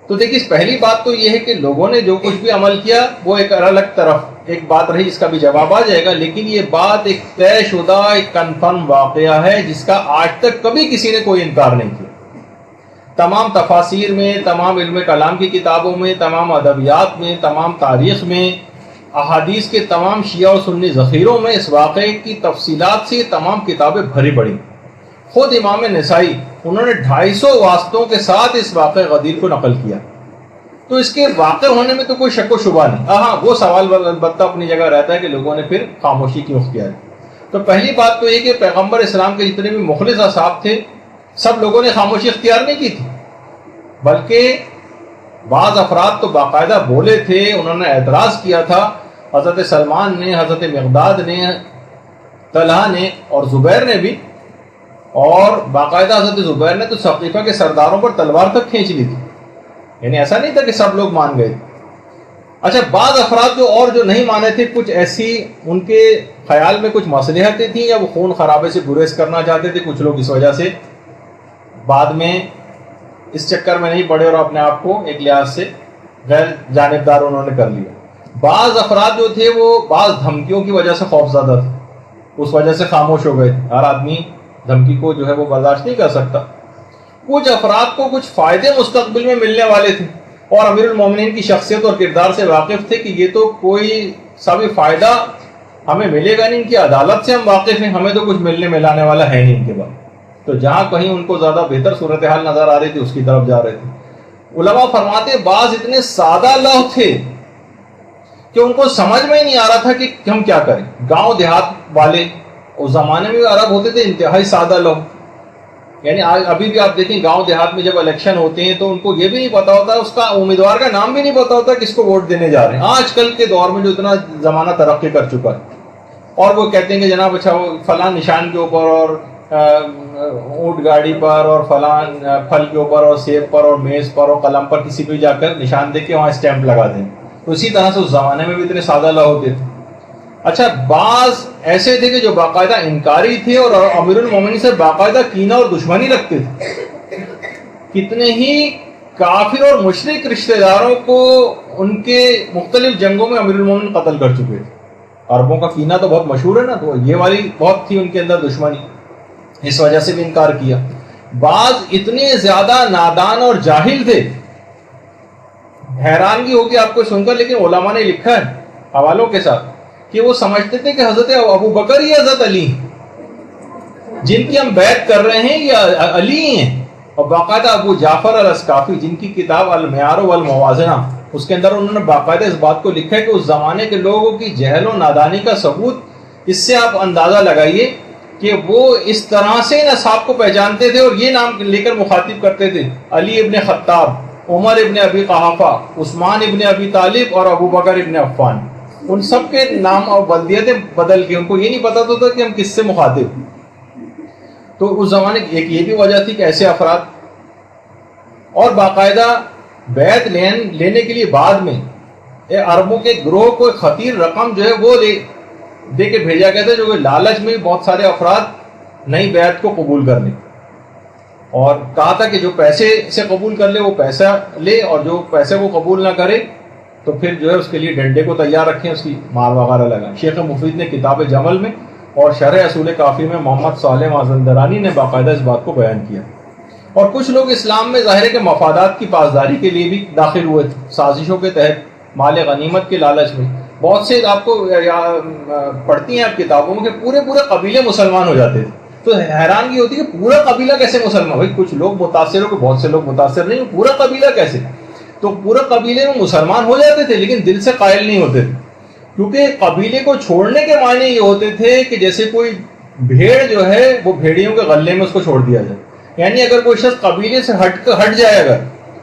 تو دیکھیے پہلی بات تو یہ ہے کہ لوگوں نے جو کچھ بھی عمل کیا وہ ایک الگ طرف ایک بات رہی، اس کا بھی جواب آ جائے گا، لیکن یہ بات ایک طے شدہ ایک کنفرم واقعہ ہے جس کا آج تک کبھی کسی نے کوئی انکار نہیں کیا. تمام تفاسیر میں، تمام علم کلام کی کتابوں میں، تمام ادبیات میں، تمام تاریخ میں، احادیث کے تمام شیعہ اور سنی ذخیروں میں اس واقعے کی تفصیلات سے تمام کتابیں بھری پڑی. خود امام نسائی انہوں نے 250 واسطوں کے ساتھ اس واقعہ غدیر کو نقل کیا. تو اس کے واقع ہونے میں تو کوئی شک و شبہ نہیں. ہاں وہ سوال البتہ اپنی جگہ رہتا ہے کہ لوگوں نے پھر خاموشی کیوں اختیار کی. تو پہلی بات تو یہ کہ پیغمبر اسلام کے جتنے بھی مخلص اصحاب تھے سب لوگوں نے خاموشی اختیار نہیں کی تھی، بلکہ بعض افراد تو باقاعدہ بولے تھے، انہوں نے اعتراض کیا تھا. حضرت سلمان نے، حضرت مقداد نے، طلحہ نے اور زبیر نے بھی، اور باقاعدہ حضرت زبیر نے تو ثقیفہ کے سرداروں پر تلوار تک کھینچ لی تھی. یعنی ایسا نہیں تھا کہ سب لوگ مان گئے. اچھا، بعض افراد جو نہیں مانے تھے، کچھ ایسی ان کے خیال میں کچھ مصلحتیں تھیں یا وہ خون خرابے سے گریز کرنا چاہتے تھے. کچھ لوگ اس وجہ سے بعد میں اس چکر میں نہیں پڑے اور اپنے آپ کو ایک لحاظ سے غیر جانبدار انہوں نے کر لیا. بعض افراد جو تھے وہ بعض دھمکیوں کی وجہ سے خوف زدہ تھے، اس وجہ سے خاموش ہو گئے. ہر آدمی دھمکی کو جو ہے وہ برداشت نہیں کر سکتا. کچھ افراد کو کچھ فائدے مستقبل میں ملنے والے تھے اور امیر المومنین کی شخصیت اور کردار سے واقف تھے کہ یہ تو کوئی سا بھی فائدہ ہمیں ملے گا نہیں، ان کی عدالت سے ہم واقف ہیں، ہمیں تو کچھ ملنے ملانے والا ہے نہیں ان کے بعد. تو جہاں کہیں ان کو زیادہ بہتر صورتحال نظر آ رہی تھی اس کی طرف جا رہے تھے. علماء فرماتے بعض اتنے سادہ لوح تھے کہ ان کو سمجھ میں ہی نہیں آ رہا تھا کہ ہم کیا کریں. گاؤں دیہات والے اس زمانے میں عرب ہوتے تھے انتہائی سادہ لوگ. یعنی ابھی بھی آپ دیکھیں گاؤں دیہات میں جب الیکشن ہوتے ہیں تو ان کو یہ بھی نہیں پتا ہوتا، اس کا امیدوار کا نام بھی نہیں پتا ہوتا کس کو ووٹ دینے جا رہے ہیں. آج کل کے دور میں جو اتنا زمانہ ترقی کر چکا ہے، اور وہ کہتے ہیں کہ جناب اچھا وہ فلاں نشان کے اوپر اور اونٹ گاڑی پر اور فلاں پھل کے اوپر اور سیب پر اور میز پر اور قلم پر کسی پہ جا کر نشان دے کے وہاں اسٹیمپ لگا دیں. تو اسی طرح سے اس زمانے میں بھی اتنے سادہ لوح ہوتے تھے. اچھا، بعض ایسے تھے کہ جو باقاعدہ انکاری تھے اور امیر المومنین سے باقاعدہ کینہ اور دشمنی رکھتے تھے. کتنے ہی کافر اور مشرک رشتہ داروں کو ان کے مختلف جنگوں میں امیر المومنین قتل کر چکے تھے. عربوں کا کینہ تو بہت مشہور ہے نا, تو یہ والی بہت تھی ان کے اندر دشمنی, اس وجہ سے بھی انکار کیا. بعض اتنے زیادہ نادان اور جاہل تھے, حیرانگی ہوگی آپ کو سن کر, لیکن علماء نے لکھا ہے حوالوں کے ساتھ کہ وہ سمجھتے تھے کہ حضرت ابو بکر یا حضرت علی جن کی ہم بیعت کر رہے ہیں یہ علی ہیں. اور باقاعدہ ابو جعفر الاسقافی جن کی کتاب المعیار والموازنہ, اس کے اندر انہوں نے باقاعدہ اس بات کو لکھا ہے کہ اس زمانے کے لوگوں کی جہل و نادانی کا ثبوت اس سے آپ اندازہ لگائیے کہ وہ اس طرح سے نصاب کو پہچانتے تھے اور یہ نام لے کر مخاطب کرتے تھے, علی ابن خطاب, عمر ابن ابی قحافہ, عثمان ابن ابی طالب اور ابو بکر ابن عفان. ان سب کے نام اور بلدیتیں بدل کے, ان کو یہ نہیں پتا تھا کہ ہم کس سے مخاطب. تو اس زمانے کی ایک یہ بھی وجہ تھی کہ ایسے افراد, اور باقاعدہ بیعت لینے کے لیے بعد میں عربوں کے گروہ کو خطیر رقم جو ہے وہ دے کے بھیجا گیا تھا, جو کہ لالچ میں بہت سارے افراد نئی بیعت کو قبول کر لیں, اور کہا تھا کہ جو پیسے سے قبول کر لے وہ پیسہ لے, اور جو پیسے وہ قبول نہ کرے تو پھر جو ہے اس کے لیے ڈنڈے کو تیار رکھیں, اس کی مار وغیرہ لگائیں. شیخ مفید نے کتاب جمل میں اور شرح اصول کافی میں محمد صالح مازندرانی نے باقاعدہ اس بات کو بیان کیا. اور کچھ لوگ اسلام میں ظاہر ہے کہ مفادات کی پاسداری کے لیے بھی داخل ہوئے تھے, سازشوں کے تحت مال غنیمت کے لالچ میں. بہت سے آپ کو پڑھتی ہیں آپ کتابوں میں کہ پورے قبیلے مسلمان ہو جاتے تھے, تو حیرانگی ہوتی ہے کہ پورا قبیلہ کیسے مسلمان. بھائی کچھ لوگ متاثر ہو کہ بہت سے لوگ متاثر نہیں, پورا قبیلہ کیسے؟ تو پورے قبیلے میں مسلمان ہو جاتے تھے لیکن دل سے قائل نہیں ہوتے تھے, کیونکہ قبیلے کو چھوڑنے کے معنی یہ ہوتے تھے کہ جیسے کوئی بھیڑ جو ہے وہ بھیڑیوں کے غلے میں اس کو چھوڑ دیا جائے. یعنی اگر کوئی شخص قبیلے سے ہٹ جائے اگر,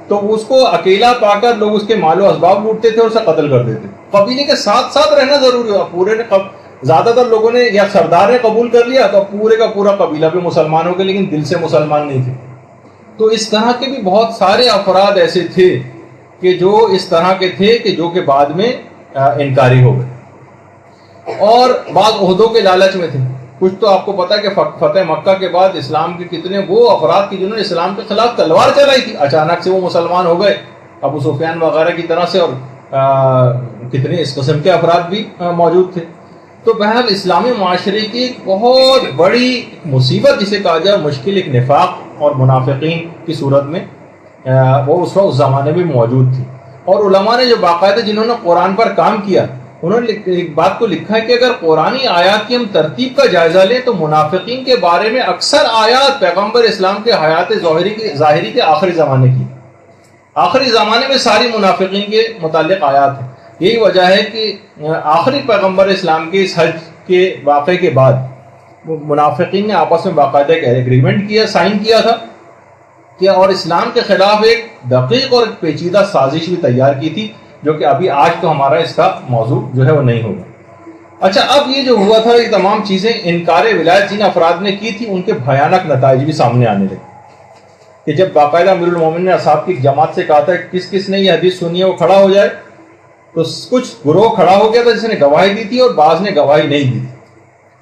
تو اس کو اکیلا پا کر لوگ اس کے مال و اسباب لوٹتے تھے اور اسے قتل کر دیتے. قبیلے کے ساتھ ساتھ رہنا ضروری ہوا. پورے نے زیادہ تر لوگوں نے یا سردار نے قبول کر لیا تو پورے کا پورا قبیلہ بھی مسلمان ہو گیا, لیکن دل سے مسلمان نہیں تھے. تو اس طرح کے بھی بہت سارے افراد ایسے تھے کہ جو اس طرح کے تھے کہ جو کہ بعد میں انکاری ہو گئے, اور بعض عہدوں کے لالچ میں تھے. کچھ تو آپ کو پتا ہے کہ فتح مکہ کے بعد اسلام کے کتنے وہ افراد کی جنہوں نے اسلام کے خلاف تلوار چلائی تھی, اچانک سے وہ مسلمان ہو گئے, ابو سفیان وغیرہ کی طرح سے, اور کتنے اس قسم کے افراد بھی موجود تھے. تو بہرحال اسلامی معاشرے کی ایک بہت بڑی مصیبت جسے کہا جائے, مشکل, ایک نفاق اور منافقین کی صورت میں وہ اس وقت اس زمانے میں موجود تھی. اور علماء نے جو باقاعدہ جنہوں نے قرآن پر کام کیا, انہوں نے ایک بات کو لکھا ہے کہ اگر قرآنی آیات کی ہم ترتیب کا جائزہ لیں تو منافقین کے بارے میں اکثر آیات پیغمبر اسلام کے حیات ظاہری کے آخری زمانے کی, آخری زمانے میں ساری منافقین کے متعلق آیات ہیں. یہی وجہ ہے کہ آخری پیغمبر اسلام کے اس حج کے واقعے کے بعد منافقین نے آپس میں باقاعدہ ایک ایگریمنٹ کیا, سائن کیا تھا کہ, اور اسلام کے خلاف ایک دقیق اور پیچیدہ سازش بھی تیار کی تھی, جو کہ ابھی آج تو ہمارا اس کا موضوع جو ہے وہ نہیں ہوگا. اچھا, اب یہ جو ہوا تھا, یہ تمام چیزیں انکار ولایت جن افراد نے کی تھی ان کے بھیانک نتائج بھی سامنے آنے لگے. کہ جب باقاعدہ امیر المومنین نے اصحاب کی جماعت سے کہا تھا کس کس نے یہ حدیث سنی ہے وہ کھڑا ہو جائے, تو کچھ گروہ کھڑا ہو گیا تھا جس نے گواہی دی تھی اور بعض نے گواہی نہیں دی تھی,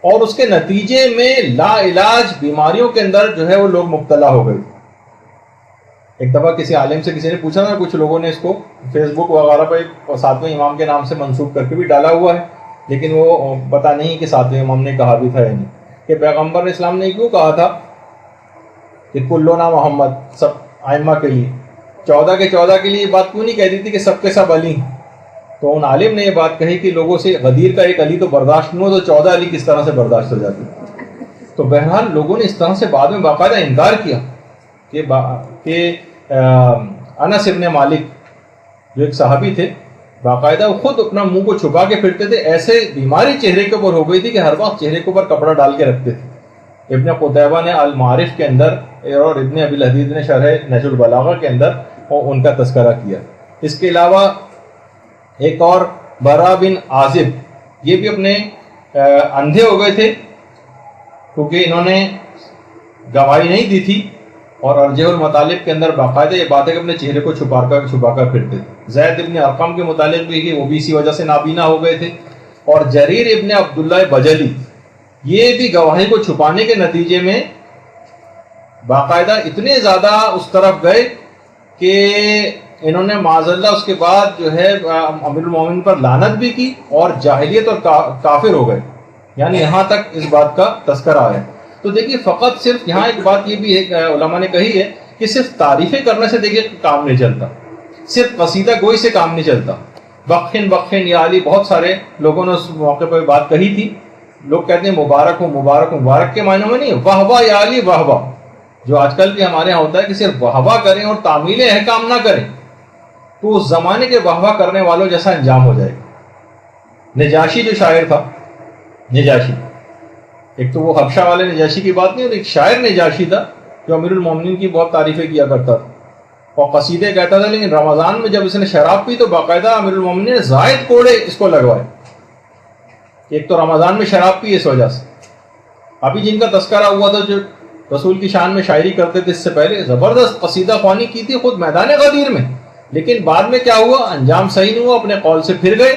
اور اس کے نتیجے میں لا علاج بیماریوں کے اندر جو ہے وہ لوگ مبتلا ہو گئے. ایک دفعہ کسی عالم سے کسی نے پوچھا تھا, کچھ لوگوں نے اس کو فیس بک وغیرہ پہ 7ویں امام کے نام سے منسوب کر کے بھی ڈالا ہوا ہے, لیکن وہ پتہ نہیں کہ 7ویں امام نے کہا بھی تھا یا نہیں, کہ پیغمبر اسلام نے کیوں کہا تھا کہ کلونا محمد, سب ائمہ کے لیے 14 کے 14 کے لیے یہ بات کیوں نہیں کہہ دی تھی کہ سب کے سب علی. تو ان عالم نے یہ بات کہی کہ لوگوں سے غدیر کا ایک علی تو برداشت نہیں ہو تو 14 علی کس طرح سے برداشت ہو جاتی. تو بہرحال لوگوں نے اس طرح سے بعد میں باقاعدہ انکار کیا کہ انس ابن مالک جو ایک صحابی تھے, باقاعدہ خود اپنا منہ کو چھپا کے پھرتے تھے, ایسے بیماری چہرے کے اوپر ہو گئی تھی کہ ہر وقت چہرے کے اوپر کپڑا ڈال کے رکھتے تھے. ابن قتیبہ نے المعارف کے اندر اور ابن ابی الحدید نے شرح نہج البلاغہ کے اندر ان کا تذکرہ کیا. اس کے علاوہ ایک اور برا بن عازب, یہ بھی اپنے اندھے ہو گئے تھے کیونکہ انہوں نے گواہی نہیں دی تھی, اور ارجح المطالب کے اندر باقاعدہ یہ بات ہے کہ اپنے چہرے کو چھپا کر پھرتے تھے. زید ابن ارقم کے متعلق بھی کہ وہ بھی اسی وجہ سے نابینا ہو گئے تھے, اور جریر ابن عبداللہ بجلی یہ بھی گواہی کو چھپانے کے نتیجے میں باقاعدہ اتنے زیادہ اس طرف گئے کہ انہوں نے معاذ اللہ اس کے بعد جو ہے امیر المومنین پر لعنت بھی کی اور جاہلیت اور کافر ہو گئے، یعنی یہاں تک اس بات کا تذکرہ آیا۔ تو دیکھیے فقط صرف یہاں ایک بات یہ بھی ہے علماء نے کہی ہے کہ صرف تعریفیں کرنے سے دیکھیے کام نہیں چلتا، صرف قصیدہ گوئی سے کام نہیں چلتا۔ بخن بخن یا علی، بہت سارے لوگوں نے اس موقع پہ بات کہی تھی، لوگ کہتے ہیں مبارک ہو مبارک ہو، مبارک کے معنوں میں نہیں، واہ واہ یا علی واہ واہ، جو آج کل بھی ہمارے یہاں ہوتا ہے کہ صرف واہ واہ کریں اور تعمیل احکام نہ کریں، تو اس زمانے کے واہ واہ کرنے والوں جیسا انجام ہو جائے گا۔ نجاشی جو شاعر تھا، نجاشی، ایک تو وہ حبشہ والے نجاشی کی بات نہیں، اور ایک شاعر نجاشی تھا جو امیر المومنین کی بہت تعریفیں کیا کرتا تھا اور قصیدے کہتا تھا، لیکن رمضان میں جب اس نے شراب پی تو باقاعدہ امیر المومنین نے زائد کوڑے اس کو لگوائے۔ ایک تو رمضان میں شراب پی اس وجہ سے، ابھی جن کا تذکرہ ہوا تھا جو رسول کی شان میں شاعری کرتے تھے، اس سے پہلے زبردست قصیدہ خوانی کی تھی خود میدان غدیر میں، لیکن بعد میں کیا ہوا، انجام صحیح نہیں ہوا، اپنے قول سے پھر گئے،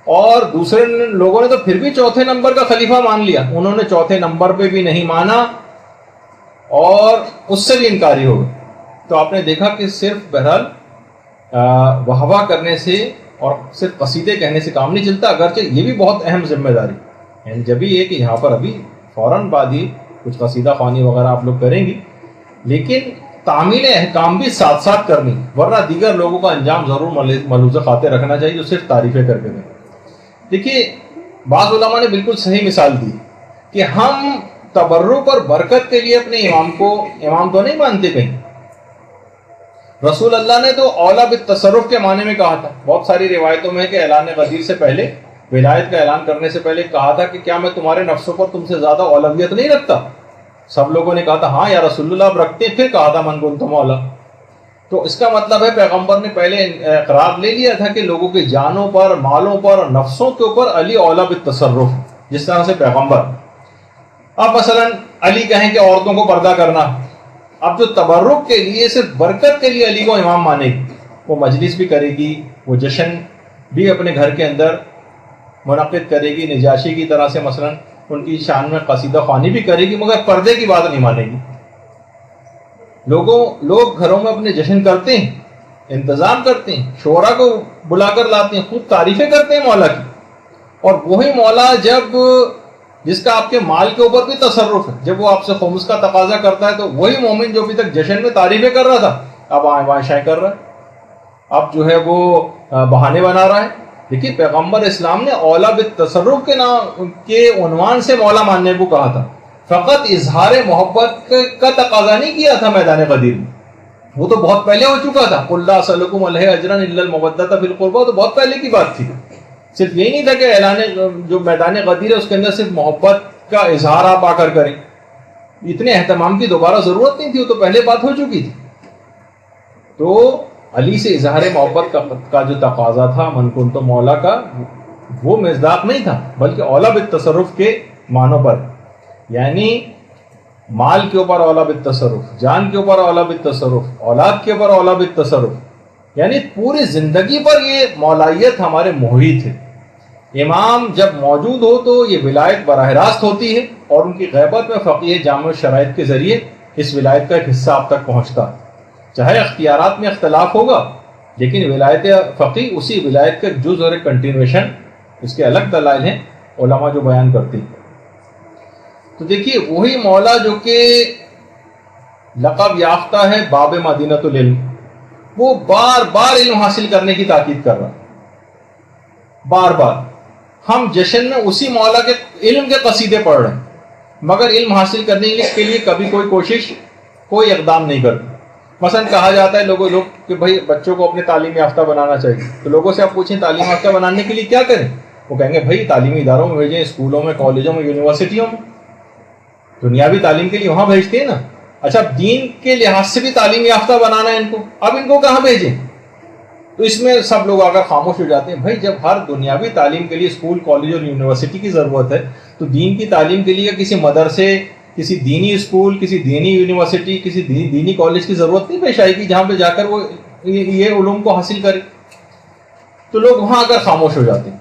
اور دوسرے لوگوں نے تو پھر بھی چوتھے نمبر کا خلیفہ مان لیا، انہوں نے چوتھے نمبر پہ بھی نہیں مانا اور اس سے بھی انکاری ہو گئے۔ تو آپ نے دیکھا کہ صرف بہرحال واہ واہ کرنے سے اور صرف قصیدے کہنے سے کام نہیں چلتا، اگرچہ یہ بھی بہت اہم ذمہ داری یعنی جب بھی یہ کہ یہاں پر ابھی فوراً بعد ہی کچھ قصیدہ خوانی وغیرہ آپ لوگ کریں گی، لیکن تعمیل احکام بھی ساتھ ساتھ کرنی، ورنہ دیگر لوگوں کا انجام ضرور ملوث خاطر رکھنا چاہیے جو صرف تعریفیں کر کے دیں۔ دیکھیے بعض علماء نے بالکل صحیح مثال دی کہ ہم تبرک اور برکت کے لیے اپنے امام کو امام تو نہیں مانتے کہیں، رسول اللہ نے تو اولا بالتصرف کے معنی میں کہا تھا، بہت ساری روایتوں میں ہے کہ اعلان غدیر سے پہلے، ولایت کا اعلان کرنے سے پہلے کہا تھا کہ کیا میں تمہارے نفسوں پر تم سے زیادہ اولویت نہیں رکھتا؟ سب لوگوں نے کہا تھا ہاں یا رسول اللہ اب رکھتے ہیں، پھر کہا تھا من کنت مولا۔ تو اس کا مطلب ہے پیغمبر نے پہلے اقرار لے لیا تھا کہ لوگوں کی جانوں پر، مالوں پر اور نفسوں کے اوپر علی اولا بالتصرف، جس طرح سے پیغمبر۔ اب مثلا علی کہیں کہ عورتوں کو پردہ کرنا، اب جو تبرک کے لیے صرف برکت کے لیے علی کو امام مانے گی، وہ مجلس بھی کرے گی، وہ جشن بھی اپنے گھر کے اندر منعقد کرے گی، نجاشی کی طرح سے مثلا ان کی شان میں قصیدہ خوانی بھی کرے گی، مگر پردے کی بات نہیں مانے گی۔ لوگ گھروں میں اپنے جشن کرتے ہیں، انتظام کرتے ہیں، شعراء کو بلا کر لاتے ہیں، خوب تعریفیں کرتے ہیں مولا کی، اور وہی مولا جس کا آپ کے مال کے اوپر بھی تصرف ہے، جب وہ آپ سے خمس کا تقاضا کرتا ہے تو وہی مومن جو ابھی تک جشن میں تعریفیں کر رہا تھا اب آئیں شائیں کر رہا ہے، اب جو ہے وہ بہانے بنا رہا ہے۔ دیکھیے پیغمبر اسلام نے اولا بالتصرف کے نام کے عنوان سے مولا ماننے کو کہا تھا، فقط اظہار محبت کا تقاضا نہیں کیا تھا میدان غدیر میں، وہ تو بہت پہلے ہو چکا تھا، قل لا اسألکم علیہ اجرا الا المودۃ فی القربى، تو بہت پہلے کی بات تھی۔ صرف یہی نہیں تھا کہ اعلان جو میدان غدیر ہے اس کے اندر صرف محبت کا اظہار آپ آ کر کریں، اتنے اہتمام کی دوبارہ ضرورت نہیں تھی، وہ تو پہلے بات ہو چکی تھی۔ تو علی سے اظہار محبت کا جو تقاضا تھا من کنت مولا کا، وہ مصداق نہیں تھا، بلکہ اولا بالتصرف کے معنوں پر، یعنی مال کے اوپر اولا بالتصرف، جان کے اوپر اولا بالتصرف، اولاد کے اوپر اولا بالتصرف، یعنی پوری زندگی پر یہ مولائیت ہمارے محیط ہے۔ امام جب موجود ہو تو یہ ولایت براہ راست ہوتی ہے، اور ان کی غیبت میں فقیہ جامع شرائط کے ذریعے اس ولایت کا ایک حصہ آپ تک پہنچتا ہے، چاہے اختیارات میں اختلاف ہوگا، لیکن ولایت فقیہ اسی ولایت کا جز اور ایک کنٹینویشن، اس کے الگ دلائل ہیں علماء جو بیان کرتے ہیں۔ تو دیکھیے وہی مولا جو کہ لقب یافتہ ہے باب مدینۃ العلم، وہ بار بار علم حاصل کرنے کی تاکید کر رہا ہے، بار بار۔ ہم جشن میں اسی مولا کے علم کے قصیدے پڑھ رہے ہیں، مگر علم حاصل کرنے کے لیے کبھی کوئی کوشش، کوئی اقدام نہیں کرتے۔ مثلا کہا جاتا ہے لوگ کہ بھائی بچوں کو اپنے تعلیم یافتہ بنانا چاہیے، تو لوگوں سے آپ پوچھیں تعلیم یافتہ بنانے کے لیے کیا کریں، وہ کہیں گے بھائی تعلیمی اداروں میں بھیجیں، اسکولوں میں، کالجوں میں، یونیورسٹیوں میں، دنیاوی تعلیم کے لیے وہاں بھیجتے ہیں نا۔ اچھا دین کے لحاظ سے بھی تعلیم یافتہ بنانا ہے ان کو، اب ان کو کہاں بھیجیں؟ تو اس میں سب لوگ آ کر خاموش ہو جاتے ہیں۔ بھائی جب ہر دنیاوی تعلیم کے لیے اسکول، کالج اور یونیورسٹی کی ضرورت ہے، تو دین کی تعلیم کے لیے کسی مدرسے، کسی دینی اسکول، کسی دینی یونیورسٹی، کسی دینی کالج کی ضرورت نہیں پیش آئے گی جہاں پہ جا کر وہ یہ علوم کو حاصل کرے؟ تو لوگ وہاں آ کر خاموش ہو جاتے ہیں۔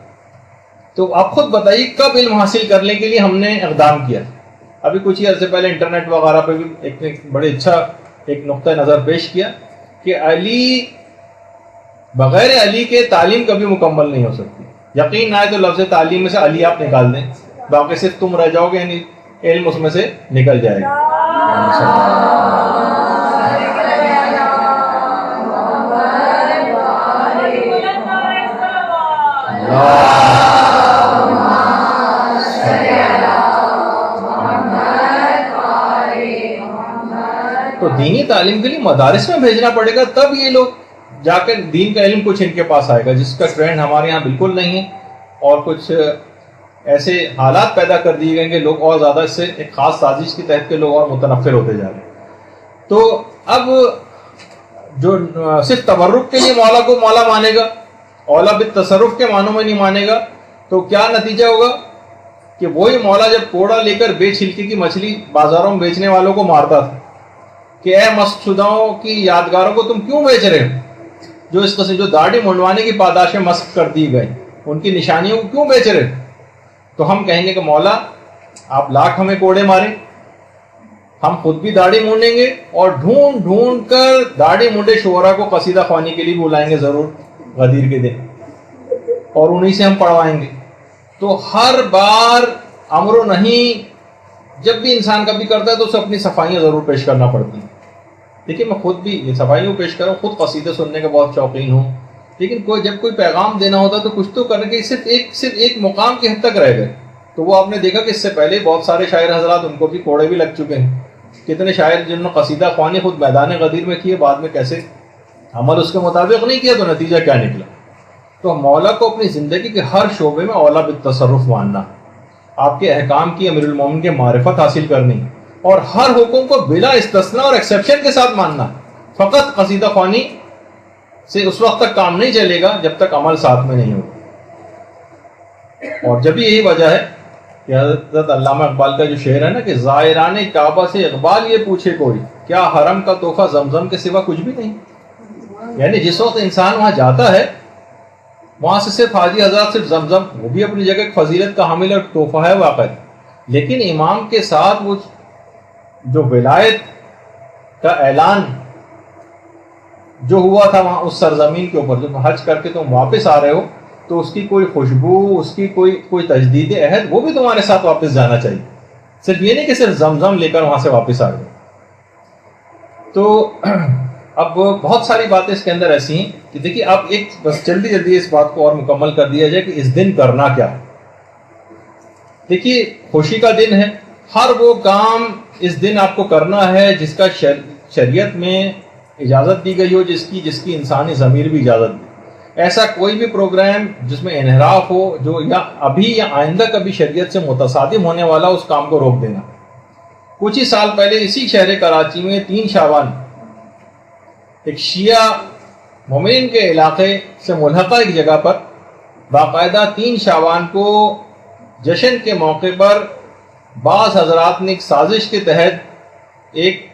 تو آپ خود بتائیے کب علم حاصل کرنے کے لیے ہم نے اقدام کیا؟ ابھی کچھ ہی عرصے پہلے انٹرنیٹ وغیرہ پہ بھی ایک بڑے اچھا ایک نقطہ نظر پیش کیا کہ علی بغیر علی کے تعلیم کبھی مکمل نہیں ہو سکتی. یقین نہ آئے تو لفظ تعلیم میں سے علی آپ نکال دیں, باقی صرف تم رہ جاؤ گے, یعنی علم اس میں سے نکل جائے گا. تو دینی تعلیم کے لیے مدارس میں بھیجنا پڑے گا, تب یہ لوگ جا کر دین کا علم کچھ ان کے پاس آئے گا, جس کا ٹرینڈ ہمارے یہاں بالکل نہیں ہے. اور کچھ ایسے حالات پیدا کر دیے گئے کہ لوگ اور زیادہ اس سے ایک خاص سازش کے تحت کے لوگ اور متنفر ہوتے جا رہے ہیں. تو اب جو صرف تبرک کے لیے مولا کو مولا مانے گا, اولا بالتصرف کے معنوں میں نہیں مانے گا, تو کیا نتیجہ ہوگا کہ وہی مولا جب کوڑا لے کر بے چھلکے کی مچھلی بازاروں میں بیچنے والوں کو مارتا تھا کہ اے مسخ شداؤں کی یادگاروں کو تم کیوں بیچ رہے ہو, جو اس قسم جو داڑھی منڈوانے کی پاداشیں مسخ کر دی گئی ان کی نشانیوں کو کیوں بیچ رہے ہو. تو ہم کہیں گے کہ مولا آپ لاکھ ہمیں کوڑے ماریں, ہم خود بھی داڑھی مونڈیں گے اور ڈھونڈ ڈھونڈ کر داڑھی مونڈے شعراء کو قصیدہ خوانی کے لیے بلائیں گے ضرور غدیر کے دن, اور انہی سے ہم پڑھوائیں گے. تو ہر بار امر و نہیں جب بھی انسان کبھی کرتا ہے تو اسے اپنی صفائیاں ضرور پیش کرنا پڑتی ہیں. دیکھیے میں خود بھی یہ صفائیوں پیش کروں, خود قصیدے سننے کا بہت شوقین ہوں, لیکن جب کوئی پیغام دینا ہوتا تو کچھ تو کرنے کے صرف ایک مقام کی حد تک رہ گئے. تو وہ آپ نے دیکھا کہ اس سے پہلے بہت سارے شاعر حضرات ان کو بھی کوڑے بھی لگ چکے ہیں. کتنے شاعر جنہوں نے قصیدہ خوانی خود میدان غدیر میں کیے, بعد میں کیسے عمل اس کے مطابق نہیں کیا تو نتیجہ کیا نکلا. تو مولا کو اپنی زندگی کے ہر شعبے میں اولا بالتصرف ماننا, آپ کے احکام کی امیر المومن کے معرفت حاصل کرنی, اور ہر حکم کو بلا استثناء اور ایکسیپشن کے ساتھ ماننا. فقط قصیدہ خوانی سے اس وقت تک کام نہیں چلے گا جب تک عمل ساتھ میں نہیں ہوگا. اور جب یہی وجہ ہے کہ حضرت علامہ اقبال کا جو شعر ہے نا کہ زائران کعبہ سے اقبال یہ پوچھے کوئی کیا حرم کا تحفہ زمزم کے سوا کچھ بھی نہیں. یعنی جس وقت انسان وہاں جاتا ہے وہاں سے صرف حاجی حضرات صرف زمزم, وہ بھی اپنی جگہ فضیلت کا حامل اور تحفہ ہے واقع, لیکن امام کے ساتھ وہ جو ولایت کا اعلان جو ہوا تھا وہاں اس سرزمین کے اوپر, جب حج کر کے تم واپس آ رہے ہو تو اس کی کوئی خوشبو, اس کی کوئی تجدید عہد وہ بھی تمہارے ساتھ واپس جانا چاہیے. صرف یہ نہیں کہ صرف زمزم لے کر وہاں سے واپس آ گئے. تو اب بہت ساری باتیں اس کے اندر ایسی ہیں کہ دیکھیے اب ایک بس جلدی اس بات کو اور مکمل کر دیا جائے کہ اس دن کرنا کیا ہے. دیکھیے خوشی کا دن ہے, ہر وہ کام اس دن آپ کو کرنا ہے جس کا شریعت میں اجازت دی گئی ہو, جس کی انسانی ضمیر بھی اجازت دی. ایسا کوئی بھی پروگرام جس میں انحراف ہو جو یا ابھی یا آئندہ کبھی شریعت سے متصادم ہونے والا اس کام کو روک دینا. کچھ ہی سال پہلے اسی شہر کراچی میں 3 شعبان ایک شیعہ مومنین کے علاقے سے ملحقہ ایک جگہ پر باقاعدہ 3 شعبان کو جشن کے موقع پر بعض حضرات نے ایک سازش کے تحت ایک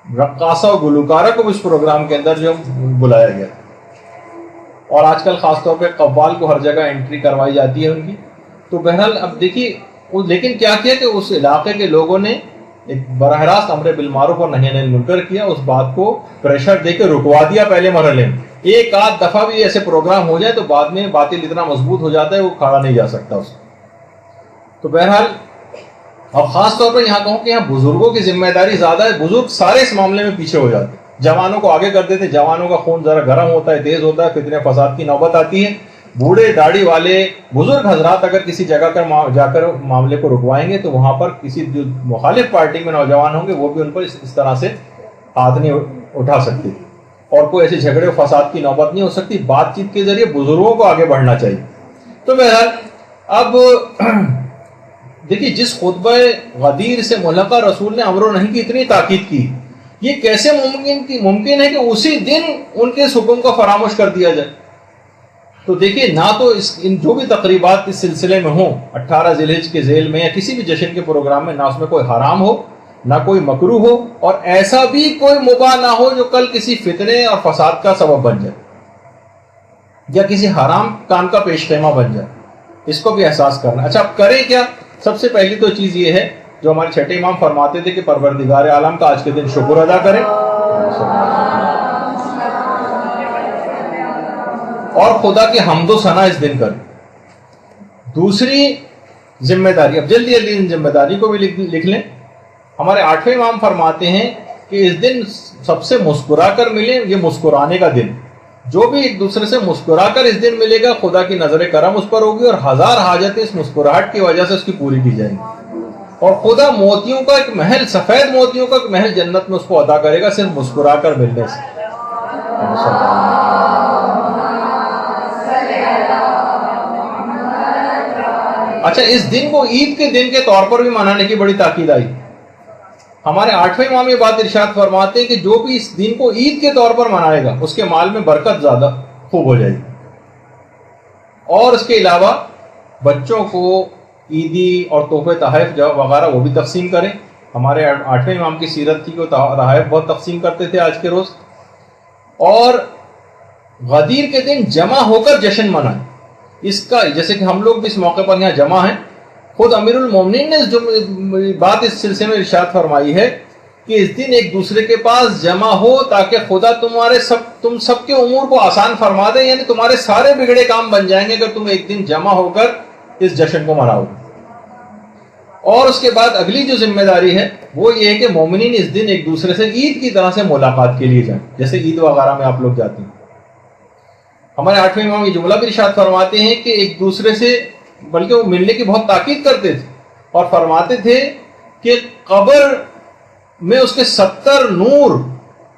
رقاصہ و گلوکارہ کو اس پروگرام کے اندر جو بلایا گیا, اور آج کل خاص طور پہ قوال کو ہر جگہ انٹری کروائی جاتی ہے ان کی. تو بہرحال اب دیکھیے لیکن کیا کیا کہ اس علاقے کے لوگوں نے ایک براہ راست امر بالمعروف اور نہی عن المنکر کیا, اس بات کو پریشر دے کے رکوا دیا پہلے مرحلے میں. ایک آدھ دفعہ بھی ایسے پروگرام ہو جائے تو بعد میں باطل اتنا مضبوط ہو جاتا ہے وہ کھڑا نہیں جا سکتا اس کو. تو بہرحال اور خاص طور پر یہاں کہوں کہ یہاں بزرگوں کی ذمہ داری زیادہ ہے. بزرگ سارے اس معاملے میں پیچھے ہو جاتے ہیں, جوانوں کو آگے کر دیتے, جوانوں کا خون ذرا گرم ہوتا ہے, تیز ہوتا ہے, فتنے فساد کی نوبت آتی ہے. بوڑھے داڑھی والے بزرگ حضرات اگر کسی جگہ جا کر معاملے کو رکوائیں گے تو وہاں پر کسی جو مخالف پارٹی میں نوجوان ہوں گے وہ بھی ان پر اس طرح سے ہاتھ نہیں اٹھا سکتے, اور کوئی ایسے جھگڑے و فساد کی نوبت نہیں ہو سکتی. بات چیت کے ذریعے بزرگوں کو آگے بڑھنا چاہیے. تو بہرحال اب دیکھیے جس خطبہ غدیر سے ملحقہ رسول نے امر و نہی کی اتنی تاکید کی, یہ کیسے ممکن ہے کہ اسی دن ان کے اس حکم کو فراموش کر دیا جائے. تو دیکھیے نہ تو ان جو بھی تقریبات اس سلسلے میں ہوں 18 ذی الحجہ کے ذیل میں یا کسی بھی جشن کے پروگرام میں, نہ اس میں کوئی حرام ہو نہ کوئی مکروہ ہو, اور ایسا بھی کوئی مباح نہ ہو جو کل کسی فتنے اور فساد کا سبب بن جائے یا کسی حرام کام کا پیش خیمہ بن جائے. اس کو بھی احساس کرنا. اچھا اب کریں کیا؟ سب سے پہلی تو چیز یہ ہے جو ہمارے چھٹے امام فرماتے تھے کہ پروردگار عالم کا آج کے دن شکر ادا کریں. اور خدا کی حمد و ثنا اس دن کریں. دوسری ذمہ داری، اب جلدی جلدی ان ذمہ داری کو بھی لکھ لیں. ہمارے 8ویں امام فرماتے ہیں کہ اس دن سب سے مسکرا کر ملیں، یہ مسکرانے کا دن. جو بھی ایک دوسرے سے مسکرا کر اس دن ملے گا، خدا کی نظر کرم اس پر ہوگی اور 1000 حاجتیں اس مسکراہٹ کی وجہ سے اس کی پوری کی جائیں گی. اور خدا موتیوں کا ایک محل، سفید موتیوں کا ایک محل جنت میں اس کو عطا کرے گا صرف مسکرا کر ملنے سے. اچھا، اس دن کو عید کے دن کے طور پر بھی منانے کی بڑی تاکید آئی. ہمارے 8ویں امام یہ بات ارشاد فرماتے ہیں کہ جو بھی اس دن کو عید کے طور پر منائے گا اس کے مال میں برکت زیادہ خوب ہو جائے گی. اور اس کے علاوہ بچوں کو عیدی اور تحفے تحائف وغیرہ وہ بھی تقسیم کریں. ہمارے 8ویں امام کی سیرت تھی کہ وہ تحائف بہت تقسیم کرتے تھے آج کے روز. اور غدیر کے دن جمع ہو کر جشن منائیں. اس کا جیسے کہ ہم لوگ بھی اس موقع پر یہاں جمع ہیں، خود امیر المومنین نے جو بات اس سلسلے میں ارشاد فرمائی ہے کہ اس دن ایک دوسرے کے پاس جمع ہو تاکہ خدا تم سب کے امور کو آسان فرما دے. یعنی تمہارے سارے بگڑے کام بن جائیں گے اگر تم ایک دن جمع ہو کر اس جشن کو مناؤ. اور اس کے بعد اگلی جو ذمہ داری ہے وہ یہ ہے کہ مومنین اس دن ایک دوسرے سے عید کی طرح سے ملاقات کے لیے جائیں، جیسے عید وغیرہ میں آپ لوگ جاتے ہیں. ہمارے 8ویں امام یہ جملہ بھی ارشاد فرماتے ہیں کہ ایک دوسرے سے بلکہ وہ ملنے کی بہت تاکید کرتے تھے اور فرماتے تھے کہ قبر میں اس کے 70 نور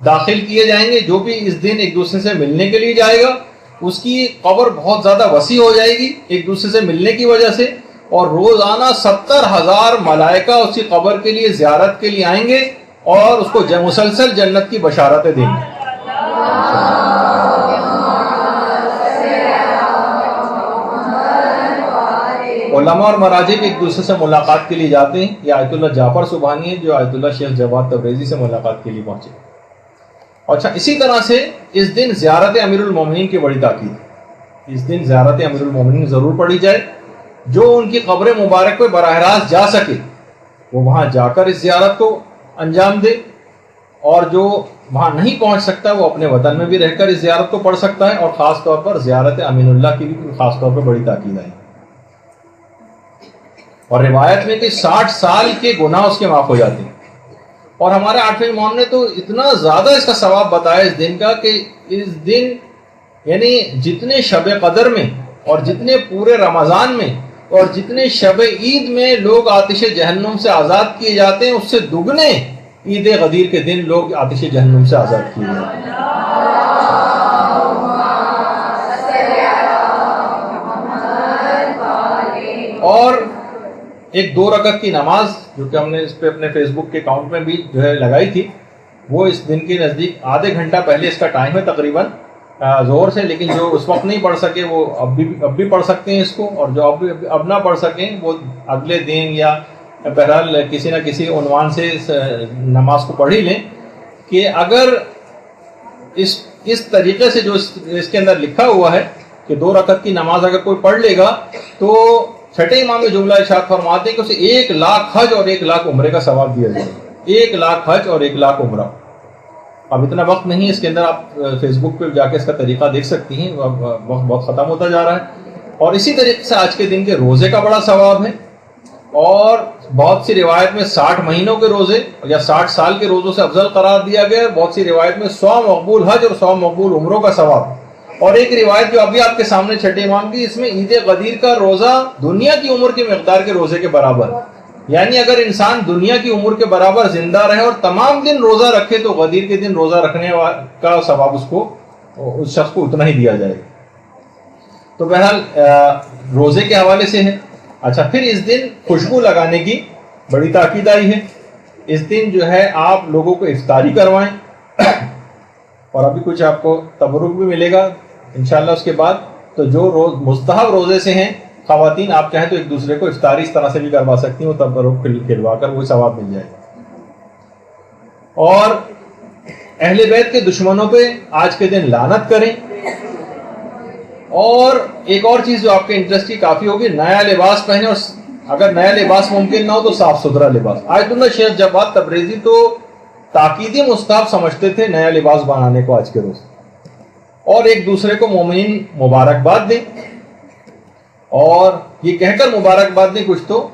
داخل کیے جائیں گے. جو بھی اس دن ایک دوسرے سے ملنے کے لیے جائے گا اس کی قبر بہت زیادہ وسیع ہو جائے گی ایک دوسرے سے ملنے کی وجہ سے. اور روزانہ 70,000 ملائکہ اس کی قبر کے لیے زیارت کے لیے آئیں گے اور اس کو مسلسل جنت کی بشارتیں دیں گے. علماء اور مراجع ایک دوسرے سے ملاقات کے لیے جاتے ہیں. یہ آیت اللہ جعفر سبحانی ہے جو آیت اللہ شیخ جواد تبریزی سے ملاقات کے لیے پہنچے. اچھا، اسی طرح سے اس دن زیارت امیر المومنین کی بڑی تاکید. اس دن زیارت امیر المومنین ضرور پڑھی جائے. جو ان کی قبر مبارک پہ براہ راست جا سکے وہ وہاں جا کر اس زیارت کو انجام دے، اور جو وہاں نہیں پہنچ سکتا وہ اپنے وطن میں بھی رہ کر اس زیارت کو پڑھ سکتا ہے. اور خاص طور پر زیارت امین اللہ کی بھی خاص طور پر بڑی تاکید آئی. اور روایت میں کہ 60 سال کے گناہ اس کے معاف ہو جاتے ہیں. اور ہمارے 8ویں امام نے تو اتنا زیادہ اس کا ثواب بتایا اس دن کا کہ اس دن یعنی جتنے شب قدر میں اور جتنے پورے رمضان میں اور جتنے شب عید میں لوگ آتش جہنم سے آزاد کیے جاتے ہیں اس سے دگنے عید غدیر کے دن لوگ آتش جہنم سے آزاد کیے جاتے ہیں. اور ایک 2 رکعت کی نماز جو کہ ہم نے اس پہ اپنے فیس بک کے اکاؤنٹ میں بھی جو ہے لگائی تھی، وہ اس دن کے نزدیک آدھے گھنٹہ پہلے اس کا ٹائم ہے تقریباً زور سے. لیکن جو اس وقت نہیں پڑھ سکے وہ اب بھی پڑھ سکتے ہیں اس کو، اور جو اب نہ پڑھ سکیں وہ اگلے دن یا بہرحال کسی نہ کسی عنوان سے اس نماز کو پڑھ ہی لیں. کہ اگر اس طریقے سے جو اس کے اندر لکھا ہوا ہے کہ 2 رکعت کی نماز اگر کوئی پڑھ لے گا تو 6 امام جملہ ارشاد فرماتے ہیں کہ اسے 1 لاکھ حج اور 1 لاکھ عمرے کا ثواب دیا جائے گا. 1 لاکھ حج اور 1 لاکھ عمرہ. اب اتنا وقت نہیں ہے، اس کے اندر آپ فیس بک پہ جا کے اس کا طریقہ دیکھ سکتی ہیں. وقت بہت ختم ہوتا جا رہا ہے. اور اسی طریقے سے آج کے دن کے روزے کا بڑا ثواب ہے. اور بہت سی روایت میں 60 مہینوں کے روزے یا 60 سال کے روزوں سے افضل قرار دیا گیا ہے. بہت سی روایت میں 100 مقبول حج اور 100 مقبول عمروں کا ثواب. اور ایک روایت جو ابھی آپ کے سامنے 6 امام کی، اس میں عید غدیر کا روزہ دنیا کی عمر کی مقدار کے روزے کے برابر. یعنی اگر انسان دنیا کی عمر کے برابر زندہ رہے اور تمام دن روزہ رکھے تو غدیر کے دن روزہ رکھنے کا ثواب اس شخص کو اتنا ہی دیا جائے گا. تو بہرحال روزے کے حوالے سے ہے. اچھا، پھر اس دن خوشبو لگانے کی بڑی تاکید آئی ہے. اس دن جو ہے آپ لوگوں کو افطاری کروائیں اور ابھی کچھ آپ کو تبرک بھی ملے گا انشاءاللہ اس کے بعد. تو جو مستحب روزے سے ہیں خواتین، آپ چاہیں تو ایک دوسرے کو افطاری اس طرح سے بھی کروا سکتی ہیں، وہ تبرک کھلوا کر وہ ثواب مل جائے گا. اور اہل بیت کے دشمنوں پہ آج کے دن لعنت کریں. اور ایک اور چیز جو آپ کے انٹرسٹ کی کافی ہوگی، نیا لباس پہنے. اور اگر نیا لباس ممکن نہ ہو تو صاف ستھرا لباس. آیت اللہ شیخ جواد تبریزی تو تاکیدی مستحب سمجھتے تھے نیا لباس بنانے کو آج کے روز. اور ایک دوسرے کو مومنین مبارکباد دیں، اور یہ کہہ کر مبارکباد دیں. کچھ تو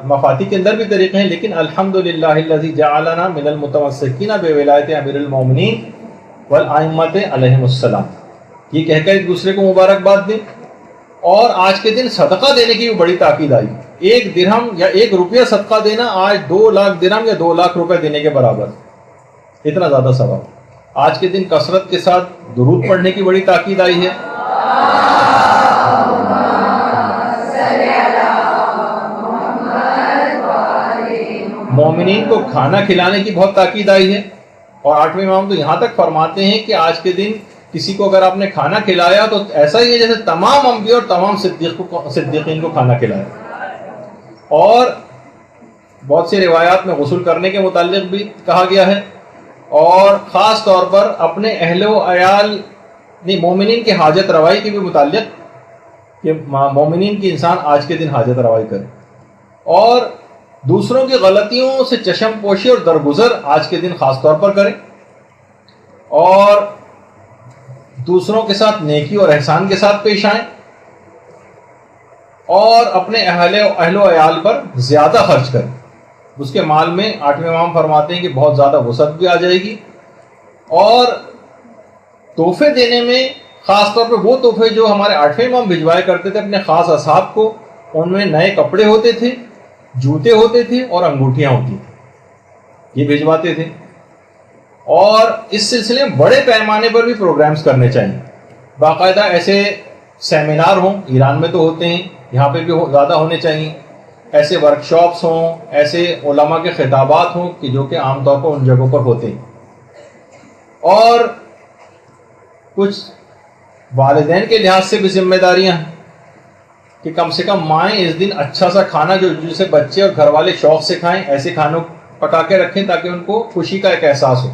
مفاتی کے اندر بھی طریقے ہیں، لیکن الحمدللہ الذی جعلنا من المتمسکین بولایت امیر المومنین والائمۃ علیہم السلام، یہ کہہ کر ایک دوسرے کو مبارکباد دیں. اور آج کے دن صدقہ دینے کی بھی بڑی تاکید آئی. 1 درہم یا 1 روپیہ صدقہ دینا آج 2 لاکھ درہم یا 2 لاکھ روپے دینے کے برابر، اتنا زیادہ ثواب. آج کے دن کثرت کے ساتھ درود پڑھنے کی بڑی تاکید آئی ہے. مومنین کو کھانا کھلانے کی بہت تاکید آئی ہے. اور 8ویں امام تو یہاں تک فرماتے ہیں کہ آج کے دن کسی کو اگر آپ نے کھانا کھلایا تو ایسا ہی ہے جیسے تمام انبیاء اور تمام صدیقین کو کھانا کھلایا. اور بہت سی روایات میں غسل کرنے کے متعلق بھی کہا گیا ہے، اور خاص طور پر اپنے اہل و عیال مومنین کی حاجت روائی کے بھی متعلق کہ مومنین کی انسان آج کے دن حاجت روائی کرے، اور دوسروں کی غلطیوں سے چشم پوشی اور درگزر آج کے دن خاص طور پر کریں، اور دوسروں کے ساتھ نیکی اور احسان کے ساتھ پیش آئیں، اور اپنے اہل و عیال پر زیادہ خرچ کریں. اس کے مال میں 8ویں امام فرماتے ہیں کہ بہت زیادہ وسعت بھی آ جائے گی. اور تحفے دینے میں خاص طور پہ وہ تحفے جو ہمارے 8ویں امام بھجوایا کرتے تھے اپنے خاص اصحاب کو، ان میں نئے کپڑے ہوتے تھے، جوتے ہوتے تھے اور انگوٹھیاں ہوتی تھیں، یہ بھجواتے تھے. اور اس سلسلے میں بڑے پیمانے پر بھی پروگرامز کرنے چاہیے. باقاعدہ ایسے سیمینار ہوں، ایران میں تو ہوتے ہیں، یہاں پہ بھی زیادہ ہونے چاہیے. ایسے ورکشاپس ہوں، ایسے علماء کے خطابات ہوں کہ جو کہ عام طور پر ان جگہوں پر ہوتے ہیں. اور کچھ والدین کے لحاظ سے بھی ذمہ داریاں ہیں کہ کم سے کم مائیں اس دن اچھا سا کھانا جو جسے بچے اور گھر والے شوق سے کھائیں، ایسے کھانوں پکا کے رکھیں تاکہ ان کو خوشی کا ایک احساس ہو.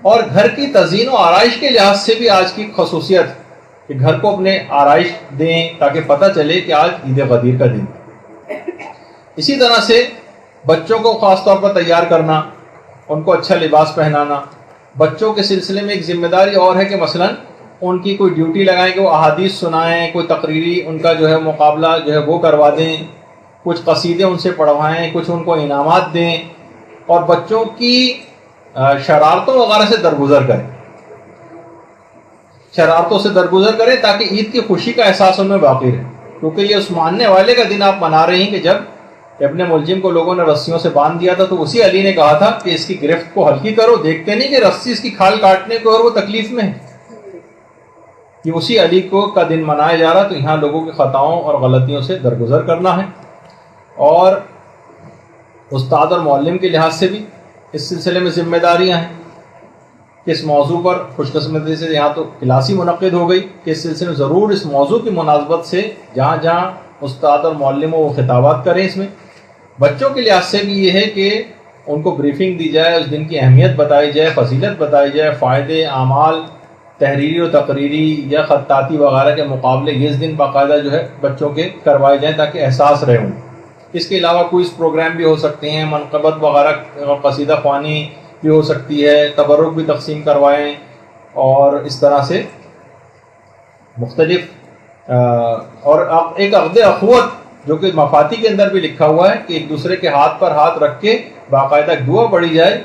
اور گھر کی تزئین و آرائش کے لحاظ سے بھی آج کی خصوصیت کہ گھر کو اپنے آرائش دیں تاکہ پتہ چلے کہ آج عید غدیر کا دن. اسی طرح سے بچوں کو خاص طور پر تیار کرنا، ان کو اچھا لباس پہنانا. بچوں کے سلسلے میں ایک ذمہ داری اور ہے کہ مثلا ان کی کوئی ڈیوٹی لگائیں کہ وہ احادیث سنائیں، کوئی تقریری ان کا جو ہے مقابلہ جو ہے وہ کروا دیں، کچھ قصیدے ان سے پڑھوائیں، کچھ ان کو انعامات دیں، اور بچوں کی شرارتوں وغیرہ سے درگزر کریں، شرارتوں سے درگزر کریں تاکہ عید کی خوشی کا احساس ان میں باقی رہے. کیونکہ یہ اس ماننے والے کا دن آپ منا رہے ہیں کہ جب ابن ملجم کو لوگوں نے رسیوں سے باندھ دیا تھا تو اسی علی نے کہا تھا کہ اس کی گرفت کو ہلکی کرو، دیکھتے نہیں کہ رسی اس کی کھال کاٹنے کو اور وہ تکلیف میں ہے. یہ اسی علی کو کا دن منایا جا رہا، تو یہاں لوگوں کی خطاؤں اور غلطیوں سے درگزر کرنا ہے. اور استاد اور معلم کے لحاظ سے بھی اس سلسلے میں ذمہ داریاں ہیں کہ اس موضوع پر خوش قسمتی سے یہاں تو کلاسی منعقد ہو گئی کہ اس سلسلے میں ضرور اس موضوع کی مناسبت سے جہاں جہاں استاد اور معلم وہ خطابات کریں. اس میں بچوں کے لحاظ سے بھی یہ ہے کہ ان کو بریفنگ دی جائے، اس دن کی اہمیت بتائی جائے، فضیلت بتائی جائے، فائدے، اعمال تحریری و تقریری یا خطاطی وغیرہ کے مقابلے یہ اس دن باقاعدہ جو ہے بچوں کے کروائے جائیں تاکہ احساس رہے ہوں. اس کے علاوہ کوئی پروگرام بھی ہو سکتے ہیں، منقبت وغیرہ قصیدہ خوانی بھی ہو سکتی ہے، تبرک بھی تقسیم کروائیں، اور اس طرح سے مختلف اور ایک عقد اخوت جو کہ مفاتی کے اندر بھی لکھا ہوا ہے کہ ایک دوسرے کے ہاتھ پر ہاتھ رکھ کے باقاعدہ دعا پڑھی جائے،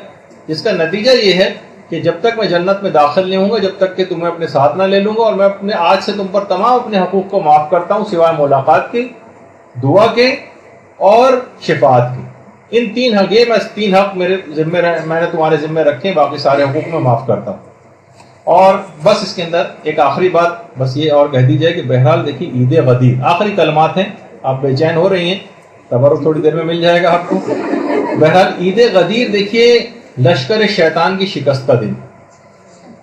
جس کا نتیجہ یہ ہے کہ جب تک میں جنت میں داخل نہیں ہوں گا جب تک کہ تمہیں اپنے ساتھ نہ لے لوں گا، اور میں اپنے آج سے تم پر تمام اپنے حقوق کو معاف کرتا ہوں سوائے ملاقات کے، دعا کے اور شفاعت کے. ان 3 حق، یہ میں 3 حق میرے ذمہ میں نے تمہارے ذمہ رکھے، باقی سارے حقوق میں معاف کرتا ہوں. اور بس اس کے اندر ایک آخری بات بس یہ اور کہہ دی جائے کہ بہرحال دیکھیے عید غدیر آخری کلمات ہیں، آپ بے چین ہو رہی ہیں، تبرک تھوڑی دیر میں مل جائے گا آپ کو. بہرحال عید غدیر دیکھیے لشکر شیطان کی شکست کا دن.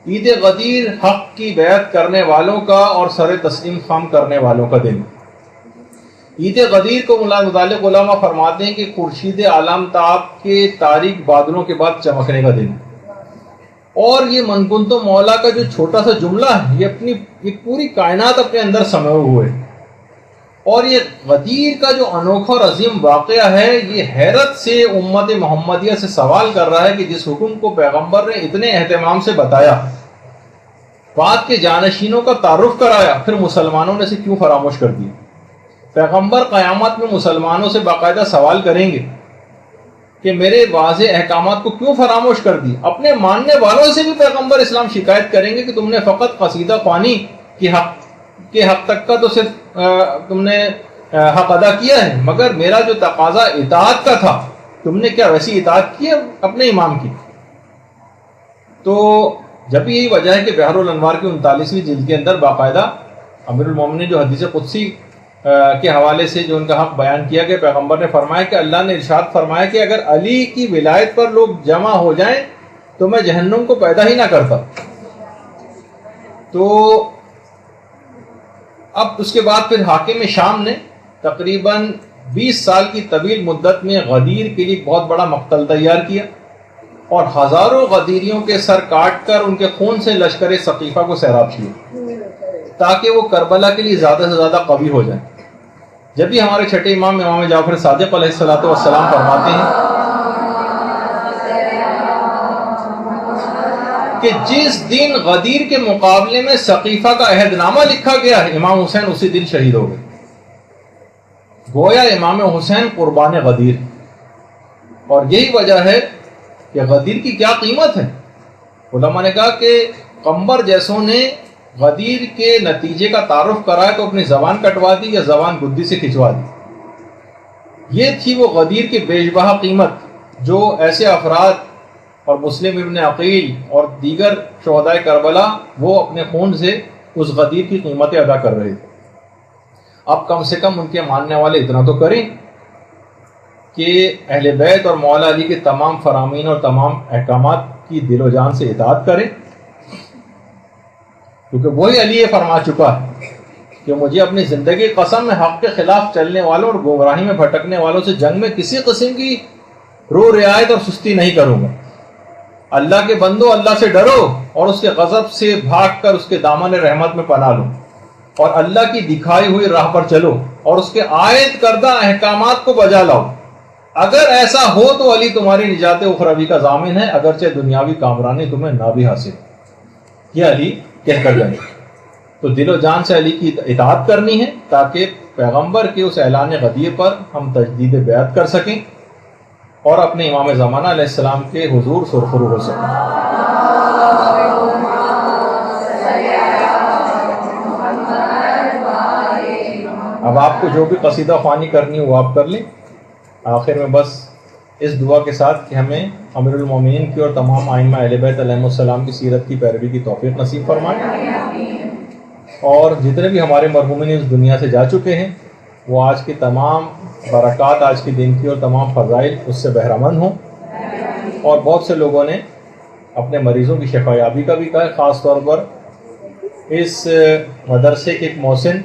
عید غدیر حق کی بیعت کرنے والوں کا اور سر تسلیم خم کرنے والوں کا دن. عید غدیر کو متعلق علماء فرماتے ہیں کہ خورشید عالم تاب کے تاریک بادلوں کے بعد چمکنے کا دن. اور یہ من کنت مولا کا جو چھوٹا سا جملہ ہے یہ پوری کائنات اپنے اندر سمے ہوئے. اور یہ غدیر کا جو انوکھا اور عظیم واقعہ ہے یہ حیرت سے امت محمدیہ سے سوال کر رہا ہے کہ جس حکم کو پیغمبر نے اتنے اہتمام سے بتایا بعد کے جانشینوں کا تعارف کرایا، پھر مسلمانوں نے اسے کیوں فراموش کر دیا؟ پیغمبر قیامت میں مسلمانوں سے باقاعدہ سوال کریں گے کہ میرے واضح احکامات کو کیوں فراموش کر دی۔ اپنے ماننے والوں سے بھی پیغمبر اسلام شکایت کریں گے کہ تم نے فقط قصیدہ خوانی کے حق تک کا تو صرف تم نے حق ادا کیا ہے، مگر میرا جو تقاضا اطاعت کا تھا تم نے کیا ویسی اطاعت کی اپنے امام کی؟ تو جب یہی وجہ ہے کہ بحر الانوار کی 39ویں جلد کے اندر باقاعدہ امیر المومنین جو حدیث قدسی کے حوالے سے جو ان کا حق بیان کیا کہ پیغمبر نے فرمایا کہ اللہ نے ارشاد فرمایا کہ اگر علی کی ولایت پر لوگ جمع ہو جائیں تو میں جہنم کو پیدا ہی نہ کرتا۔ تو اب اس کے بعد پھر حاکم شام نے تقریباً 20 سال کی طویل مدت میں غدیر کے لیے بہت بڑا مقتل تیار کیا اور ہزاروں غدیریوں کے سر کاٹ کر ان کے خون سے لشکر ثقیفہ کو سیراب کیا تاکہ وہ کربلا کے لیے زیادہ سے زیادہ قوی ہو جائیں۔ جب بھی ہمارے چھٹے امام جعفر صادق علیہ السلام فرماتے ہیں کہ جس دن غدیر کے مقابلے میں ثقیفہ کا عہد نامہ لکھا گیا ہے، امام حسین اسی دن شہید ہو گئے۔ گویا امام حسین قربان غدیر، اور یہی وجہ ہے کہ غدیر کی کیا قیمت ہے۔ علماء نے کہا کہ قمبر جیسوں نے غدیر کے نتیجے کا تعارف کرایا تو اپنی زبان کٹوا دی یا زبان گدی سے کھنچوا دی۔ یہ تھی وہ غدیر کی بیشبہ قیمت جو ایسے افراد اور مسلم ابن عقیل اور دیگر شہدائے کربلا وہ اپنے خون سے اس غدیر کی قیمتیں ادا کر رہے تھے۔ اب کم سے کم ان کے ماننے والے اتنا تو کریں کہ اہل بیت اور مولا علی کے تمام فرامین اور تمام احکامات کی دل و جان سے اطاعت کریں، کیونکہ وہی علی یہ فرما چکا ہے کہ مجھے اپنی زندگی قسم میں حق کے خلاف چلنے والوں اور گمراہی میں بھٹکنے والوں سے جنگ میں کسی قسم کی رو رعایت اور سستی نہیں کروں گا۔ اللہ کے بندو، اللہ سے ڈرو اور اس کے غضب سے بھاگ کر اس کے دامن رحمت میں پناہ لو اور اللہ کی دکھائی ہوئی راہ پر چلو اور اس کے عائد کردہ احکامات کو بجا لاؤ۔ اگر ایسا ہو تو علی تمہاری نجات اخروی کا ضامن ہے، اگرچہ دنیاوی کامرانی تمہیں نہ بھی حاصل۔ یہ علی کہہ کر جائیں، تو دل و جان سے علی کی اطاعت کرنی ہے تاکہ پیغمبر کے اس اعلان غدیر پر ہم تجدید بیعت کر سکیں اور اپنے امام زمانہ علیہ السلام کے حضور سرخرو ہو سکیں۔ اب آپ کو جو بھی قصیدہ خوانی کرنی ہو وہ آپ کر لیں۔ آخر میں بس اس دعا کے ساتھ کہ ہمیں امیر المومنین کی اور تمام ائمہ اہل بیت علیہم السلام کی سیرت کی پیروی کی توفیق نصیب فرمائے، اور جتنے بھی ہمارے مرحومین اس دنیا سے جا چکے ہیں وہ آج کی تمام برکات، آج کے دن کی اور تمام فضائل اس سے بہرہ مند ہوں۔ اور بہت سے لوگوں نے اپنے مریضوں کی شفا یابی کا بھی کہا ہے، خاص طور پر اس مدرسے کے ایک محسن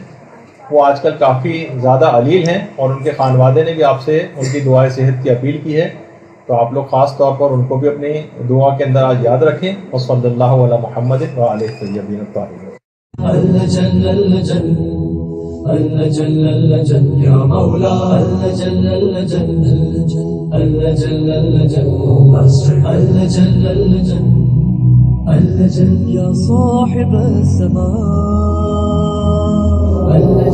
وہ آج کل کافی زیادہ علیل ہیں اور ان کے خانوادے نے بھی آپ سے ان کی دعائے صحت کی اپیل کی ہے، تو آپ لوگ خاص طور پر ان کو بھی اپنی دعا کے اندر آج یاد رکھیں۔ وصلی اللہ علی محمد وآلہ الطیبین الطاہرین۔ اللہ جل اللہ جل اللہ جل اللہ جل یا مولا اللہ جل اللہ جل اللہ جل اللہ جل اللہ جل اللہ جل اللہ جل یا صاحب السماء اللہ